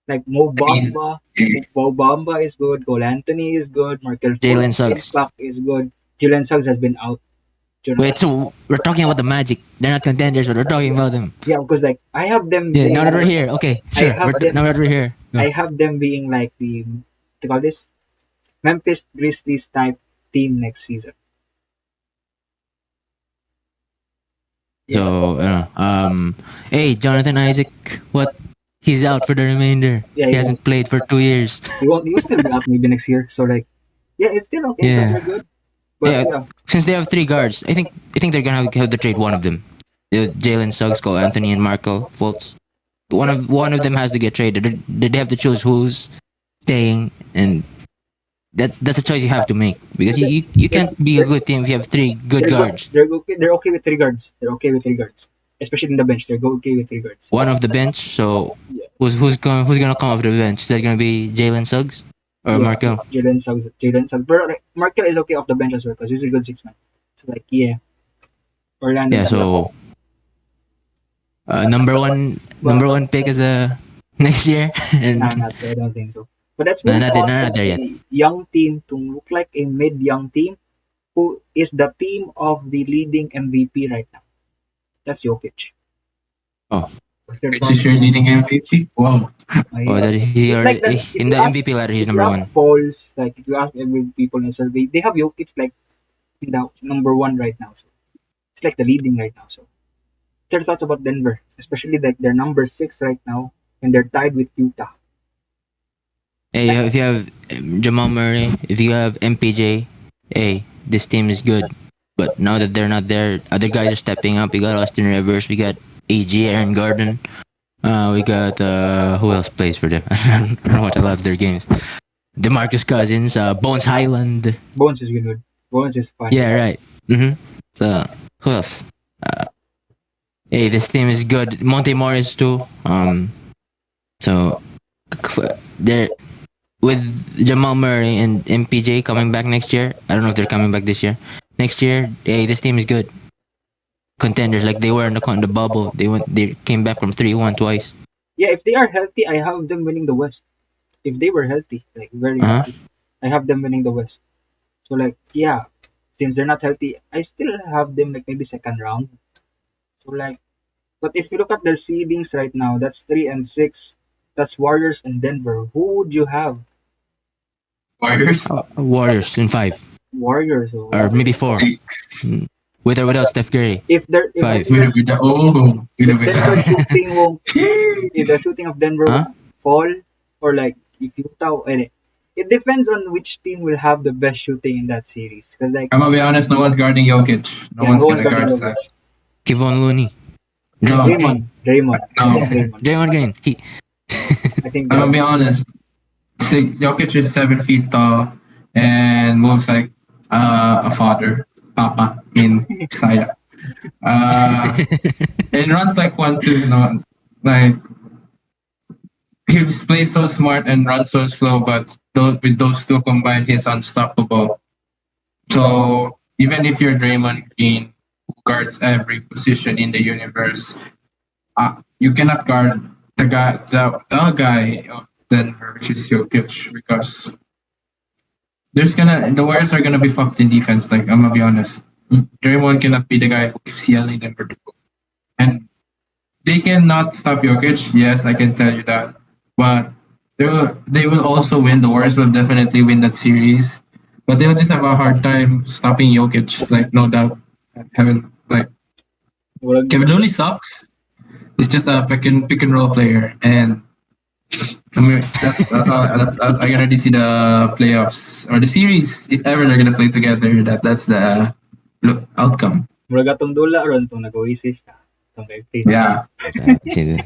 [SPEAKER 1] Like
[SPEAKER 4] I mean,
[SPEAKER 1] Mo Bamba is good. Cole Anthony is good. Markel
[SPEAKER 2] Jalen
[SPEAKER 1] Fultz's
[SPEAKER 2] Suggs.
[SPEAKER 1] impact is good. Jalen Suggs has been out.
[SPEAKER 2] Wait, so we're talking about the Magic. They're not contenders, but we're talking about them.
[SPEAKER 1] Yeah, because like I have them
[SPEAKER 2] Yeah,
[SPEAKER 1] being
[SPEAKER 2] now that we're
[SPEAKER 1] like
[SPEAKER 2] here, okay,
[SPEAKER 1] I
[SPEAKER 2] sure.
[SPEAKER 1] have them
[SPEAKER 2] Now that we're here. Go.
[SPEAKER 1] I have them being like the to call this Memphis Grizzlies type team next season. Yeah,
[SPEAKER 2] So, hey, Jonathan Isaac, what? He's out for the remainder.
[SPEAKER 1] yeah,
[SPEAKER 2] He
[SPEAKER 1] he won't.
[SPEAKER 2] hasn't played for 2 years.
[SPEAKER 1] He will still be out maybe next year. So like, yeah, it's still okay because
[SPEAKER 2] Yeah,
[SPEAKER 1] they're good. But
[SPEAKER 2] yeah.
[SPEAKER 1] yeah,
[SPEAKER 2] Since they have three guards, I think they're gonna have to trade one of them. Jalen Suggs, Cole Anthony, and Markel Fultz. One of them has to get traded. They have to choose who's staying, and that's a choice you have to make because you
[SPEAKER 1] they're,
[SPEAKER 2] can't be a good team if you have three good guards.
[SPEAKER 1] they're okay with three guards. They're okay with three guards, especially in the bench. They're okay with three guards.
[SPEAKER 2] One off the bench. So
[SPEAKER 1] Yeah,
[SPEAKER 2] who's gonna come off the bench? Is that gonna be Jalen Suggs or
[SPEAKER 1] yeah.
[SPEAKER 2] Markel?
[SPEAKER 1] Jalen Suggs. But like, Markel is okay off the bench as well because he's a good six man. So like, yeah, Orlando.
[SPEAKER 2] Yeah. So number one pick is a next year, and
[SPEAKER 1] Nah, not I don't think so. But that's
[SPEAKER 2] no,
[SPEAKER 1] very common
[SPEAKER 2] not
[SPEAKER 1] for
[SPEAKER 2] there yet.
[SPEAKER 1] a young team to look like a mid-young team who is the team of the leading MVP right now. That's Jokic.
[SPEAKER 2] Oh,
[SPEAKER 1] Because they're
[SPEAKER 4] which is your leading MVP? Wow.
[SPEAKER 2] oh,
[SPEAKER 1] yeah.
[SPEAKER 2] that he
[SPEAKER 1] It's like
[SPEAKER 2] already
[SPEAKER 1] that.
[SPEAKER 2] in the MVP ladder. He's
[SPEAKER 1] If you
[SPEAKER 2] number
[SPEAKER 1] ask
[SPEAKER 2] one.
[SPEAKER 1] polls, like if you ask every people in the survey, they have Jokic like in the number one right now. So it's like the leading right now. So their thoughts about Denver, especially like they're number six right now, and they're tied with Utah.
[SPEAKER 2] Hey, if you have Jamal Murray, if you have MPJ, hey, this team is good. But now that they're not there, other guys are stepping up. We got Austin Rivers, we got AG, Aaron Gordon. We got who else plays for them? I don't watch a lot of their games. DeMarcus Cousins, Bones Highland.
[SPEAKER 1] Bones is really good. Bones is fun.
[SPEAKER 2] Yeah, right. So who else? Uh, hey, this team is good. Monte Morris too. So they're with Jamal Murray and MPJ coming back next year. I don't know if they're coming back this year. Next year, hey, this team is good. Contenders like they were in the bubble. They came back from 3-1 twice.
[SPEAKER 1] Yeah, if they are healthy, I have them winning the West. If they were healthy, like very
[SPEAKER 2] Uh huh.
[SPEAKER 1] healthy, I have them winning the West. So like yeah, since they're not healthy, I still have them like maybe second round. So like, but if you look at their seedings right now, that's 3 and 6. That's Warriors and Denver. Who would you have?
[SPEAKER 4] Warriors?
[SPEAKER 2] Warriors in 5
[SPEAKER 1] Warriors
[SPEAKER 2] or maybe 4.
[SPEAKER 4] Six.
[SPEAKER 2] With or without Steph Curry.
[SPEAKER 1] if they're if
[SPEAKER 2] 5.
[SPEAKER 4] With the oh, with
[SPEAKER 1] if
[SPEAKER 4] the
[SPEAKER 1] Denver shooting won't if the shooting of Denver
[SPEAKER 2] Huh?
[SPEAKER 1] won't fall or like if Utah and it depends on which team will have the best shooting in that series. Because like
[SPEAKER 4] I'm gonna be honest, no one's guarding Jokic. No
[SPEAKER 1] yeah,
[SPEAKER 4] one's
[SPEAKER 1] no one's
[SPEAKER 4] gonna
[SPEAKER 1] guarding
[SPEAKER 4] guard
[SPEAKER 1] Jokic.
[SPEAKER 4] Zach.
[SPEAKER 2] Kevon Looney.
[SPEAKER 4] No,
[SPEAKER 2] Draymond Green.
[SPEAKER 1] Draymond. I
[SPEAKER 4] no.
[SPEAKER 1] think Draymond.
[SPEAKER 2] Draymond Green. He.
[SPEAKER 1] I think
[SPEAKER 4] I'm gonna be
[SPEAKER 1] Draymond.
[SPEAKER 4] honest. Jokic is 7 feet tall and moves like a father, Papa in Saya. And runs like one too. No, like he plays so smart and runs so slow, but with those two combined, he's unstoppable. So even if you're Draymond Green, who guards every position in the universe, you cannot guard the guy of Denver, which is Jokic, because the Warriors are gonna be fucked in defense. Like I'm gonna be honest, Draymond cannot be the guy who keeps yelling Denver to go, and they cannot stop Jokic. Yes, I can tell you that, but they will also win. The Warriors will definitely win that series, but they'll just have a hard time stopping Jokic. Like no doubt, having like
[SPEAKER 1] Well,
[SPEAKER 4] Kevin Looney sucks. He's just a pick and roll player, and I mean I can already see the playoffs or the series if ever they're gonna play together. That's the outcome.
[SPEAKER 1] mura gatong dula ron tong nag-Oasis ka. Tong kay Phoenix.
[SPEAKER 4] Yeah,
[SPEAKER 2] See,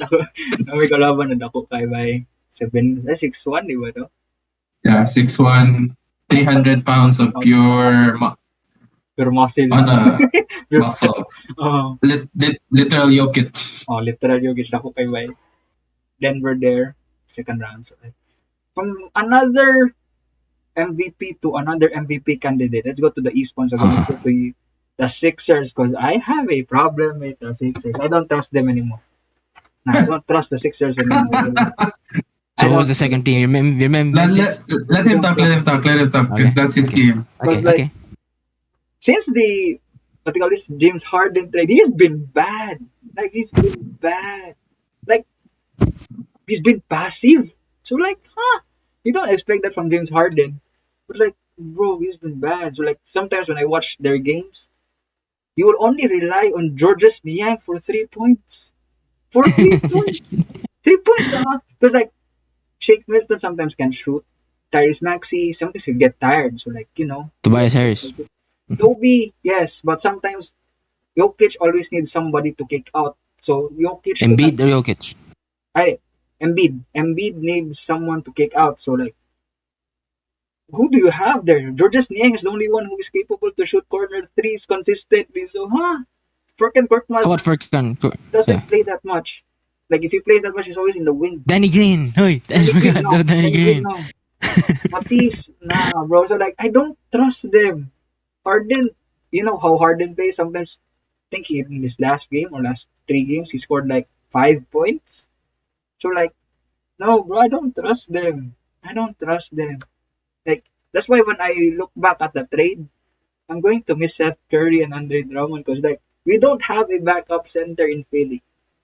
[SPEAKER 1] Ako, na may kalaban na dako kay by 6'1", di ba to?
[SPEAKER 4] yeah, 6'1", 300 pounds of pure
[SPEAKER 1] Pero muscle.
[SPEAKER 4] on a
[SPEAKER 1] Pure,
[SPEAKER 4] muscle.
[SPEAKER 1] oh,
[SPEAKER 4] Literal Jokic.
[SPEAKER 1] literal yung dako kay by Denver there, second round. So, like, from another MVP to another MVP candidate, let's go to the East one. So let's go to the Sixers, because I have a problem with the Sixers. I don't trust them anymore. Nah, I don't trust the Sixers anymore. I
[SPEAKER 2] So who's the
[SPEAKER 1] don't
[SPEAKER 2] second
[SPEAKER 1] trust
[SPEAKER 2] team?
[SPEAKER 1] them.
[SPEAKER 2] You remember
[SPEAKER 4] let,
[SPEAKER 2] Memphis?
[SPEAKER 4] let, let
[SPEAKER 1] I
[SPEAKER 4] him
[SPEAKER 1] don't
[SPEAKER 4] talk, let
[SPEAKER 1] trust
[SPEAKER 4] him talk,
[SPEAKER 1] them.
[SPEAKER 4] let him talk, because
[SPEAKER 2] Okay,
[SPEAKER 4] that's his
[SPEAKER 2] okay,
[SPEAKER 4] team.
[SPEAKER 1] Because
[SPEAKER 2] okay,
[SPEAKER 1] like
[SPEAKER 2] okay.
[SPEAKER 1] since the what do you call this James Harden trade, he's been bad. Like he's been bad. Like he's been passive. So like, you don't expect that from James Harden. But like, bro, he's been bad. So like sometimes when I watch their games, you will only rely on Georges Niang for 3 points. For 3 points. 3 points, because like Shake Milton sometimes can shoot. Tyrese Maxey sometimes you get tired. So like,
[SPEAKER 2] Tobias Harris.
[SPEAKER 1] Toby, yes, but sometimes Jokic always needs somebody to kick out. So Jokic cannot.
[SPEAKER 2] Embiid or Jokic?
[SPEAKER 1] I Embiid needs someone to kick out. So like, who do you have there? Georges Niang is the only one who is capable to shoot corner threes consistently. So Furkan
[SPEAKER 2] How
[SPEAKER 1] Korkmaz
[SPEAKER 2] about Furkan? Yeah.
[SPEAKER 1] doesn't play that much. Like if he plays that much, he's always in the wing.
[SPEAKER 2] Danny Green. Hey, I
[SPEAKER 1] Danny Green,
[SPEAKER 2] forgot
[SPEAKER 1] no.
[SPEAKER 2] the Danny
[SPEAKER 1] Danny Green,
[SPEAKER 2] Green.
[SPEAKER 1] no. Matisse, nah, bro. So like, I don't trust them. Harden, you know how Harden plays. Sometimes, I think he in his last game or last 3 games, he scored like 5 points. So like, no, bro, I don't trust them. I don't trust them. Like that's why when I look back at the trade, I'm going to miss Seth Curry and Andre Drummond because like we don't have a backup center in Philly.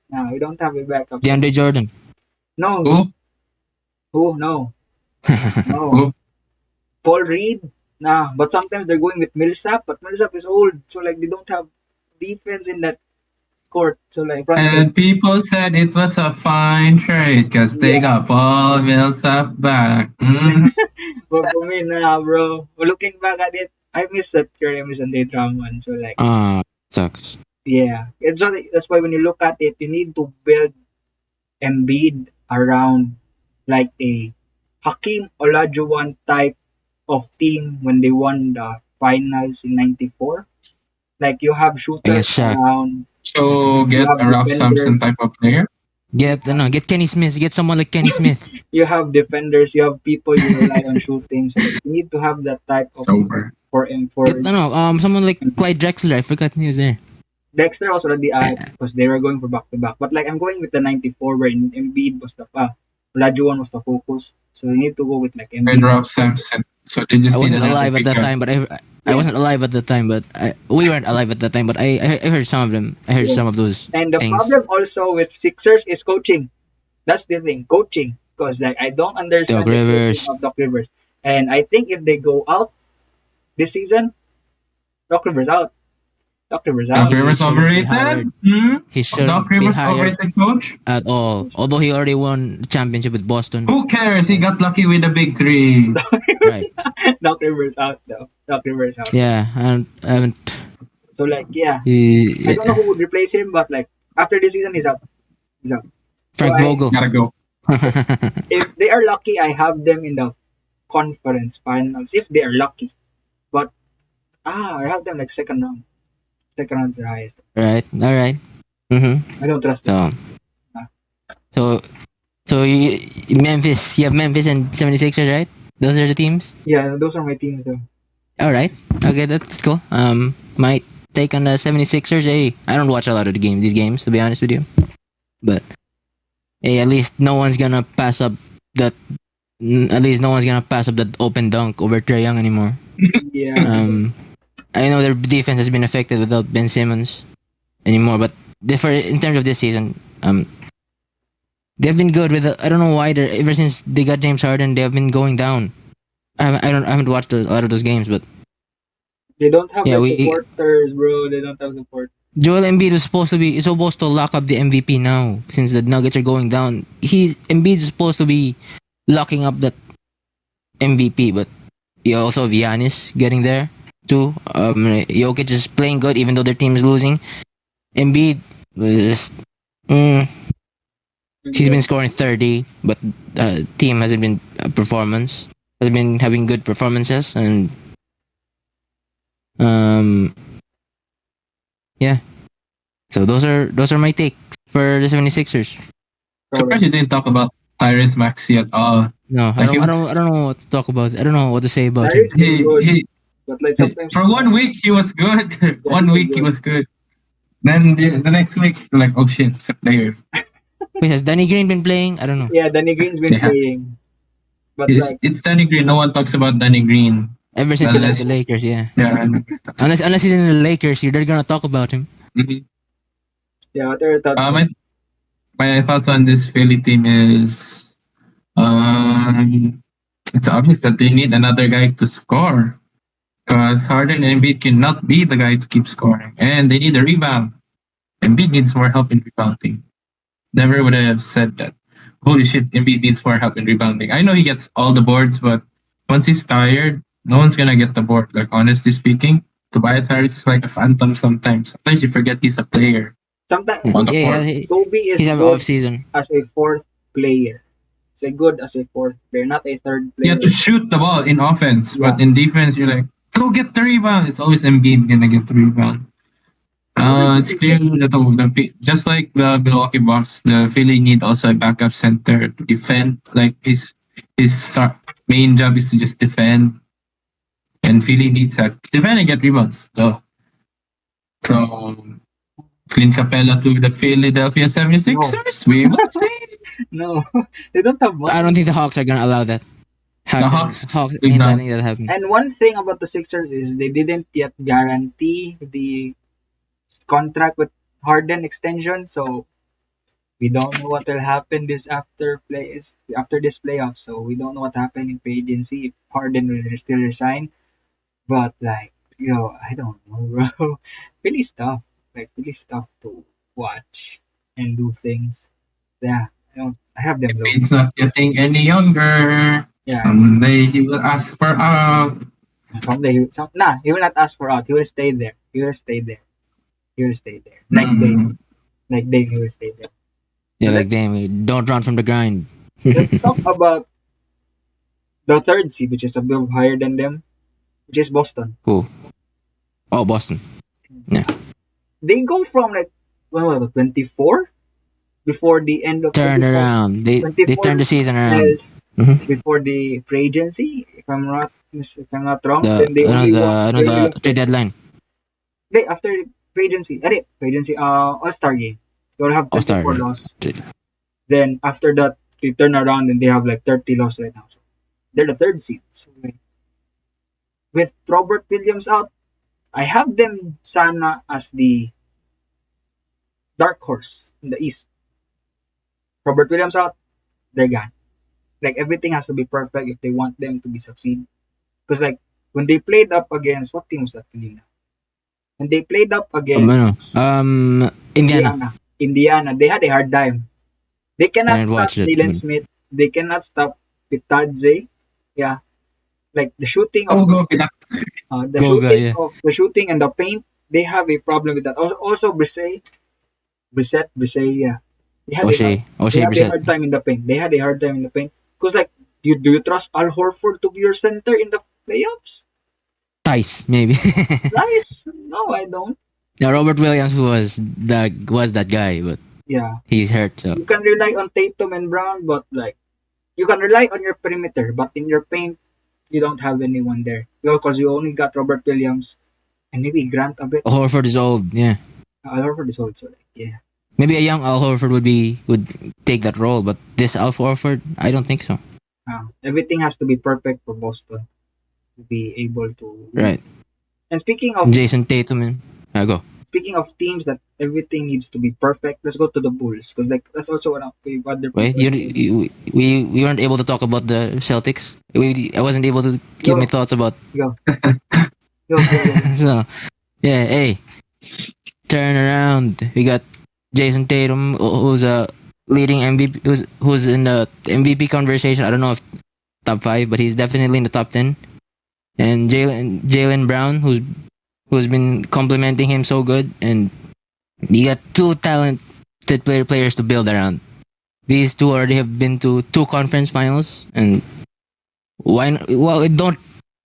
[SPEAKER 1] No, we don't have a backup center.
[SPEAKER 2] DeAndre Jordan.
[SPEAKER 1] No,
[SPEAKER 4] Who?
[SPEAKER 1] who? No, no.
[SPEAKER 4] Who?
[SPEAKER 1] Paul Reed. Nah, but sometimes they're going with Millsap, but Millsap is old, so like they don't have defense in that court. So like front court.
[SPEAKER 4] And people said it was a fine trade because they
[SPEAKER 1] Yeah.
[SPEAKER 4] got Paul Millsap back. Mhm.
[SPEAKER 1] But for me, nah, bro. Looking back at it, I miss that Curry, I miss Andre Drummond. So like,
[SPEAKER 2] Sucks.
[SPEAKER 1] yeah, that's why when you look at it, you need to build Embiid around like a Hakeem Olajuwon type of team when they won the finals in '94. Like you have shooters
[SPEAKER 2] Against Shaq.
[SPEAKER 1] around,
[SPEAKER 4] So
[SPEAKER 1] you
[SPEAKER 4] get
[SPEAKER 1] have
[SPEAKER 4] a Ralph Sampson type
[SPEAKER 1] defenders,
[SPEAKER 4] of player.
[SPEAKER 1] you have,
[SPEAKER 2] Get Kenny Smith. Get someone like Kenny Smith.
[SPEAKER 1] you have defenders, you have people you rely on shooting. So like you need to have that type of
[SPEAKER 4] Sober.
[SPEAKER 1] for him for
[SPEAKER 2] Get someone like Clyde Drexler. I forgot he was there.
[SPEAKER 1] Dexter also already
[SPEAKER 2] I,
[SPEAKER 1] because they were going for back to back. But like I'm going with the '94 where Embiid was the Olajuwon was the focus. So you need to go with like
[SPEAKER 4] And
[SPEAKER 1] Embiid as
[SPEAKER 4] Ralph
[SPEAKER 1] the focus.
[SPEAKER 4] Sampson. So they
[SPEAKER 2] I
[SPEAKER 4] just need
[SPEAKER 2] wasn't
[SPEAKER 4] another
[SPEAKER 2] alive at
[SPEAKER 4] big
[SPEAKER 2] that
[SPEAKER 4] guy.
[SPEAKER 2] time, but I
[SPEAKER 1] Yeah,
[SPEAKER 2] wasn't alive at the time, but we weren't alive at that time. But I heard some of them. I heard
[SPEAKER 1] yeah.
[SPEAKER 2] some of those
[SPEAKER 1] And the
[SPEAKER 2] things.
[SPEAKER 1] problem also with Sixers is coaching. That's the thing, coaching. Because like I don't
[SPEAKER 2] Doc
[SPEAKER 1] understand the coaching
[SPEAKER 2] Rivers.
[SPEAKER 1] of Doc Rivers. And I think if they go out this season, Doc Rivers out. Doc Rivers
[SPEAKER 4] Doc
[SPEAKER 1] out.
[SPEAKER 2] He
[SPEAKER 4] Rivers
[SPEAKER 2] shouldn't be
[SPEAKER 4] overrated?
[SPEAKER 2] hired.
[SPEAKER 4] Hmm?
[SPEAKER 2] He
[SPEAKER 4] Doc
[SPEAKER 2] shouldn't be
[SPEAKER 4] Rivers
[SPEAKER 2] hired
[SPEAKER 4] overrated coach?
[SPEAKER 2] at all. Although he already won the championship with Boston.
[SPEAKER 4] Who cares? He got lucky with the big three.
[SPEAKER 2] Right.
[SPEAKER 1] Doc Rivers out though. Doc Rivers out.
[SPEAKER 2] Yeah, and I haven't.
[SPEAKER 1] So like yeah, I don't know
[SPEAKER 2] Yeah.
[SPEAKER 1] who would replace him, but like after this season he's out. He's out. So
[SPEAKER 2] Frank Vogel.
[SPEAKER 4] Gotta go.
[SPEAKER 1] so if they are lucky, I have them in the conference finals. If they are lucky, but I have them like second round. Second round's the highest.
[SPEAKER 2] Right. All right. Mm-hmm.
[SPEAKER 1] I don't trust them.
[SPEAKER 2] So so so Memphis. You have Memphis and 76ers, right? Those are the teams.
[SPEAKER 1] Yeah, those are my teams though.
[SPEAKER 2] All right. Okay, that's cool. My take on the 76ers. Hey, I don't watch a lot of these games, to be honest with you. But hey, at least no one's gonna pass up that. At least no one's gonna pass up that open dunk over Trae Young anymore.
[SPEAKER 1] Yeah.
[SPEAKER 2] I know their defense has been affected without Ben Simmons anymore, but in terms of this season, they've been good with. I don't know why they're ever since they got James Harden, they have been going down. I haven't watched a lot of those games, but
[SPEAKER 1] They don't have
[SPEAKER 2] yeah,
[SPEAKER 1] like
[SPEAKER 2] we
[SPEAKER 1] supporters, bro. They don't have support.
[SPEAKER 2] Joel Embiid was supposed to lock up the MVP now since the Nuggets are going down. Embiid is supposed to be locking up that MVP, but you also have Giannis getting there too. Jokic is playing good even though their team is losing. Embiid was just, he's been scoring 30, but team hasn't been has been having good performances, and yeah. So those are my takes for the 76ers.
[SPEAKER 4] Surprised you didn't talk about Tyrese Maxey at all.
[SPEAKER 2] No,
[SPEAKER 4] Like he was,
[SPEAKER 2] I don't know what to talk about. I don't know what to say about him.
[SPEAKER 1] Tyrese been good.
[SPEAKER 4] he
[SPEAKER 1] But like sometimes
[SPEAKER 4] For 1 week, he was good.
[SPEAKER 1] yeah, he
[SPEAKER 4] One
[SPEAKER 1] was
[SPEAKER 4] week, he
[SPEAKER 1] good.
[SPEAKER 4] was good. Then the next week, you're like, oh shit, it's a player.
[SPEAKER 2] Wait, has Danny Green been playing? I don't know.
[SPEAKER 1] Yeah, Danny Green's been
[SPEAKER 4] Yeah.
[SPEAKER 1] playing, but like
[SPEAKER 4] It's Danny Green. No one talks about Danny Green.
[SPEAKER 2] Ever since he left the
[SPEAKER 4] Unless,
[SPEAKER 2] Lakers, yeah.
[SPEAKER 4] yeah.
[SPEAKER 2] Unless he's in the Lakers, they're gonna talk about him.
[SPEAKER 4] Mhm.
[SPEAKER 1] yeah, what are your thoughts?
[SPEAKER 4] My, my thoughts on this Philly team is it's obvious that they need another guy to score because Harden and Embiid cannot be the guy to keep scoring, and they need a rebound. Embiid needs more help in rebounding. Never would I have said that. Holy shit, Embiid needs more help in rebounding. I know he gets all the boards, but once he's tired, no one's gonna get the board. Like honestly speaking, Tobias Harris is like a phantom sometimes. Sometimes you forget he's a player
[SPEAKER 1] Sometimes
[SPEAKER 4] on the
[SPEAKER 2] Yeah,
[SPEAKER 4] court.
[SPEAKER 1] Toby is
[SPEAKER 2] he's having
[SPEAKER 1] good
[SPEAKER 2] off season.
[SPEAKER 1] as a fourth player. He's good as a fourth player, not a third
[SPEAKER 4] You
[SPEAKER 1] player.
[SPEAKER 4] have to shoot the ball in offense,
[SPEAKER 1] Yeah.
[SPEAKER 4] but in defense, you're like, go get the rebound. It's always Embiid gonna get the rebound. It's clear that just like the Milwaukee Bucks, the Philly need also a backup center to defend. Like his main job is to just defend, and Philly needs that defend and get rebounds. So Clint Capella to the Philadelphia 76ers. We will see.
[SPEAKER 1] No, they don't have money.
[SPEAKER 2] I don't think the Hawks are gonna allow that.
[SPEAKER 4] The Hawks
[SPEAKER 2] Hawks
[SPEAKER 4] did
[SPEAKER 2] ain't
[SPEAKER 4] not.
[SPEAKER 2] letting that happen.
[SPEAKER 1] And one thing about the Sixers is they didn't yet guarantee the contract with Harden extension, so we don't know what will happen after this playoff. So we don't know what happened in free agency if Harden will still resign. But like, I don't know, bro. Really tough. Like really tough to watch and do things. Yeah, I have them low.
[SPEAKER 4] Embiid's not getting any younger.
[SPEAKER 1] Yeah.
[SPEAKER 4] Someday he will ask for out.
[SPEAKER 1] Someday, he will not ask for out. He will stay there. He will stay there. He will stay there. Like
[SPEAKER 4] Mm.
[SPEAKER 1] Dave, he will stay there.
[SPEAKER 2] Yeah,
[SPEAKER 1] So
[SPEAKER 2] like damn, don't run from the grind.
[SPEAKER 1] let's talk about the third seed, which is a bit higher than them, which is Boston.
[SPEAKER 2] Who? Oh, Boston.
[SPEAKER 1] They go from like 24 before the end of
[SPEAKER 2] Turn
[SPEAKER 1] 24
[SPEAKER 2] around. They
[SPEAKER 1] 24
[SPEAKER 2] turned the season around.
[SPEAKER 1] else
[SPEAKER 2] Mhm.
[SPEAKER 1] before the free agency. If I'm not wrong,
[SPEAKER 2] The
[SPEAKER 1] then they only won. They only
[SPEAKER 2] the
[SPEAKER 1] lost
[SPEAKER 2] trade
[SPEAKER 1] this.
[SPEAKER 2] deadline.
[SPEAKER 1] They after free agency, All Star game. They'll have
[SPEAKER 2] All Star.
[SPEAKER 1] 24 loss. Then after that, they turn around and they have like 30 loss right now. So they're the third seed. So like, with Robert Williams out, I have them sana as the dark horse in the East. Robert Williams out, they're gone. Like everything has to be perfect if they want them to be succeed. Because like when they played up against what team was that kanina? When they played up against
[SPEAKER 2] Indiana.
[SPEAKER 1] Indiana, they had a hard time. They
[SPEAKER 2] I
[SPEAKER 1] cannot
[SPEAKER 2] didn't
[SPEAKER 1] stop
[SPEAKER 2] watch it.
[SPEAKER 1] Jalen Smith. They cannot stop Pitadze. Yeah, like the shooting
[SPEAKER 4] Oh,
[SPEAKER 1] of
[SPEAKER 4] go Pinak.
[SPEAKER 2] Goga, yeah.
[SPEAKER 1] the shooting and the paint. They have a problem with that. Also, Brissett, yeah. They had
[SPEAKER 2] O'Shea
[SPEAKER 1] they had a
[SPEAKER 2] Brissett.
[SPEAKER 1] hard time in the paint. They had a hard time in the paint because like do you trust Al Horford to be your center in the playoffs?
[SPEAKER 2] Tice, maybe.
[SPEAKER 1] Nice. No, I don't.
[SPEAKER 2] Now Robert Williams was that guy, but
[SPEAKER 1] Yeah,
[SPEAKER 2] he's hurt. So
[SPEAKER 1] you can rely on Tatum and Brown, but like you can rely on your perimeter, but in your paint, you don't have anyone there. Because you only got Robert Williams and maybe Grant a bit.
[SPEAKER 2] Horford is old. Yeah,
[SPEAKER 1] Al Horford is also like, yeah.
[SPEAKER 2] maybe a young Al Horford would take that role, but this Al Horford, I don't think so.
[SPEAKER 1] Everything has to be perfect for Boston to be able to win.
[SPEAKER 2] Right.
[SPEAKER 1] And speaking of
[SPEAKER 2] Jason Tatum and go.
[SPEAKER 1] teams that everything needs to be perfect, let's go to the Bulls because like that's also one of the other.
[SPEAKER 2] Wait, we weren't able to talk about the Celtics. I wasn't able to give
[SPEAKER 1] Go.
[SPEAKER 2] my thoughts about.
[SPEAKER 1] Go. Go.
[SPEAKER 2] So yeah, hey, turn around. We got Jason Tatum, who's a leading MVP, who's in the MVP conversation. I don't know if top 5, but he's definitely in the top 10. And Jalen Brown, who's been complimenting him so good, and you got two talented players to build around. These two already have been to 2 conference finals, and don't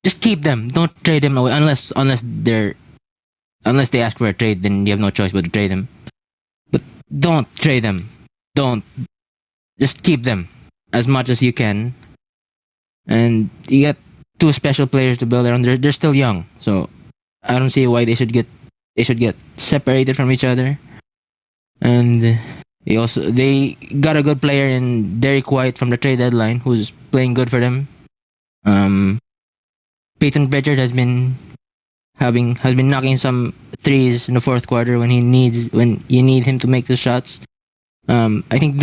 [SPEAKER 2] just keep them. Don't trade them away unless they ask for a trade. Then you have no choice but to trade them. But don't trade them. Don't just keep them as much as you can. And you got two special players to build around. They're still young, so I don't see why they should get separated from each other. And they got a good player in Derek White from the trade deadline, who's playing good for them. Um, Peyton Pritchard has been knocking some threes in the fourth quarter when you need him to make the shots. I think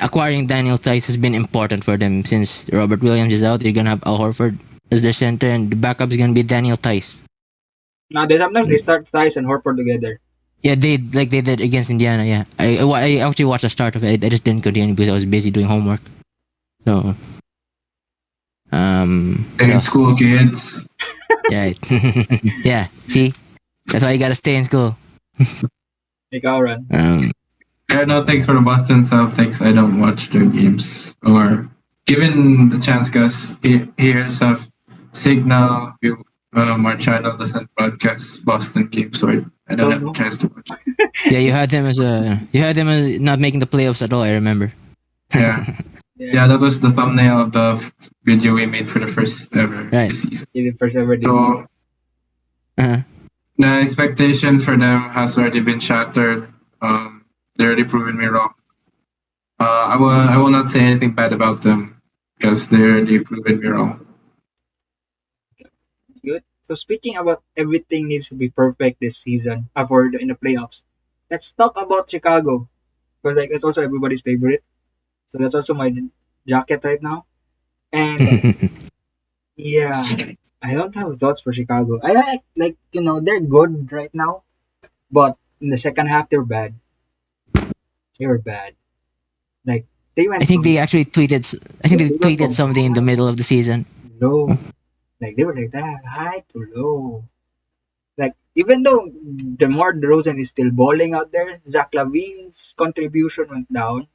[SPEAKER 2] acquiring Daniel Tice has been important for them since Robert Williams is out. They're gonna have Al Horford as their center, and the backup is gonna be Daniel Tice.
[SPEAKER 1] Now, they sometimes they start Thais and Horford together.
[SPEAKER 2] Yeah, they did against Indiana. Yeah, I actually watched the start of it. I just didn't continue because I was busy doing homework. So, what
[SPEAKER 4] In
[SPEAKER 2] else?
[SPEAKER 4] school, kids.
[SPEAKER 2] Yeah, yeah. See, that's why you gotta stay in school.
[SPEAKER 1] Ikaw, Ran.
[SPEAKER 4] Yeah, no, thanks for the Boston Celtics. I don't watch their games. Or given the chance, guys, here's a signal. Our channel doesn't broadcast Boston games, so I don't have a chance to watch.
[SPEAKER 2] Yeah, you had them as not making the playoffs at all. I remember.
[SPEAKER 4] Yeah. Yeah, that was the thumbnail of the video we made for the first ever
[SPEAKER 2] Right.
[SPEAKER 4] season.
[SPEAKER 1] The first ever this season.
[SPEAKER 4] So
[SPEAKER 2] Uh-huh.
[SPEAKER 4] the expectation for them has already been shattered. They already proven me wrong. I will not say anything bad about them because they already proven me wrong.
[SPEAKER 1] Good. So speaking about everything needs to be perfect this season in the playoffs, let's talk about Chicago because like it's also everybody's favorite. So that's also my jacket right now. And yeah, I don't have thoughts for Chicago. I like they're good right now, but in the second half they're bad. They were bad. Like they
[SPEAKER 2] I
[SPEAKER 1] went
[SPEAKER 2] think
[SPEAKER 1] from
[SPEAKER 2] they actually tweeted. I think they
[SPEAKER 1] they went
[SPEAKER 2] tweeted
[SPEAKER 1] from
[SPEAKER 2] something in the
[SPEAKER 1] high
[SPEAKER 2] middle of the season.
[SPEAKER 1] to low. Like they were like that, high to low. Like even though DeMar DeRozan is still balling out there, Zach Lavine's contribution went down.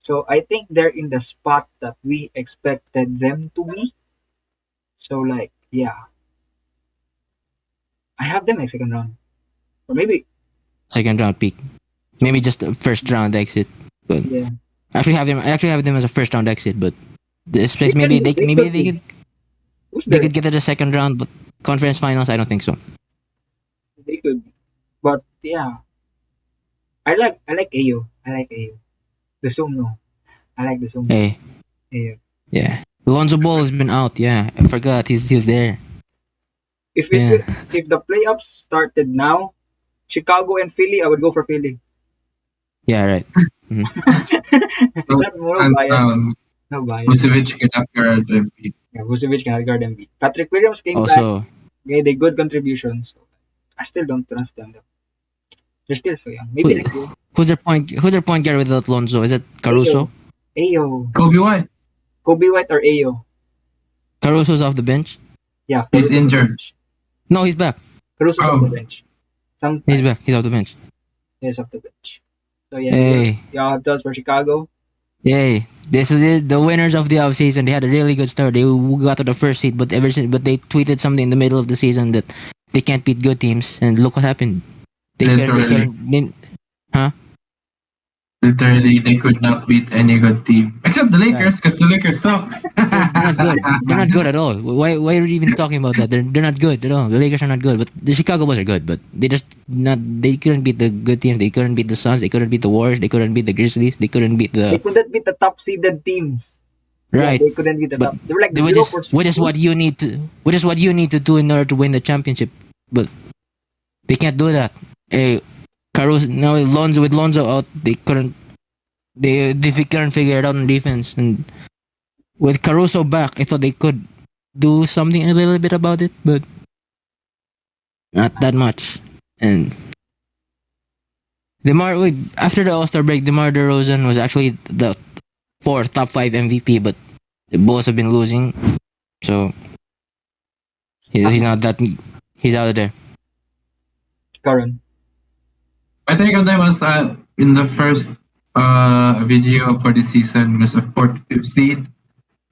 [SPEAKER 1] So I think they're in the spot that we expected them to be. So like yeah, I have them like second round or maybe
[SPEAKER 2] Second round pick, maybe just a first round exit. But
[SPEAKER 1] yeah.
[SPEAKER 2] I actually have them as a first round exit. But this place
[SPEAKER 1] They
[SPEAKER 2] maybe
[SPEAKER 1] can they
[SPEAKER 2] maybe
[SPEAKER 1] could be. Who's
[SPEAKER 2] they
[SPEAKER 1] there?
[SPEAKER 2] could get to the second round, but conference finals I don't think so.
[SPEAKER 1] They could be. But yeah, I like Ayo. I like Ayo. The Sumno. I like the Sumno.
[SPEAKER 2] Hey,
[SPEAKER 1] Ayo.
[SPEAKER 2] yeah, Lonzo Ball has been out. Yeah, I forgot he's there.
[SPEAKER 1] If
[SPEAKER 2] Yeah,
[SPEAKER 1] if the playoffs started now, Chicago and Philly, I would go for Philly.
[SPEAKER 2] yeah, right. Mhm.
[SPEAKER 1] Not more
[SPEAKER 4] Hands
[SPEAKER 1] bias.
[SPEAKER 4] down,
[SPEAKER 1] No bias.
[SPEAKER 4] Vucevic cannot guard Embiid.
[SPEAKER 1] Yeah, Vucevic cannot guard Embiid. Patrick Williams came back,
[SPEAKER 2] Also,
[SPEAKER 1] made a good contribution. So I still don't trust them. Though. They're still so young. Maybe
[SPEAKER 2] who,
[SPEAKER 1] next year.
[SPEAKER 2] who's their point guard without Lonzo? Is it Caruso?
[SPEAKER 1] Ayo.
[SPEAKER 4] Kobe White,
[SPEAKER 1] Kobe White or Ayo.
[SPEAKER 2] Caruso's off the bench.
[SPEAKER 1] Yeah,
[SPEAKER 4] he's
[SPEAKER 1] Caruso's off the
[SPEAKER 4] injured.
[SPEAKER 1] bench.
[SPEAKER 2] No, he's back.
[SPEAKER 1] Caruso's off the
[SPEAKER 4] Oh,
[SPEAKER 1] bench.
[SPEAKER 2] He's
[SPEAKER 1] Sometimes
[SPEAKER 2] back. He's off the bench.
[SPEAKER 1] he's off the bench. So yeah,
[SPEAKER 2] Hey,
[SPEAKER 1] y'all have thoughts for Chicago.
[SPEAKER 2] yay! This is it, the winners of the offseason. They had a really good start. They got to the first seed, but they tweeted something in the middle of the season that they can't beat good teams, and look what happened. They
[SPEAKER 4] literally,
[SPEAKER 2] can, huh?
[SPEAKER 4] literally, they could not beat any good team except the Lakers because the Lakers suck.
[SPEAKER 2] They're not good. They're not good at all. Why are we even talking about that? They're not good at all. The Lakers are not good, but the Chicago Bulls are good. But they couldn't beat the good teams. They couldn't beat the Suns. They couldn't beat the Warriors. They couldn't beat the Grizzlies. They couldn't beat
[SPEAKER 1] They
[SPEAKER 2] the
[SPEAKER 1] couldn't beat the top seeded teams. Yeah,
[SPEAKER 2] right.
[SPEAKER 1] they couldn't beat the
[SPEAKER 2] But
[SPEAKER 1] top. They were like the
[SPEAKER 2] which
[SPEAKER 1] 0
[SPEAKER 2] is
[SPEAKER 1] for 6.
[SPEAKER 2] which is what you need to do in order to win the championship. But they can't do that. Hey, Caruso now with Lonzo out, they couldn't couldn't figure it out on defense. And with Caruso back, I thought they could do something a little bit about it, but not that much. And after the All Star break, DeMar DeRozan was actually the top 5 MVP, but the Bulls have been losing, so he's not that. He's out of there.
[SPEAKER 1] Karan.
[SPEAKER 4] I think of them as in the first video for the season was a fourth, fifth seed.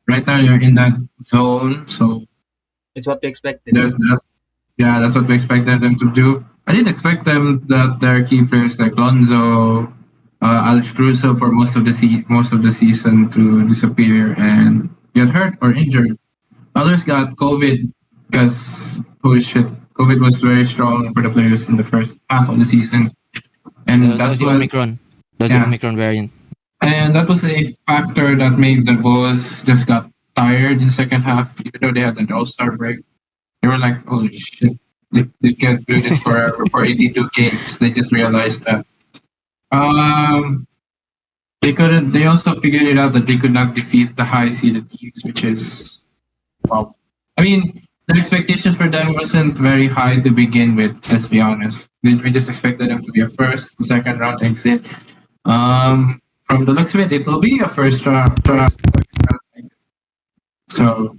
[SPEAKER 4] Right now you're in that zone, so
[SPEAKER 1] It's what we expected.
[SPEAKER 4] there's that. Yeah, that's what we expected them to do. I didn't expect them that their key players like Lonzo, Alex Caruso for most of the season to disappear and get hurt or injured. Others got COVID because holy shit, COVID was very strong for the players in the first half of the season, and
[SPEAKER 2] That was
[SPEAKER 4] that
[SPEAKER 2] the
[SPEAKER 4] was
[SPEAKER 2] Omicron. That was the
[SPEAKER 4] yeah,
[SPEAKER 2] Omicron variant.
[SPEAKER 4] and that was a factor that made the Bulls just got tired in the second half, even though they had an All-Star break. They were like, holy shit, they can't do this forever for 82 games. They just realized that. Um, they couldn't. They also figured it out that they could not defeat the high seeded teams, which is wow. I mean, the expectations for them wasn't very high to begin with. Let's be honest. We just expected them to be a first, second round exit. From the looks of it, it will be a first round exit. So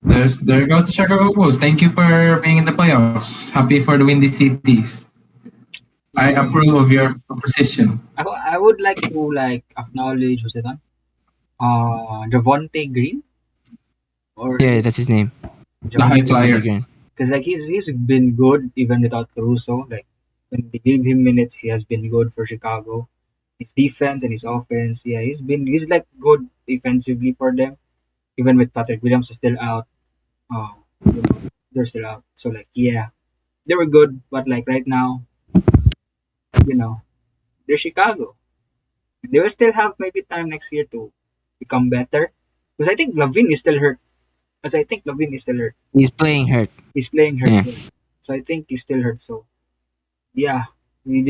[SPEAKER 4] there goes the Chicago Bulls. Thank you for being in the playoffs. Happy for the Windy Cities. I
[SPEAKER 1] Yeah.
[SPEAKER 4] approve of your proposition.
[SPEAKER 1] I would like to like acknowledge what's it on? Javonte Green, or is
[SPEAKER 2] Yeah,
[SPEAKER 1] it
[SPEAKER 2] that's his name.
[SPEAKER 4] The high
[SPEAKER 1] Javonte Green?
[SPEAKER 2] Javante
[SPEAKER 4] flyer.
[SPEAKER 2] Green.
[SPEAKER 1] Because like he's been good even without Caruso. Like when they gave him minutes, he has been good for Chicago. His defense and his offense, yeah, he's like good defensively for them. Even with Patrick Williams is still out, uh, you know, they're still out. So like yeah, they were good, but like right now, you know, they're Chicago. They will still have maybe time next year to become better. Because I think Lavin is still hurt. Because I think Lavin is still hurt.
[SPEAKER 2] He's playing hurt.
[SPEAKER 1] He's playing hurt.
[SPEAKER 2] Yeah.
[SPEAKER 1] Yeah. So I think he's still hurt. So yeah, we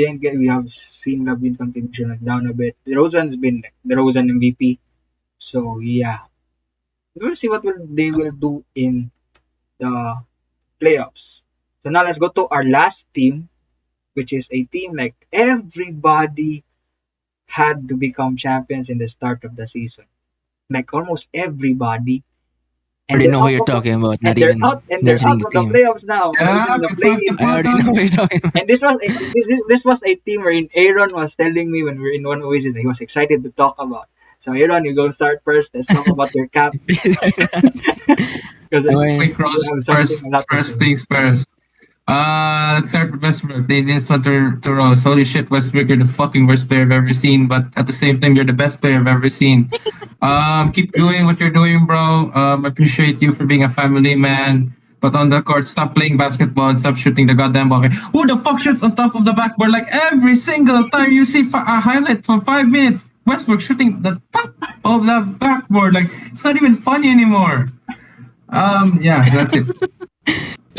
[SPEAKER 1] have seen Lavin contribution like down a bit. DeRozan's been like, DeRozan MVP. So yeah, we'll see what they will do in the playoffs. So now let's go to our last team, which is a team like everybody had to become champions in the start of the season. Like almost everybody,
[SPEAKER 2] I
[SPEAKER 1] and
[SPEAKER 2] already
[SPEAKER 1] they're
[SPEAKER 2] know who
[SPEAKER 1] out
[SPEAKER 2] you're
[SPEAKER 1] of the
[SPEAKER 2] talking about.
[SPEAKER 1] and
[SPEAKER 2] Not
[SPEAKER 1] they're
[SPEAKER 2] even
[SPEAKER 1] out and they're out
[SPEAKER 2] mentioning the
[SPEAKER 1] of the
[SPEAKER 2] team.
[SPEAKER 1] playoffs now. They're already
[SPEAKER 4] Yeah,
[SPEAKER 1] in the
[SPEAKER 4] we talked
[SPEAKER 1] play-in.
[SPEAKER 2] I
[SPEAKER 4] about
[SPEAKER 2] already know
[SPEAKER 4] them.
[SPEAKER 2] who you're talking about.
[SPEAKER 1] And this was a team wherein Aaron was telling me when we were in one visit, he was excited to talk about. So Aaron, you go start first. Let's talk about your cap because I know
[SPEAKER 2] Okay.
[SPEAKER 4] Quick
[SPEAKER 1] you
[SPEAKER 4] Cross,
[SPEAKER 1] have something a lot to
[SPEAKER 4] first
[SPEAKER 1] say.
[SPEAKER 4] things first. Let's start with Westbrook. Daisy instant to Rose. Holy shit, Westbrook, you're the fucking worst player I've ever seen, but at the same time, you're the best player I've ever seen. Keep doing what you're doing, bro. Appreciate you for being a family man. But on the court, stop playing basketball and stop shooting the goddamn ball. Who the fuck shoots on top of the backboard? Like every single time you see a highlight for 5 minutes, Westbrook shooting the top of the backboard. Like it's not even funny anymore. Yeah, that's it.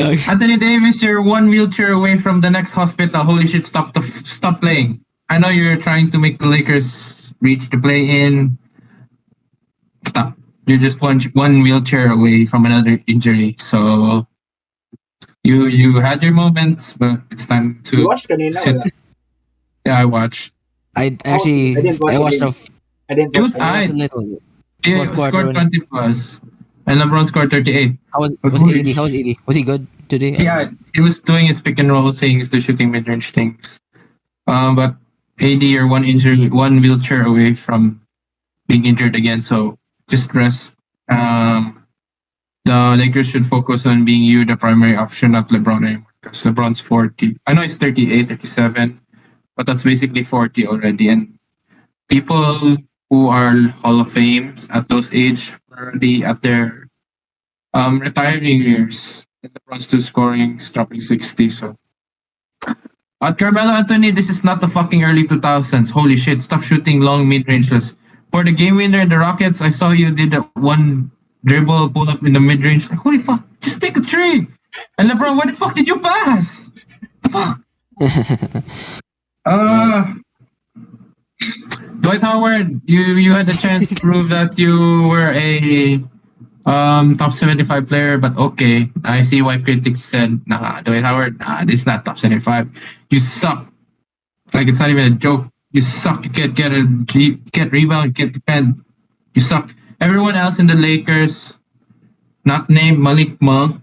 [SPEAKER 2] Okay.
[SPEAKER 4] Anthony Davis, you're one wheelchair away from the next hospital. Holy shit! Stop playing. I know you're trying to make the Lakers reach the play-in. Stop. You're just one wheelchair away from another injury. So you had your moments, but it's time
[SPEAKER 1] You
[SPEAKER 4] to
[SPEAKER 1] watched kanina,
[SPEAKER 4] sit.
[SPEAKER 1] wala?
[SPEAKER 4] Yeah, I watched.
[SPEAKER 2] I
[SPEAKER 1] How was it?
[SPEAKER 2] actually
[SPEAKER 1] I didn't watch
[SPEAKER 2] I
[SPEAKER 1] the
[SPEAKER 2] watched
[SPEAKER 1] game. I didn't
[SPEAKER 4] It
[SPEAKER 1] watch
[SPEAKER 4] was
[SPEAKER 1] the
[SPEAKER 2] I
[SPEAKER 1] game.
[SPEAKER 2] watched
[SPEAKER 4] I.
[SPEAKER 2] a little. The
[SPEAKER 4] It
[SPEAKER 2] fourth quarter
[SPEAKER 4] scored
[SPEAKER 2] when
[SPEAKER 4] 20 plus, and LeBron scored 38.
[SPEAKER 2] how was
[SPEAKER 4] But
[SPEAKER 2] was
[SPEAKER 4] holy
[SPEAKER 2] AD? How was AD? Was he good today? I don't
[SPEAKER 4] yeah,
[SPEAKER 2] know.
[SPEAKER 4] he was doing his pick and roll things, the shooting mid range things. But AD are one injury, one wheelchair away from being injured again. So just rest. Um, the Lakers should focus on being you the primary option, not LeBron anymore. Because LeBron's 40. I know he's 38, 37, but that's basically 40 already. And people who are Hall of Fames at those age are already at their retiring years. And LeBron's still scoring, he's dropping 60. So at Carmelo Anthony, this is not the fucking early 2000s. Holy shit, stop shooting long mid ranges. For the game winner in the Rockets, I saw you did that one dribble pull up in the mid range. Like, holy fuck, just take a three. And LeBron, where the fuck did you pass? Fuck.
[SPEAKER 2] Yeah.
[SPEAKER 4] Uh, Dwight Howard, you had the chance to prove that you were a top 75 player, but okay. I see why critics said, nah, Dwight Howard, nah, this is not top 75. You suck. Like it's not even a joke. You suck. You can't get rebound, can't defend. You suck. Everyone else in the Lakers, not named Malik Monk,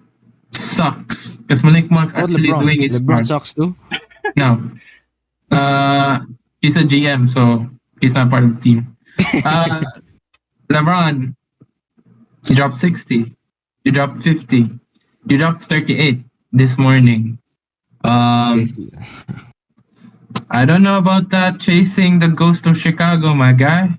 [SPEAKER 4] sucks. Because Malik Monk's
[SPEAKER 2] What about
[SPEAKER 4] actually
[SPEAKER 2] LeBron?
[SPEAKER 4] doing his
[SPEAKER 2] LeBron
[SPEAKER 4] part.
[SPEAKER 2] sucks too.
[SPEAKER 4] No. He's a GM, so he's not part of the team. Uh, LeBron, you dropped 60. You dropped 50. You dropped 38 this morning.
[SPEAKER 2] Yes.
[SPEAKER 4] I don't know about that chasing the ghost of Chicago, my guy.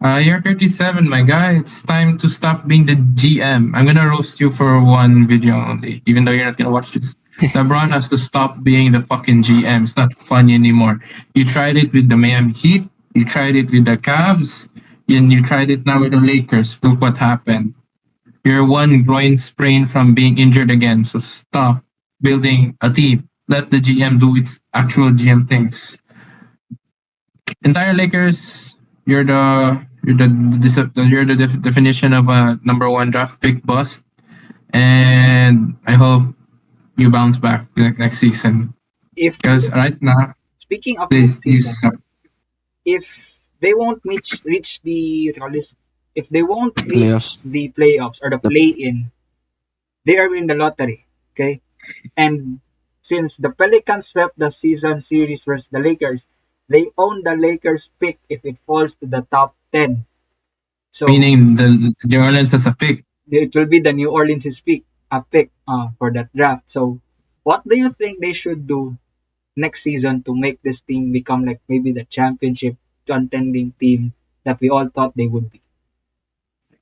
[SPEAKER 4] You're 37, my guy. It's time to stop being the GM. I'm gonna roast you for one video only, even though you're not gonna watch this. LeBron has to stop being the fucking GM. It's not funny anymore. You tried it with the Miami Heat. You tried it with the Cavs. And you tried it now with the Lakers. Look what happened. You're one groin sprain from being injured again. So stop building a team. Let the GM do its actual GM things. Entire Lakers, you're the definition of a number one draft pick bust, and I hope you bounce back next season.
[SPEAKER 1] If
[SPEAKER 4] Because right now,
[SPEAKER 1] speaking of next
[SPEAKER 4] this
[SPEAKER 1] season,
[SPEAKER 4] is
[SPEAKER 1] if they won't reach the what do you call this, if they won't reach
[SPEAKER 2] Playoffs.
[SPEAKER 1] the playoffs or the
[SPEAKER 2] The,
[SPEAKER 1] play in, they are in the lottery. Okay, and since the Pelicans swept the season series versus the Lakers, they own the Lakers pick if it falls to the top 10. So
[SPEAKER 4] meaning the New Orleans as a pick.
[SPEAKER 1] it will be the New Orleans pick, a pick for that draft. So what do you think they should do next season to make this team become like maybe the championship contending team that we all thought they would be?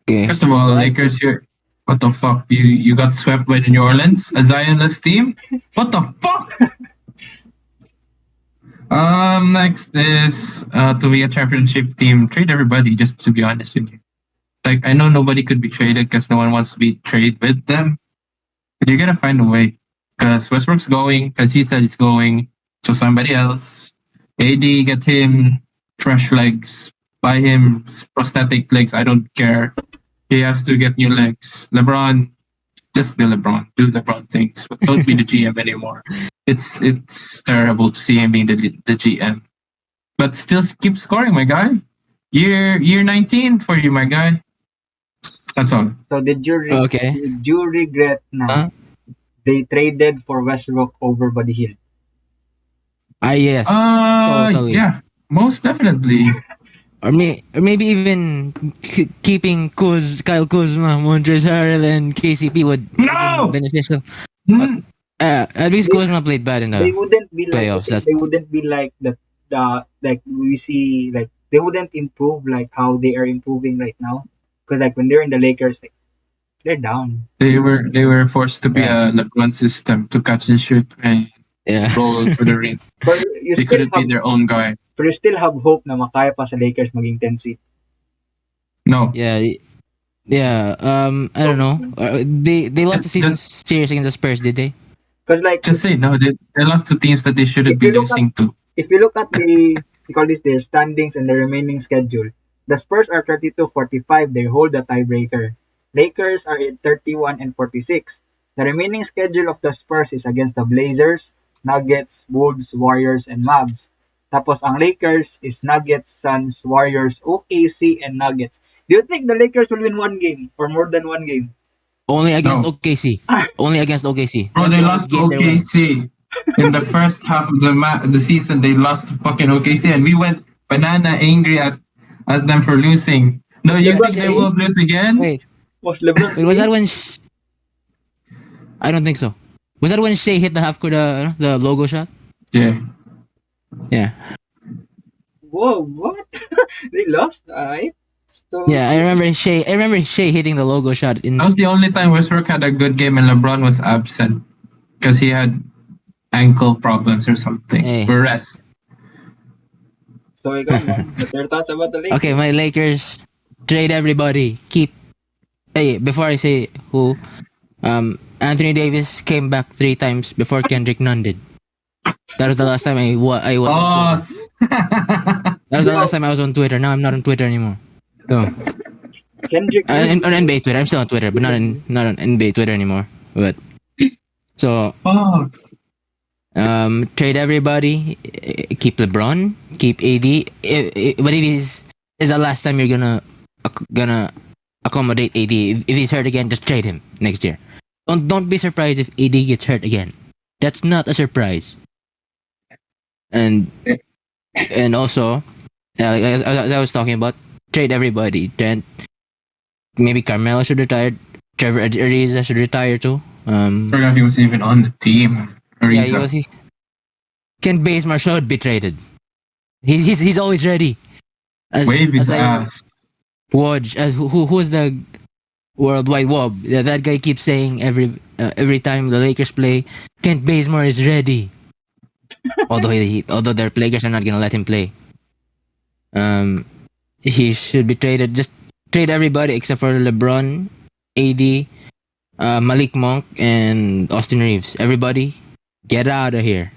[SPEAKER 2] okay.
[SPEAKER 4] First of all, the
[SPEAKER 2] What I
[SPEAKER 4] Lakers
[SPEAKER 2] think.
[SPEAKER 4] here. What the fuck? You got swept by the New Orleans, a Zionless team. What the fuck? Next is to be a championship team. Trade everybody. Just to be honest with you. Like I know nobody could be traded because no one wants to be traded with them. But you gotta find a way. Because Westbrook's going, because he said he's going. So somebody else. AD, get him fresh legs. Buy him prosthetic legs. I don't care. He has to get new legs. LeBron, just be LeBron. Do LeBron things. But don't be the GM anymore. It's terrible to see him being the GM. But still keep scoring, my guy. Year 19 for you, my guy. That's all.
[SPEAKER 1] So
[SPEAKER 2] Okay.
[SPEAKER 1] did you regret na
[SPEAKER 2] Huh?
[SPEAKER 1] they traded for Westbrook over Buddy Hield?
[SPEAKER 2] Ah, yes. Totally.
[SPEAKER 4] Yeah, most definitely.
[SPEAKER 2] Or maybe even keeping Kyle Kuzma, Montrezl Harrell, and KCP would have been
[SPEAKER 4] No!
[SPEAKER 2] beneficial.
[SPEAKER 4] Mm,
[SPEAKER 2] At least
[SPEAKER 1] They,
[SPEAKER 2] Kuzma played bad in
[SPEAKER 1] they
[SPEAKER 2] the
[SPEAKER 1] wouldn't be like I
[SPEAKER 2] playoffs.
[SPEAKER 1] think
[SPEAKER 2] That's
[SPEAKER 1] they wouldn't be like the like we see like they wouldn't improve like how they are improving right now. Because like when they're in the Lakers, like, they're down.
[SPEAKER 4] they were forced to be
[SPEAKER 2] yeah,
[SPEAKER 4] a LeBron system to catch and shoot and
[SPEAKER 2] yeah,
[SPEAKER 4] roll to the rim.
[SPEAKER 1] Because
[SPEAKER 4] They couldn't be their own guy.
[SPEAKER 1] you still have hope na makaya pa sa Lakers maging 10 seed.
[SPEAKER 4] No.
[SPEAKER 2] yeah, yeah. I don't know. They lost the season
[SPEAKER 4] Just
[SPEAKER 2] series against the Spurs, did they?
[SPEAKER 1] Because like
[SPEAKER 4] just say no. They lost to teams that they shouldn't
[SPEAKER 1] if
[SPEAKER 4] be
[SPEAKER 1] you look at
[SPEAKER 4] losing to.
[SPEAKER 1] if you look at you call this their standings and the remaining schedule, the Spurs are 32-45. They hold the tiebreaker. Lakers are at 31 and 46. The remaining schedule of the Spurs is against the Blazers, Nuggets, Wolves, Warriors, and Mavs. Tapos ang Lakers is Nuggets, Suns, Warriors, OKC, and Nuggets. Do you think the Lakers will win one game or more than one game?
[SPEAKER 2] Only against
[SPEAKER 4] No.
[SPEAKER 2] OKC. Only against OKC.
[SPEAKER 4] Bro,
[SPEAKER 2] That's
[SPEAKER 4] they
[SPEAKER 2] the only
[SPEAKER 4] lost to
[SPEAKER 2] game they're winning.
[SPEAKER 4] OKC in the first half of the season. They lost to fucking OKC, and we went banana angry at them for losing. No,
[SPEAKER 1] Was
[SPEAKER 4] you
[SPEAKER 2] Was
[SPEAKER 1] LeBron
[SPEAKER 4] think they
[SPEAKER 2] Shea?
[SPEAKER 4] will
[SPEAKER 1] playing?
[SPEAKER 4] lose again?
[SPEAKER 2] Wait,
[SPEAKER 1] Was LeBron
[SPEAKER 2] wait. Was that
[SPEAKER 1] playing?
[SPEAKER 2] when? I don't think so. Was that when Shea hit the half court the logo shot?
[SPEAKER 4] Yeah.
[SPEAKER 2] Yeah.
[SPEAKER 1] Whoa, what? They lost, alright. So
[SPEAKER 2] Yeah, I remember Shea. I remember Shea hitting the logo shot
[SPEAKER 4] That
[SPEAKER 2] in.
[SPEAKER 4] was the only time Westbrook had a good game and LeBron was absent because he had ankle problems or something.
[SPEAKER 2] Hey.
[SPEAKER 4] Or rest.
[SPEAKER 1] so ikaw, man, what's your thoughts about the
[SPEAKER 2] Okay,
[SPEAKER 1] Lakers?
[SPEAKER 2] my Lakers trade everybody. Keep. Hey, before I say who, Anthony Davis came back 3 times before Kendrick Nunn did. That was the last time I was on
[SPEAKER 4] Oh,
[SPEAKER 2] Twitter. That was the last time I was on Twitter. Now I'm not on Twitter anymore. So,
[SPEAKER 1] Kendrick Nunn.
[SPEAKER 2] on NBA Twitter, I'm still on Twitter, but not on NBA Twitter anymore. But so
[SPEAKER 4] Fox.
[SPEAKER 2] trade everybody, keep LeBron, keep AD. But if is the last time you're gonna accommodate AD. If he's hurt again, just trade him next year. Don't be surprised if AD gets hurt again. That's not a surprise. And also, as I was talking about, trade everybody. Trent, maybe Carmelo should retire. Trevor Ariza should retire too.
[SPEAKER 4] Forgot he was even on the team.
[SPEAKER 2] Yeah,
[SPEAKER 4] Ariza.
[SPEAKER 2] Kent Bazemore should be traded. He's always ready.
[SPEAKER 4] Wave his
[SPEAKER 2] I
[SPEAKER 4] ass.
[SPEAKER 2] Woj, as who's the worldwide wob? Yeah, that guy keeps saying every time the Lakers play, Kent Bazemore is ready. Although their players are not gonna let him play. Um, he should be traded. Just trade everybody except for LeBron, AD, Malik Monk, and Austin Reeves. Everybody, get out of here,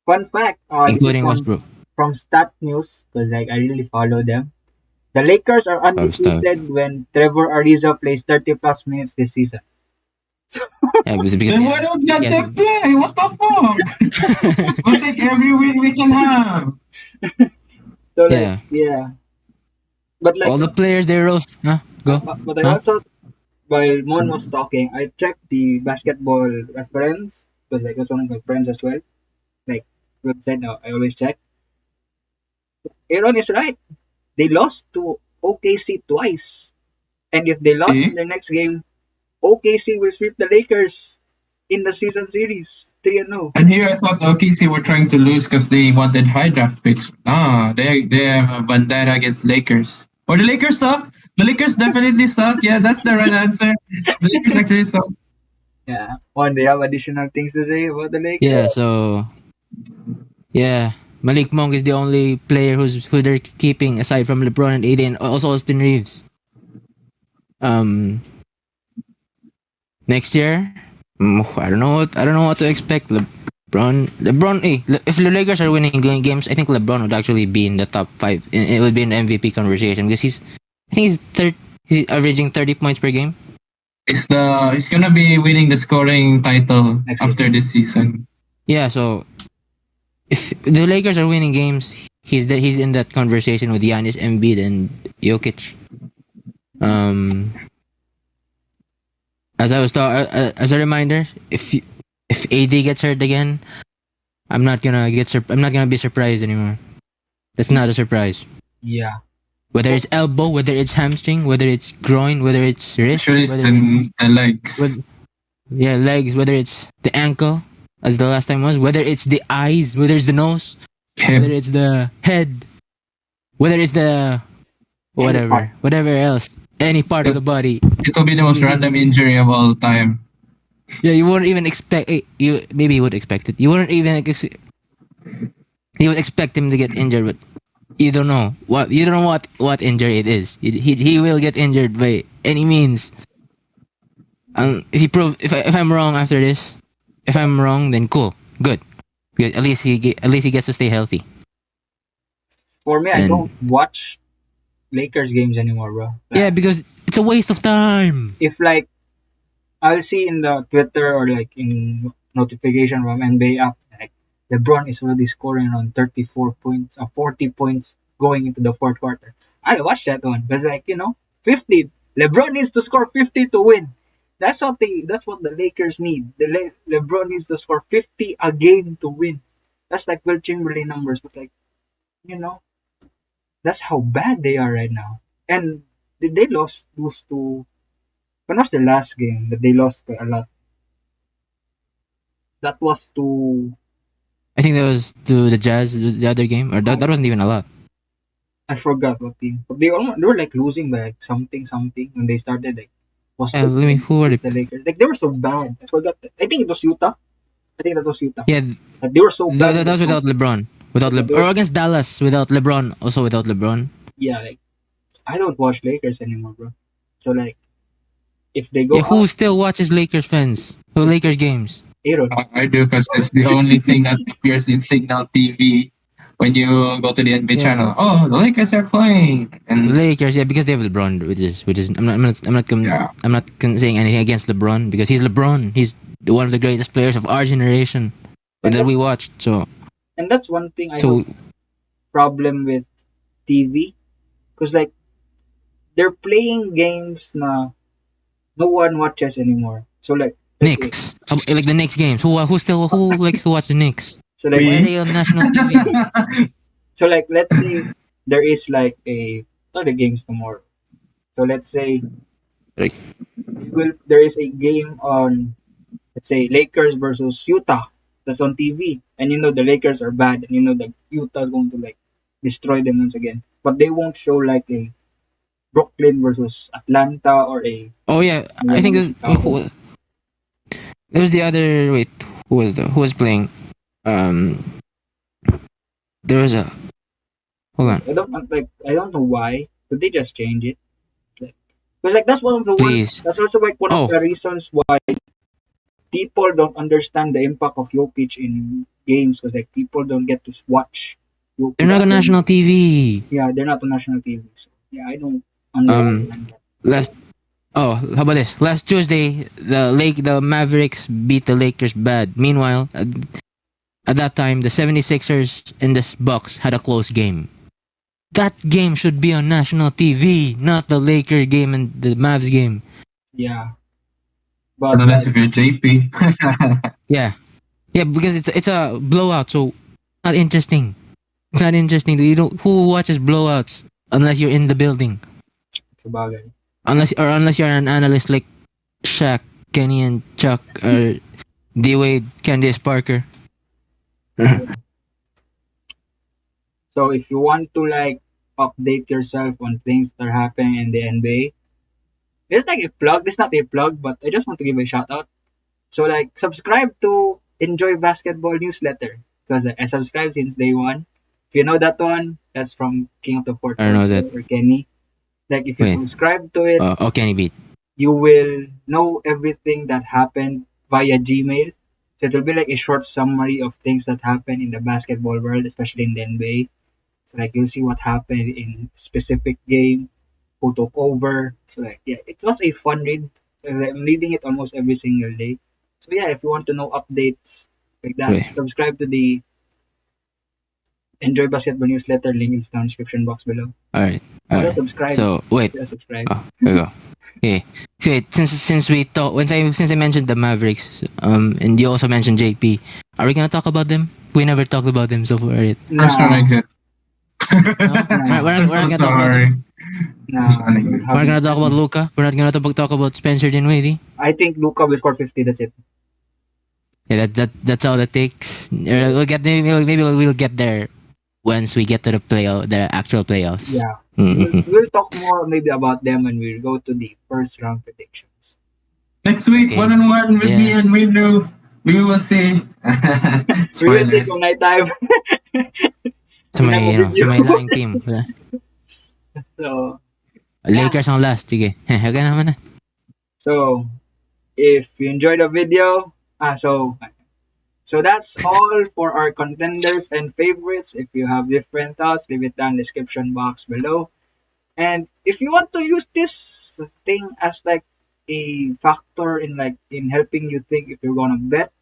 [SPEAKER 1] Fun fact, this is
[SPEAKER 2] including Westbrook.
[SPEAKER 1] from Stat News because like I really follow them. The Lakers are
[SPEAKER 2] Stuff.
[SPEAKER 1] undefeated when Trevor Ariza plays 30 plus minutes this season.
[SPEAKER 2] Yeah, because
[SPEAKER 4] Then
[SPEAKER 2] they
[SPEAKER 4] why
[SPEAKER 2] have.
[SPEAKER 4] don't let
[SPEAKER 2] Yes.
[SPEAKER 4] them play? What the fuck? We'll take every win we can have.
[SPEAKER 1] So like
[SPEAKER 2] Yeah.
[SPEAKER 1] yeah, but like
[SPEAKER 2] All the players they roast. Huh? Go.
[SPEAKER 1] but I
[SPEAKER 2] Huh?
[SPEAKER 1] also while Mon was talking, I checked the basketball reference because like it was one of my friends as well. Like website now, I always check. Aaron is right. They lost to OKC twice, and if they lost in
[SPEAKER 4] See?
[SPEAKER 1] their next game, OKC will sweep the Lakers in the season series 3-0.
[SPEAKER 4] And here I thought OKC were trying to lose because they wanted high draft picks. Ah, they have a vendetta against Lakers. Or the Lakers suck. The Lakers definitely suck. Yeah, that's the right answer. The Lakers actually suck.
[SPEAKER 1] Yeah. On they have additional things to say about the Lakers.
[SPEAKER 2] Yeah. So yeah, Malik Monk is the only player who they're keeping aside from LeBron and AD and also Austin Reeves. Um, next year, I don't know what to expect. If the Lakers are winning games, I think LeBron would actually be in the top five. It would be in the MVP conversation because I think he's averaging 30 points per game.
[SPEAKER 4] He's gonna be winning the scoring title
[SPEAKER 1] Next
[SPEAKER 4] after
[SPEAKER 1] season.
[SPEAKER 4] this season.
[SPEAKER 2] Yeah, so if the Lakers are winning games, he's in that conversation with Giannis, Embiid, and Jokic. Um, as a reminder, if AD gets hurt again, I'm not gonna be surprised anymore. That's not a surprise.
[SPEAKER 1] Yeah.
[SPEAKER 2] Whether it's elbow, whether it's hamstring, whether it's groin, whether it's wrist,
[SPEAKER 4] Actually, it's
[SPEAKER 2] whether it's
[SPEAKER 4] the legs.
[SPEAKER 2] legs, whether it's the ankle, as the last time was, whether it's the eyes, whether it's the nose,
[SPEAKER 4] Hip.
[SPEAKER 2] whether it's the head, whether it's the
[SPEAKER 1] Any part.
[SPEAKER 2] whatever else, any part of
[SPEAKER 4] It,
[SPEAKER 2] the body.
[SPEAKER 4] it will be the most
[SPEAKER 2] He's,
[SPEAKER 4] random injury of all time.
[SPEAKER 2] yeah, you wouldn't even expect. You maybe you would expect it. You wouldn't even. You would expect him to get injured, but you don't know what what injury it is. He will get injured by any means. If I'm wrong after this, if I'm wrong, then cool, good. Good. At least he gets to stay healthy.
[SPEAKER 1] For me, I
[SPEAKER 2] And
[SPEAKER 1] don't watch Lakers games anymore, bro.
[SPEAKER 2] yeah,
[SPEAKER 1] Like,
[SPEAKER 2] because it's a waste of time.
[SPEAKER 1] if like I'll see in the Twitter or like in notification from NBA app, like LeBron is already scoring around 34 points or 40 points going into the fourth quarter. I watch that one because like 50. LeBron needs to score 50 to win. That's what the Lakers need. LeBron needs to score 50 a game to win. That's like Will Chamberlain numbers, but like you know, that's how bad they are right now. And they lost lose to when was the last game that they lost by a lot? That was to
[SPEAKER 2] I think that was to the Jazz the other game, or that wasn't even a lot.
[SPEAKER 1] I forgot what team. But they were like losing by like something when they started. Like was
[SPEAKER 2] Yeah,
[SPEAKER 1] this
[SPEAKER 2] let me.
[SPEAKER 1] the
[SPEAKER 2] Who
[SPEAKER 1] was
[SPEAKER 2] were
[SPEAKER 1] this
[SPEAKER 2] they?
[SPEAKER 1] the Lakers? Like they were so bad. I forgot. I think it was Utah. I think that was Utah.
[SPEAKER 2] Yeah,
[SPEAKER 1] Like, they were so bad in
[SPEAKER 2] that
[SPEAKER 1] the
[SPEAKER 2] was without
[SPEAKER 1] smoke.
[SPEAKER 2] LeBron.
[SPEAKER 1] They
[SPEAKER 2] Or
[SPEAKER 1] were,
[SPEAKER 2] against Dallas without LeBron. Also without LeBron.
[SPEAKER 1] yeah, like I don't watch Lakers anymore, bro. So like if they
[SPEAKER 2] Yeah,
[SPEAKER 1] go
[SPEAKER 2] who
[SPEAKER 1] out,
[SPEAKER 2] still watches Lakers fans? Who Lakers games?
[SPEAKER 1] Aaron.
[SPEAKER 4] I do because it's the only thing that appears in Signal TV when you go to the NBA
[SPEAKER 2] Yeah,
[SPEAKER 4] channel. Oh, the Lakers are playing, and
[SPEAKER 2] Lakers. Yeah, because they have LeBron, which is
[SPEAKER 4] yeah,
[SPEAKER 2] saying anything against LeBron because he's LeBron. He's one of the greatest players of our generation
[SPEAKER 1] And
[SPEAKER 2] that we
[SPEAKER 1] that's
[SPEAKER 2] watched.
[SPEAKER 1] and that's one thing I have
[SPEAKER 2] So
[SPEAKER 1] problem with TV because like they're playing games na no one watches anymore. So like let's say
[SPEAKER 2] Knicks, like the Knicks games. Who likes to watch the Knicks?
[SPEAKER 1] so like
[SPEAKER 2] Why are
[SPEAKER 4] me.
[SPEAKER 2] they on national TV?
[SPEAKER 1] let's say there is like a not the games tomorrow. So let's say
[SPEAKER 2] Like
[SPEAKER 1] there is a game on let's say Lakers versus Utah that's on TV and the Lakers are bad and that Utah is going to like destroy them once again. But they won't show like a Brooklyn versus Atlanta or a
[SPEAKER 2] Oh yeah, I think
[SPEAKER 1] Milwaukee Chicago.
[SPEAKER 2] there was the other. Wait, who was playing? Um, there was a. Hold on,
[SPEAKER 1] I don't know why, but they just change it. Because like
[SPEAKER 2] please.
[SPEAKER 1] that's also like one of
[SPEAKER 2] Oh,
[SPEAKER 1] the reasons why people don't understand the impact of Jokic in games because like people don't get to watch
[SPEAKER 2] they're
[SPEAKER 1] Jokic
[SPEAKER 2] not on
[SPEAKER 1] play.
[SPEAKER 2] national TV.
[SPEAKER 1] Yeah, they're not on national TV. So yeah, I don't
[SPEAKER 2] Um,
[SPEAKER 1] understand that.
[SPEAKER 2] last. Oh, how about this? Last Tuesday, the Mavericks beat the Lakers bad. Meanwhile, at that time, the 76ers and the Bucks had a close game. That game should be on national TV, not the Laker game and the Mavs game.
[SPEAKER 1] Yeah, but
[SPEAKER 4] Unless
[SPEAKER 1] like
[SPEAKER 4] if you're JP.
[SPEAKER 2] Yeah, yeah, because it's a blowout, so not interesting. It's not interesting. You don't who watches blowouts unless you're in the building,
[SPEAKER 1] it's a bagay.
[SPEAKER 2] unless you're an analyst like Shaq, Kenny, and Chuck or D Wade, Candice Parker.
[SPEAKER 1] So if you want to like update yourself on things that are happening in the NBA, it's like a plug. It's not a plug, but I just want to give a shout out. So like subscribe to Enjoy Basketball newsletter because like, I subscribed since day one. If you know that one, that's from King of the Fort
[SPEAKER 2] I don't know that.
[SPEAKER 1] or Kenny. Like if you
[SPEAKER 2] Wait,
[SPEAKER 1] subscribe to it,
[SPEAKER 2] oh Kenny beat.
[SPEAKER 1] you will know everything that happened via Gmail. So it will be like a short summary of things that happen in the basketball world, especially in the NBA. So like you'll see what happened in specific game, who took over. So like yeah, it was a fun read. I'm reading it almost every single day. So yeah, if you want to know updates like that,
[SPEAKER 2] Wait,
[SPEAKER 1] subscribe to the Enjoy Basketball newsletter. Link is down description box below.
[SPEAKER 2] all right, all
[SPEAKER 1] Also
[SPEAKER 2] right.
[SPEAKER 1] subscribe.
[SPEAKER 2] So wait,
[SPEAKER 1] Subscribe.
[SPEAKER 2] oh, here we go. Okay. So wait, since we talk since I mentioned the Mavericks, and you also mentioned JP, are we gonna talk about them? We never talked about them so far, right?
[SPEAKER 4] First one
[SPEAKER 1] Nah,
[SPEAKER 4] exit.
[SPEAKER 2] No,
[SPEAKER 1] nah,
[SPEAKER 4] I'm
[SPEAKER 2] we're
[SPEAKER 4] so
[SPEAKER 2] not gonna talk about them.
[SPEAKER 4] sorry. First
[SPEAKER 1] nah.
[SPEAKER 4] one
[SPEAKER 1] We don't
[SPEAKER 4] exit.
[SPEAKER 2] We're
[SPEAKER 1] have
[SPEAKER 2] not
[SPEAKER 1] it.
[SPEAKER 2] gonna talk about Luca. We're not gonna talk about Spencer Dinwiddie.
[SPEAKER 1] I think Luca will score 50. That's it.
[SPEAKER 2] Yeah, that's all it takes. We'll get maybe we'll get there once we get to the actual playoffs.
[SPEAKER 1] Yeah.
[SPEAKER 2] Mm-hmm.
[SPEAKER 1] We'll talk more maybe about them when we go to the first round predictions.
[SPEAKER 4] Next week,
[SPEAKER 2] Okay.
[SPEAKER 4] one on one with me
[SPEAKER 2] Yeah.
[SPEAKER 4] and Winew. We will see.
[SPEAKER 1] We will see
[SPEAKER 4] Spoilers.
[SPEAKER 1] kung night time.
[SPEAKER 2] Sa
[SPEAKER 1] Kung
[SPEAKER 2] may,
[SPEAKER 1] review.
[SPEAKER 2] sa may laking team.
[SPEAKER 1] So, yeah.
[SPEAKER 2] Lakers ang last. Sige. Okay naman na.
[SPEAKER 1] So, if you enjoyed the video, so that's all for our contenders and favorites. If you have different thoughts, leave it down in the description box below. And if you want to use this thing as like a factor in helping you think if you're gonna bet,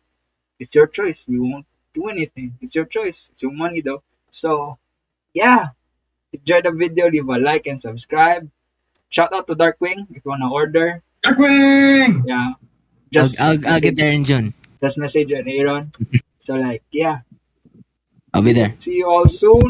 [SPEAKER 1] it's your choice. We won't do anything. It's your choice. It's your money though. So yeah, enjoy the video, leave a like and subscribe. Shout out to Darkwing if you wanna order.
[SPEAKER 4] Darkwing!
[SPEAKER 1] Yeah, just
[SPEAKER 2] I'll get there in June.
[SPEAKER 1] just message an Aaron. So like yeah,
[SPEAKER 2] I'll be
[SPEAKER 1] we will
[SPEAKER 2] there.
[SPEAKER 1] see you all soon.